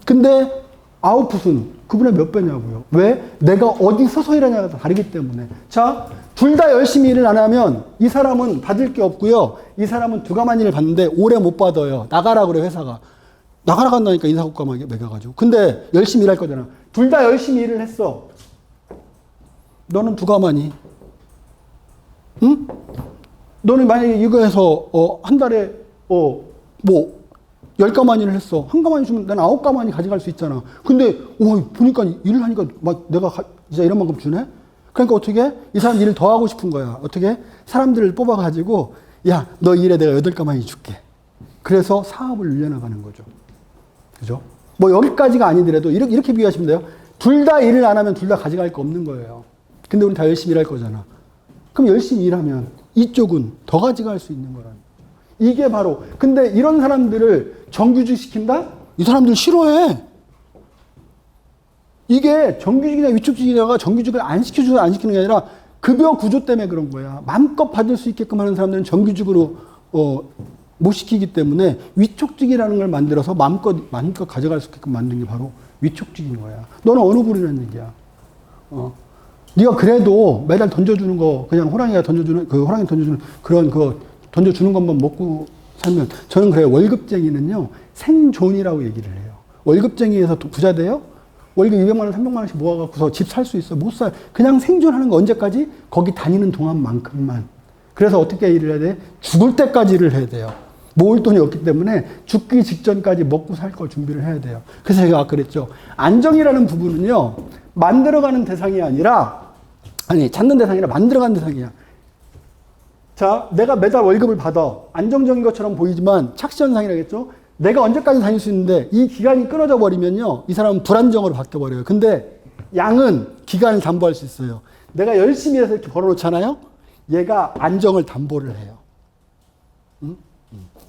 근데 아웃풋은 그분의 몇 배냐고요. 왜? 내가 어디 서서 일하냐가 다르기 때문에. 자, 둘 다 열심히 일을 안 하면 이 사람은 받을 게 없고요. 이 사람은 2가마니를 받는데 오래 못 받아요. 나가라 그래 회사가. 나가라 간다니까 인사고과 매겨가지고. 근데 열심히 일할 거잖아. 둘 다 열심히 일을 했어. 너는 2가마니. 응? 너는 만약에 이거 해서 한 달에 뭐 10가마니를 했어. 1가마니 주면 난 9가마니 가져갈 수 있잖아. 근데 보니까 일을 하니까 막 내가 진짜 이런 만큼 주네? 그러니까 어떻게? 이 사람 일을 더 하고 싶은 거야. 어떻게? 사람들을 뽑아가지고 야, 너 일에 내가 8가마니 줄게. 그래서 사업을 늘려나가는 거죠. 그죠? 뭐 여기까지가 아니더라도 이렇게 비유하시면 돼요. 둘 다 일을 안 하면 둘 다 가져갈 거 없는 거예요. 근데 우리 다 열심히 일할 거잖아. 그럼 열심히 일하면 이쪽은 더 가져갈 수 있는 거라는 거죠. 이게 바로. 근데 이런 사람들을 정규직 시킨다? 이 사람들 싫어해. 이게 정규직이나 위촉직이다가 정규직을 안 시키는 게 아니라 급여 구조 때문에 그런 거야. 마음껏 받을 수 있게끔 하는 사람들은 정규직으로 못 시키기 때문에 위촉직이라는 걸 만들어서 마음껏 가져갈 수 있게끔 만든 게 바로 위촉직인 거야. 너는 어느 부류라는 얘기야. 네가 그래도 매달 던져주는 거 그냥 호랑이 던져주는 그런 거 던져주는 것만 먹고 살면 저는 그래요. 월급쟁이는요 생존이라고 얘기를 해요. 월급쟁이에서 부자 돼요? 월급 200만 원, 300만 원씩 모아갖고서 집 살 수 있어요? 못 사요. 그냥 생존하는 거 언제까지? 거기 다니는 동안만큼만. 그래서 어떻게 일을 해야 돼? 죽을 때까지 일을 해야 돼요. 모을 돈이 없기 때문에 죽기 직전까지 먹고 살 걸 준비를 해야 돼요. 그래서 제가 아까 그랬죠. 안정이라는 부분은요 만들어가는 대상이 아니라 찾는 대상이 아니라 만들어가는 대상이야. 자, 내가 매달 월급을 받아. 안정적인 것처럼 보이지만 착시현상이라겠죠? 내가 언제까지 다닐 수 있는데 이 기간이 끊어져 버리면요. 이 사람은 불안정으로 바뀌어버려요. 근데 양은 기간을 담보할 수 있어요. 내가 열심히 해서 이렇게 벌어놓잖아요. 얘가 안정을 담보를 해요.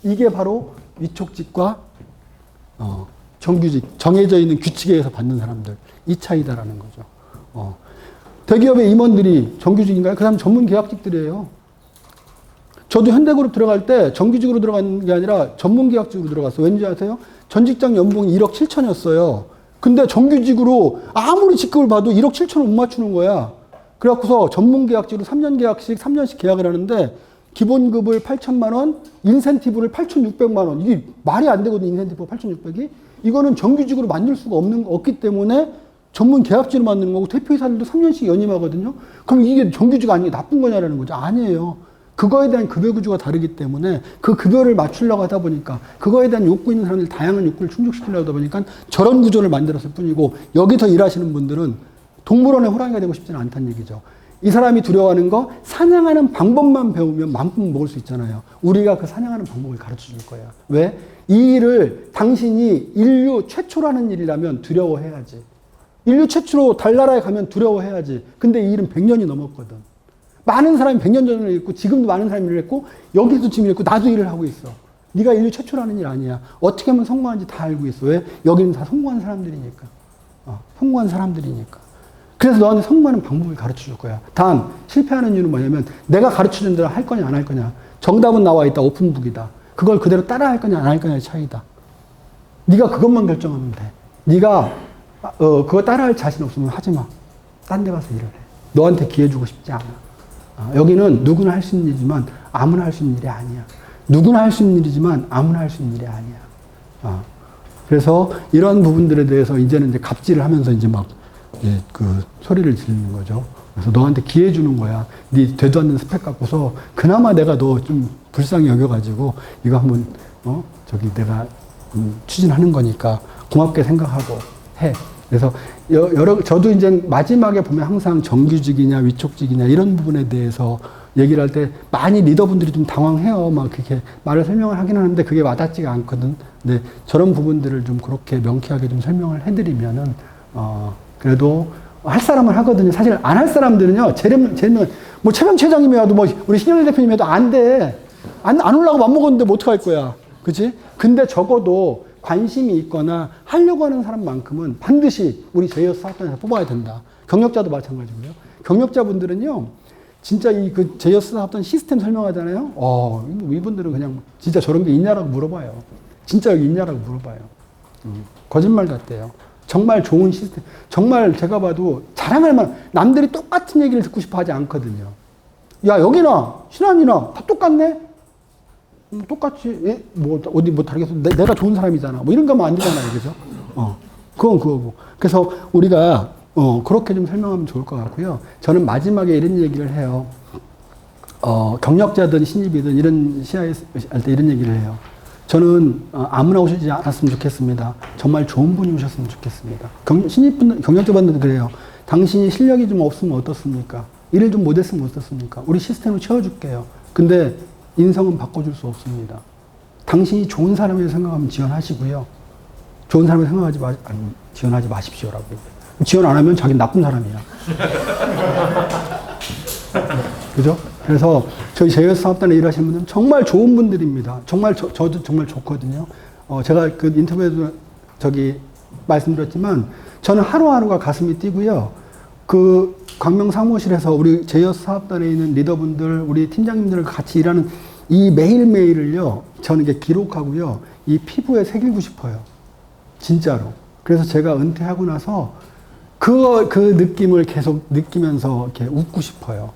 이게 바로 위촉직과 정규직, 정해져 있는 규칙에 의해서 받는 사람들. 이 차이다라는 거죠. 대기업의 임원들이 정규직인가요? 그 다음 전문 계약직들이에요. 저도 현대그룹 들어갈 때 정규직으로 들어간 게 아니라 전문 계약직으로 들어갔어요. 왠지 아세요? 전 직장 연봉이 1억 7천이었어요. 근데 정규직으로 아무리 직급을 봐도 1억 7천을 못 맞추는 거야. 그래갖고서 전문 계약직으로 3년 계약씩, 3년씩 계약을 하는데 기본급을 8천만 원, 인센티브를 8,600만 원. 이게 말이 안 되거든요. 인센티브 8,600이. 이거는 정규직으로 만들 수가 없기 때문에 전문 계약직으로 만드는 거고 대표이사들도 3년씩 연임하거든요. 그럼 이게 정규직 아니게 나쁜 거냐라는 거죠. 아니에요. 그거에 대한 급여 구조가 다르기 때문에 그 급여를 맞추려고 하다 보니까 그거에 대한 욕구 있는 사람들 다양한 욕구를 충족시키려고 하다 보니까 저런 구조를 만들었을 뿐이고 여기서 일하시는 분들은 동물원의 호랑이가 되고 싶지는 않다는 얘기죠. 이 사람이 두려워하는 거 사냥하는 방법만 배우면 마음껏 먹을 수 있잖아요. 우리가 그 사냥하는 방법을 가르쳐 줄 거야. 왜? 이 일을 당신이 인류 최초로 하는 일이라면 두려워해야지. 인류 최초로 달나라에 가면 두려워해야지. 근데 이 일은 100년이 넘었거든. 많은 사람이 100년 전에 있고 지금도 많은 사람이 일을 했고 여기도 지금 일을 했고 나도 일을 하고 있어. 네가 인류 최초로 하는 일 아니야. 어떻게 하면 성공하는지 다 알고 있어. 왜? 여기는 다 성공한 사람들이니까. 성공한 사람들이니까. 그래서 너한테 성공하는 방법을 가르쳐 줄 거야. 단 실패하는 이유는 뭐냐면 내가 가르쳐 준 대로 할 거냐 안 할 거냐. 정답은 나와 있다. 오픈북이다. 그걸 그대로 따라 할 거냐 안 할 거냐의 차이다. 네가 그것만 결정하면 돼. 네가 그거 따라 할 자신 없으면 하지 마. 딴 데 가서 일을 해. 너한테 기회 주고 싶지 않아. 여기는 누구나 할 수 있는 일이지만 아무나 할 수 있는 일이 아니야. 누구나 할 수 있는 일이지만 아무나 할 수 있는 일이 아니야. 그래서 이런 부분들에 대해서 이제는 이제 갑질을 하면서 이제 막 그 소리를 지르는 거죠. 그래서 너한테 기회 주는 거야. 네 되도 않는 스펙 갖고서 그나마 내가 너 좀 불쌍히 여겨가지고 이거 한번 내가 추진하는 거니까 고맙게 생각하고 해. 그래서 저도 이제 마지막에 보면 항상 정규직이냐 위촉직이냐 이런 부분에 대해서 얘기를 할 때 많이 리더분들이 좀 당황해요. 막 그렇게 말을 설명을 하긴 하는데 그게 와닿지가 않거든. 근데 저런 부분들을 좀 그렇게 명쾌하게 좀 설명을 해드리면은 그래도 할 사람은 하거든요. 사실 안 할 사람들은요. 쟤는 뭐 최병최장님이 와도 뭐 우리 신영일 대표님이 와도 안 돼. 안 올라고 맘먹었는데 뭐 어떡할 거야. 그치? 근데 적어도 관심이 있거나 하려고 하는 사람만큼은 반드시 우리 제이어스 사업단에서 뽑아야 된다. 경력자도 마찬가지고요. 경력자분들은요, 진짜 그 제이어스 사업단 시스템 설명하잖아요. 이분들은 그냥 진짜 저런 게 있냐라고 물어봐요. 진짜 여기 있냐라고 물어봐요. 거짓말 같대요. 정말 좋은 시스템. 정말 제가 봐도 자랑할 만한, 남들이 똑같은 얘기를 듣고 싶어 하지 않거든요. 야, 여기나, 신안이나 다 똑같네? 똑같이, 어디 다르겠어. 내가 좋은 사람이잖아. 뭐 이런 거 하면 안 되잖아요. 그죠? 그건 그거고. 그래서 우리가, 그렇게 좀 설명하면 좋을 것 같고요. 저는 마지막에 이런 얘기를 해요. 경력자든 신입이든 이런 시야에 할 때 이런 얘기를 해요. 저는 아무나 오시지 않았으면 좋겠습니다. 정말 좋은 분이 오셨으면 좋겠습니다. 신입분들, 경력자분들도 그래요. 당신이 실력이 좀 없으면 어떻습니까? 일을 좀 못했으면 어떻습니까? 우리 시스템을 채워줄게요. 근데 인성은 바꿔줄 수 없습니다. 당신이 좋은 사람이라고 생각하면 지원하시고요. 좋은 사람이라고 생각하지 지원하지 마십시오라고. 지원 안 하면 자기는 나쁜 사람이야. 그죠? 그래서 저희 제이어스 사업단에 일하시는 분들은 정말 좋은 분들입니다. 정말 저도 정말 좋거든요. 제가 그 인터뷰에도 말씀드렸지만 저는 하루하루가 가슴이 뛰고요. 그 광명 사무실에서 우리 제이어스 사업단에 있는 리더분들, 우리 팀장님들과 같이 일하는 이 매일매일을요, 저는 이게 기록하고요, 이 피부에 새기고 싶어요. 진짜로. 그래서 제가 은퇴하고 나서 그 느낌을 계속 느끼면서 이렇게 웃고 싶어요.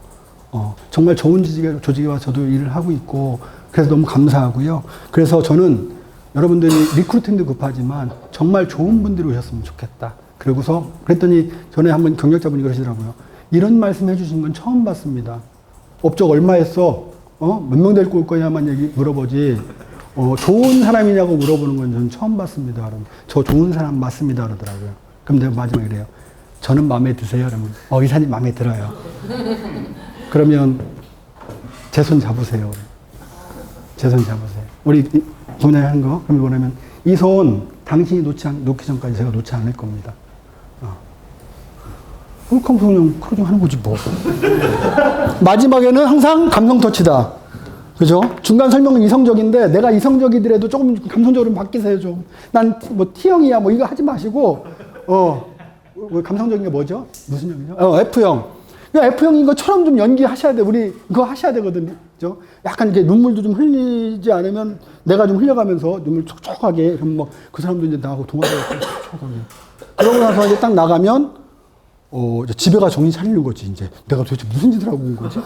정말 좋은 조직에 와서 저도 일을 하고 있고, 그래서 너무 감사하고요. 그래서 저는 여러분들이 리크루팅도 급하지만 정말 좋은 분들이 오셨으면 좋겠다. 그러고서 그랬더니 전에 한번 경력자분이 그러시더라고요. 이런 말씀 해주신 건 처음 봤습니다. 업적 얼마 했어? 몇 명 데리고 올 거냐만 물어보지. 좋은 사람이냐고 물어보는 건 저는 처음 봤습니다. 그럼 저 좋은 사람 맞습니다. 그러더라고요. 그럼 내가 마지막에 이래요. 저는 마음에 드세요? 그러면 이사님 마음에 들어요. 그러면 제 손 잡으세요. 제 손 잡으세요. 우리 고민을 하는 거. 그럼 뭐냐면 이 손 당신이 놓기 전까지 제가 놓지 않을 겁니다. 그럼 그냥 크로징 하는 거지 뭐. 마지막에는 항상 감성 터치다. 그죠? 중간 설명은 이성적인데 내가 이성적이더라도 조금 감성적으로 바뀌세요 좀. 난 뭐 T형이야 뭐 이거 하지 마시고 감성적인 게 뭐죠? 무슨 형이죠? F형. F형인 것처럼 좀 연기하셔야 돼. 우리 그거 하셔야 되거든요. 그죠? 약간 이렇게 눈물도 좀 흘리지 않으면 내가 좀 흘려가면서 눈물 촉촉하게 그럼 뭐 그 사람도 이제 나하고 동화를 촉촉하게. 그러고 나서 이제 딱 나가면 이제 집에 가 정신 차리는 거지. 이제 내가 도대체 무슨 짓을 하고 온 거지?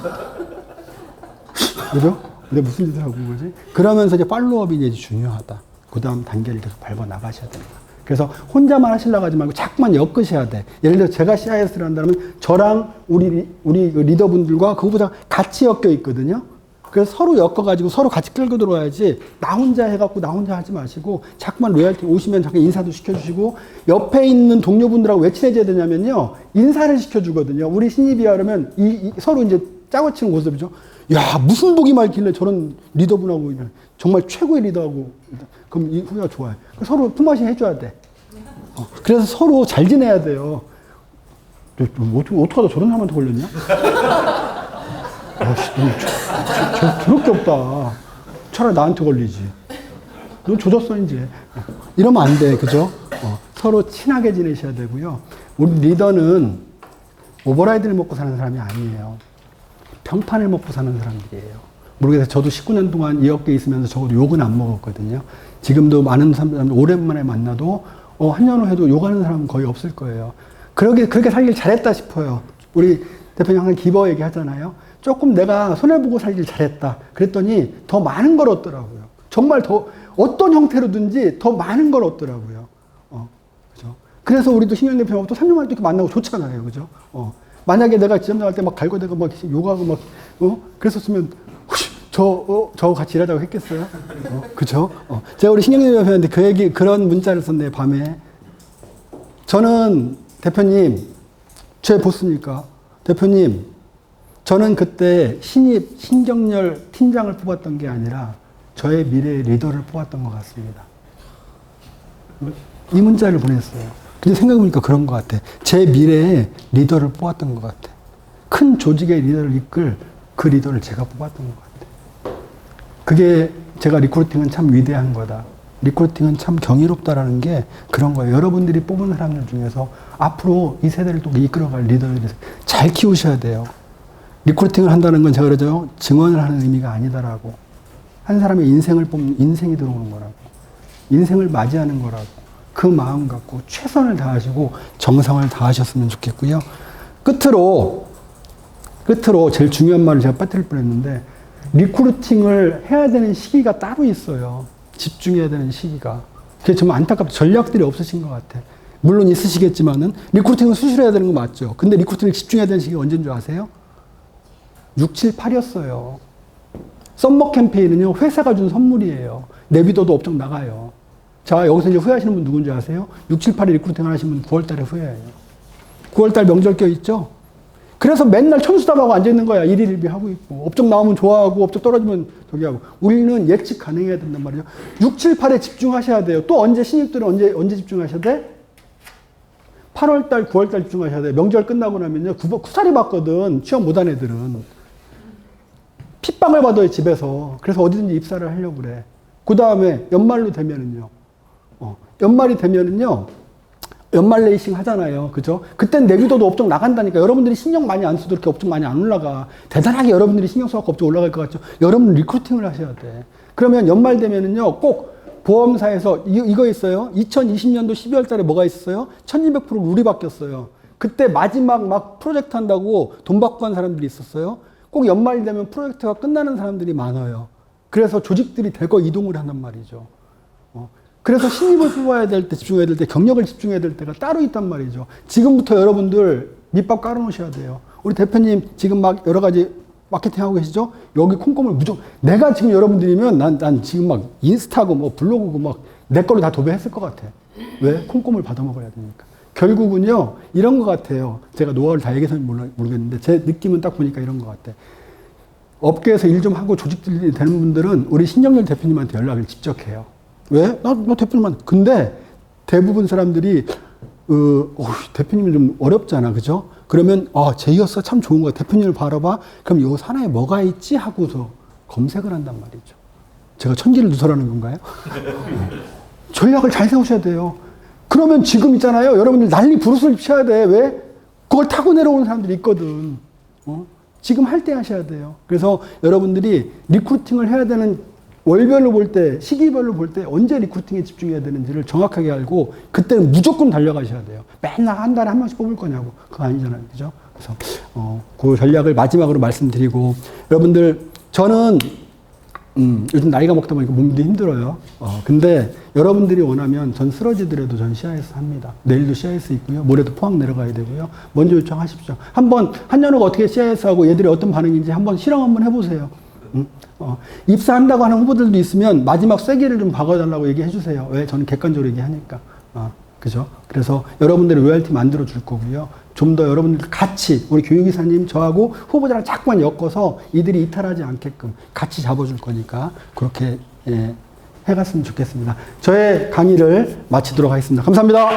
그죠? 내가 무슨 짓을 하고 온 거지? 그러면서 이제 팔로우업이 이제 중요하다. 그 다음 단계를 계속 밟아 나가셔야 됩니다. 그래서 혼자만 하시려고 하지 말고 자꾸만 엮으셔야 돼. 예를 들어 제가 CIS를 한다면 저랑 우리 그 리더분들과 그거보다 같이 엮여 있거든요. 그래서 서로 엮어가지고 서로 같이 끌고 들어와야지 나 혼자 해갖고 나 혼자 하지 마시고 자꾸만 로열티 오시면 잠깐 인사도 시켜주시고 옆에 있는 동료분들하고 왜 친해져야 되냐면요. 인사를 시켜주거든요. 우리 신입이야 그러면 서로 이제 짜고 치는 모습이죠. 야, 무슨 복이 많길래 저런 리더분하고 정말 최고의 리더하고 그럼 이 후배가 좋아요. 서로 품앗이 해줘야 돼. 그래서 서로 잘 지내야 돼요. 어떡하다 저런 사람한테 걸렸냐? 더럽게 없다. 차라리 나한테 걸리지. 너 조졌어 이제. 이러면 안 돼. 그죠? 서로 친하게 지내셔야 되고요. 우리 리더는 오버라이드를 먹고 사는 사람이 아니에요. 평판을 먹고 사는 사람들이에요. 모르겠어요. 저도 19년 동안 이 업계에 있으면서 적어도 욕은 안 먹었거든요. 지금도 많은 사람들 오랜만에 만나도 한 년 후에도 욕하는 사람은 거의 없을 거예요. 그렇게 살길 잘했다 싶어요. 우리 대표님 항상 기버 얘기 하잖아요. 조금 내가 손해보고 살길 잘했다. 그랬더니 더 많은 걸 얻더라고요. 정말 더 어떤 형태로든지 더 많은 걸 얻더라고요. 그죠? 그래서 우리도 신영 대표하고 또 3년 만에 이렇게 만나고 좋잖아요. 그죠? 만약에 내가 지점 나갈 때 막 갈고대고 막 욕하고 막, 그랬었으면, 저 같이 일하자고 했겠어요? 그죠? 제가 우리 신경님 대표한테 그런 문자를 썼네요, 밤에. 저는, 대표님, 제 보스니까, 대표님, 저는 그때 신경열 팀장을 뽑았던 게 아니라 저의 미래의 리더를 뽑았던 것 같습니다. 이 문자를 보냈어요. 근데 생각해보니까 그런 것 같아. 제 미래의 리더를 뽑았던 것 같아. 큰 조직의 리더를 이끌 그 리더를 제가 뽑았던 것 같아. 그게 제가 리크루팅은 참 위대한 거다. 리크루팅은 참 경이롭다라는 게 그런 거예요. 여러분들이 뽑은 사람들 중에서 앞으로 이 세대를 또 이끌어갈 리더를 잘 키우셔야 돼요. 리크루팅을 한다는 건 제가 그러죠. 증언을 하는 의미가 아니다라고. 한 사람의 인생을 뽑는 인생이 들어오는 거라고. 인생을 맞이하는 거라고. 그 마음 갖고 최선을 다하시고 정성을 다하셨으면 좋겠고요. 끝으로 제일 중요한 말을 제가 빠뜨릴 뻔했는데 리크루팅을 해야 되는 시기가 따로 있어요. 집중해야 되는 시기가. 그게 좀 안타깝다. 전략들이 없으신 것 같아. 물론 있으시겠지만은 리크루팅을 수시로 해야 되는 거 맞죠. 근데 리크루팅을 집중해야 되는 시기가 언제인 줄 아세요? 6, 7, 8이었어요. 썸머 캠페인은요, 회사가 준 선물이에요. 내비둬도 업적 나가요. 자, 여기서 이제 후회하시는 분 누군지 아세요? 6, 7, 8에 리크루팅 하시는 분 9월 달에 후회해요. 9월 달 명절 껴있죠? 그래서 맨날 천수답하고 앉아있는 거야. 일일비 하고 있고. 업적 나오면 좋아하고, 업적 떨어지면 저기 하고. 우리는 예측 가능해야 된단 말이에요. 6, 7, 8에 집중하셔야 돼요. 또 언제, 신입들은 언제 집중하셔야 돼? 8월 달, 9월 달 집중하셔야 돼요. 명절 끝나고 나면요. 쿠사리 받거든. 취업 못한 애들은. 핏방을 받아요, 집에서. 그래서 어디든지 입사를 하려고 그래. 그 다음에 연말로 되면은요. 연말이 되면은요. 연말 레이싱 하잖아요. 그죠? 그땐 내비둬도 업적 나간다니까. 여러분들이 신경 많이 안 써도 이렇게 업적 많이 안 올라가. 대단하게 여러분들이 신경 써서 업적 올라갈 것 같죠? 여러분 리크루팅을 하셔야 돼. 그러면 연말 되면은요. 꼭 보험사에서 이거 있어요. 2020년도 12월 달에 뭐가 있었어요? 1200% 룰이 바뀌었어요. 그때 마지막 막 프로젝트 한다고 돈 받고 간 사람들이 있었어요. 꼭 연말이 되면 프로젝트가 끝나는 사람들이 많아요. 그래서 조직들이 대거 이동을 한단 말이죠. 그래서 신입을 뽑아야 될 때, 집중해야 될 때, 경력을 집중해야 될 때가 따로 있단 말이죠. 지금부터 여러분들 밑밥 깔아놓으셔야 돼요. 우리 대표님 지금 막 여러 가지 마케팅 하고 계시죠? 여기 콩고물 무조건, 내가 지금 여러분들이면 난 지금 막 인스타고 뭐 블로그고 막 내 걸로 다 도배했을 것 같아. 왜? 콩고물 받아먹어야 되니까. 결국은요, 이런 것 같아요. 제가 노하우를 다 얘기해서 모르겠는데, 제 느낌은 딱 보니까 이런 것 같아. 업계에서 일 좀 하고 조직들이 되는 분들은 우리 신정렬 대표님한테 연락을 직접 해요. 왜? 나 대표님만. 근데 대부분 사람들이, 대표님은 좀 어렵잖아. 그죠? 그러면, 제이어스가 참 좋은 거야. 대표님을 바라봐. 그럼 요 산하에 뭐가 있지? 하고서 검색을 한단 말이죠. 제가 천지를 누설하는 건가요? 전략을 잘 세우셔야 돼요. 그러면 지금 있잖아요. 여러분들 난리 부르스를 쳐야 돼. 왜? 그걸 타고 내려오는 사람들이 있거든. 지금 할 때 하셔야 돼요. 그래서 여러분들이 리크루팅을 해야 되는 월별로 볼 때, 시기별로 볼 때 언제 리크루팅에 집중해야 되는지를 정확하게 알고 그때는 무조건 달려가셔야 돼요. 맨날 한 달에 한 명씩 뽑을 거냐고. 그거 아니잖아요. 그죠? 그래서 그 전략을 마지막으로 말씀드리고, 여러분들, 저는 요즘 나이가 먹다 보니까 몸도 힘들어요. 근데 여러분들이 원하면 전 쓰러지더라도 전 CIS 합니다. 내일도 CIS 있고요. 모레도 포항 내려가야 되고요. 먼저 요청하십시오. 한번 한연호가 어떻게 CIS하고 얘들이 어떤 반응인지 한번 실험 한번 해보세요. 입사한다고 하는 후보들도 있으면 마지막 쐐기를 좀 박아달라고 얘기해 주세요. 왜? 저는 객관적으로 얘기하니까. 그죠? 그래서 여러분들의 로열티 만들어 줄 거고요. 좀 더 여러분들 같이, 우리 교육이사님, 저하고 후보자랑 자꾸만 엮어서 이들이 이탈하지 않게끔 같이 잡아줄 거니까 그렇게 해갔으면 좋겠습니다. 저의 강의를 마치도록 하겠습니다. 감사합니다.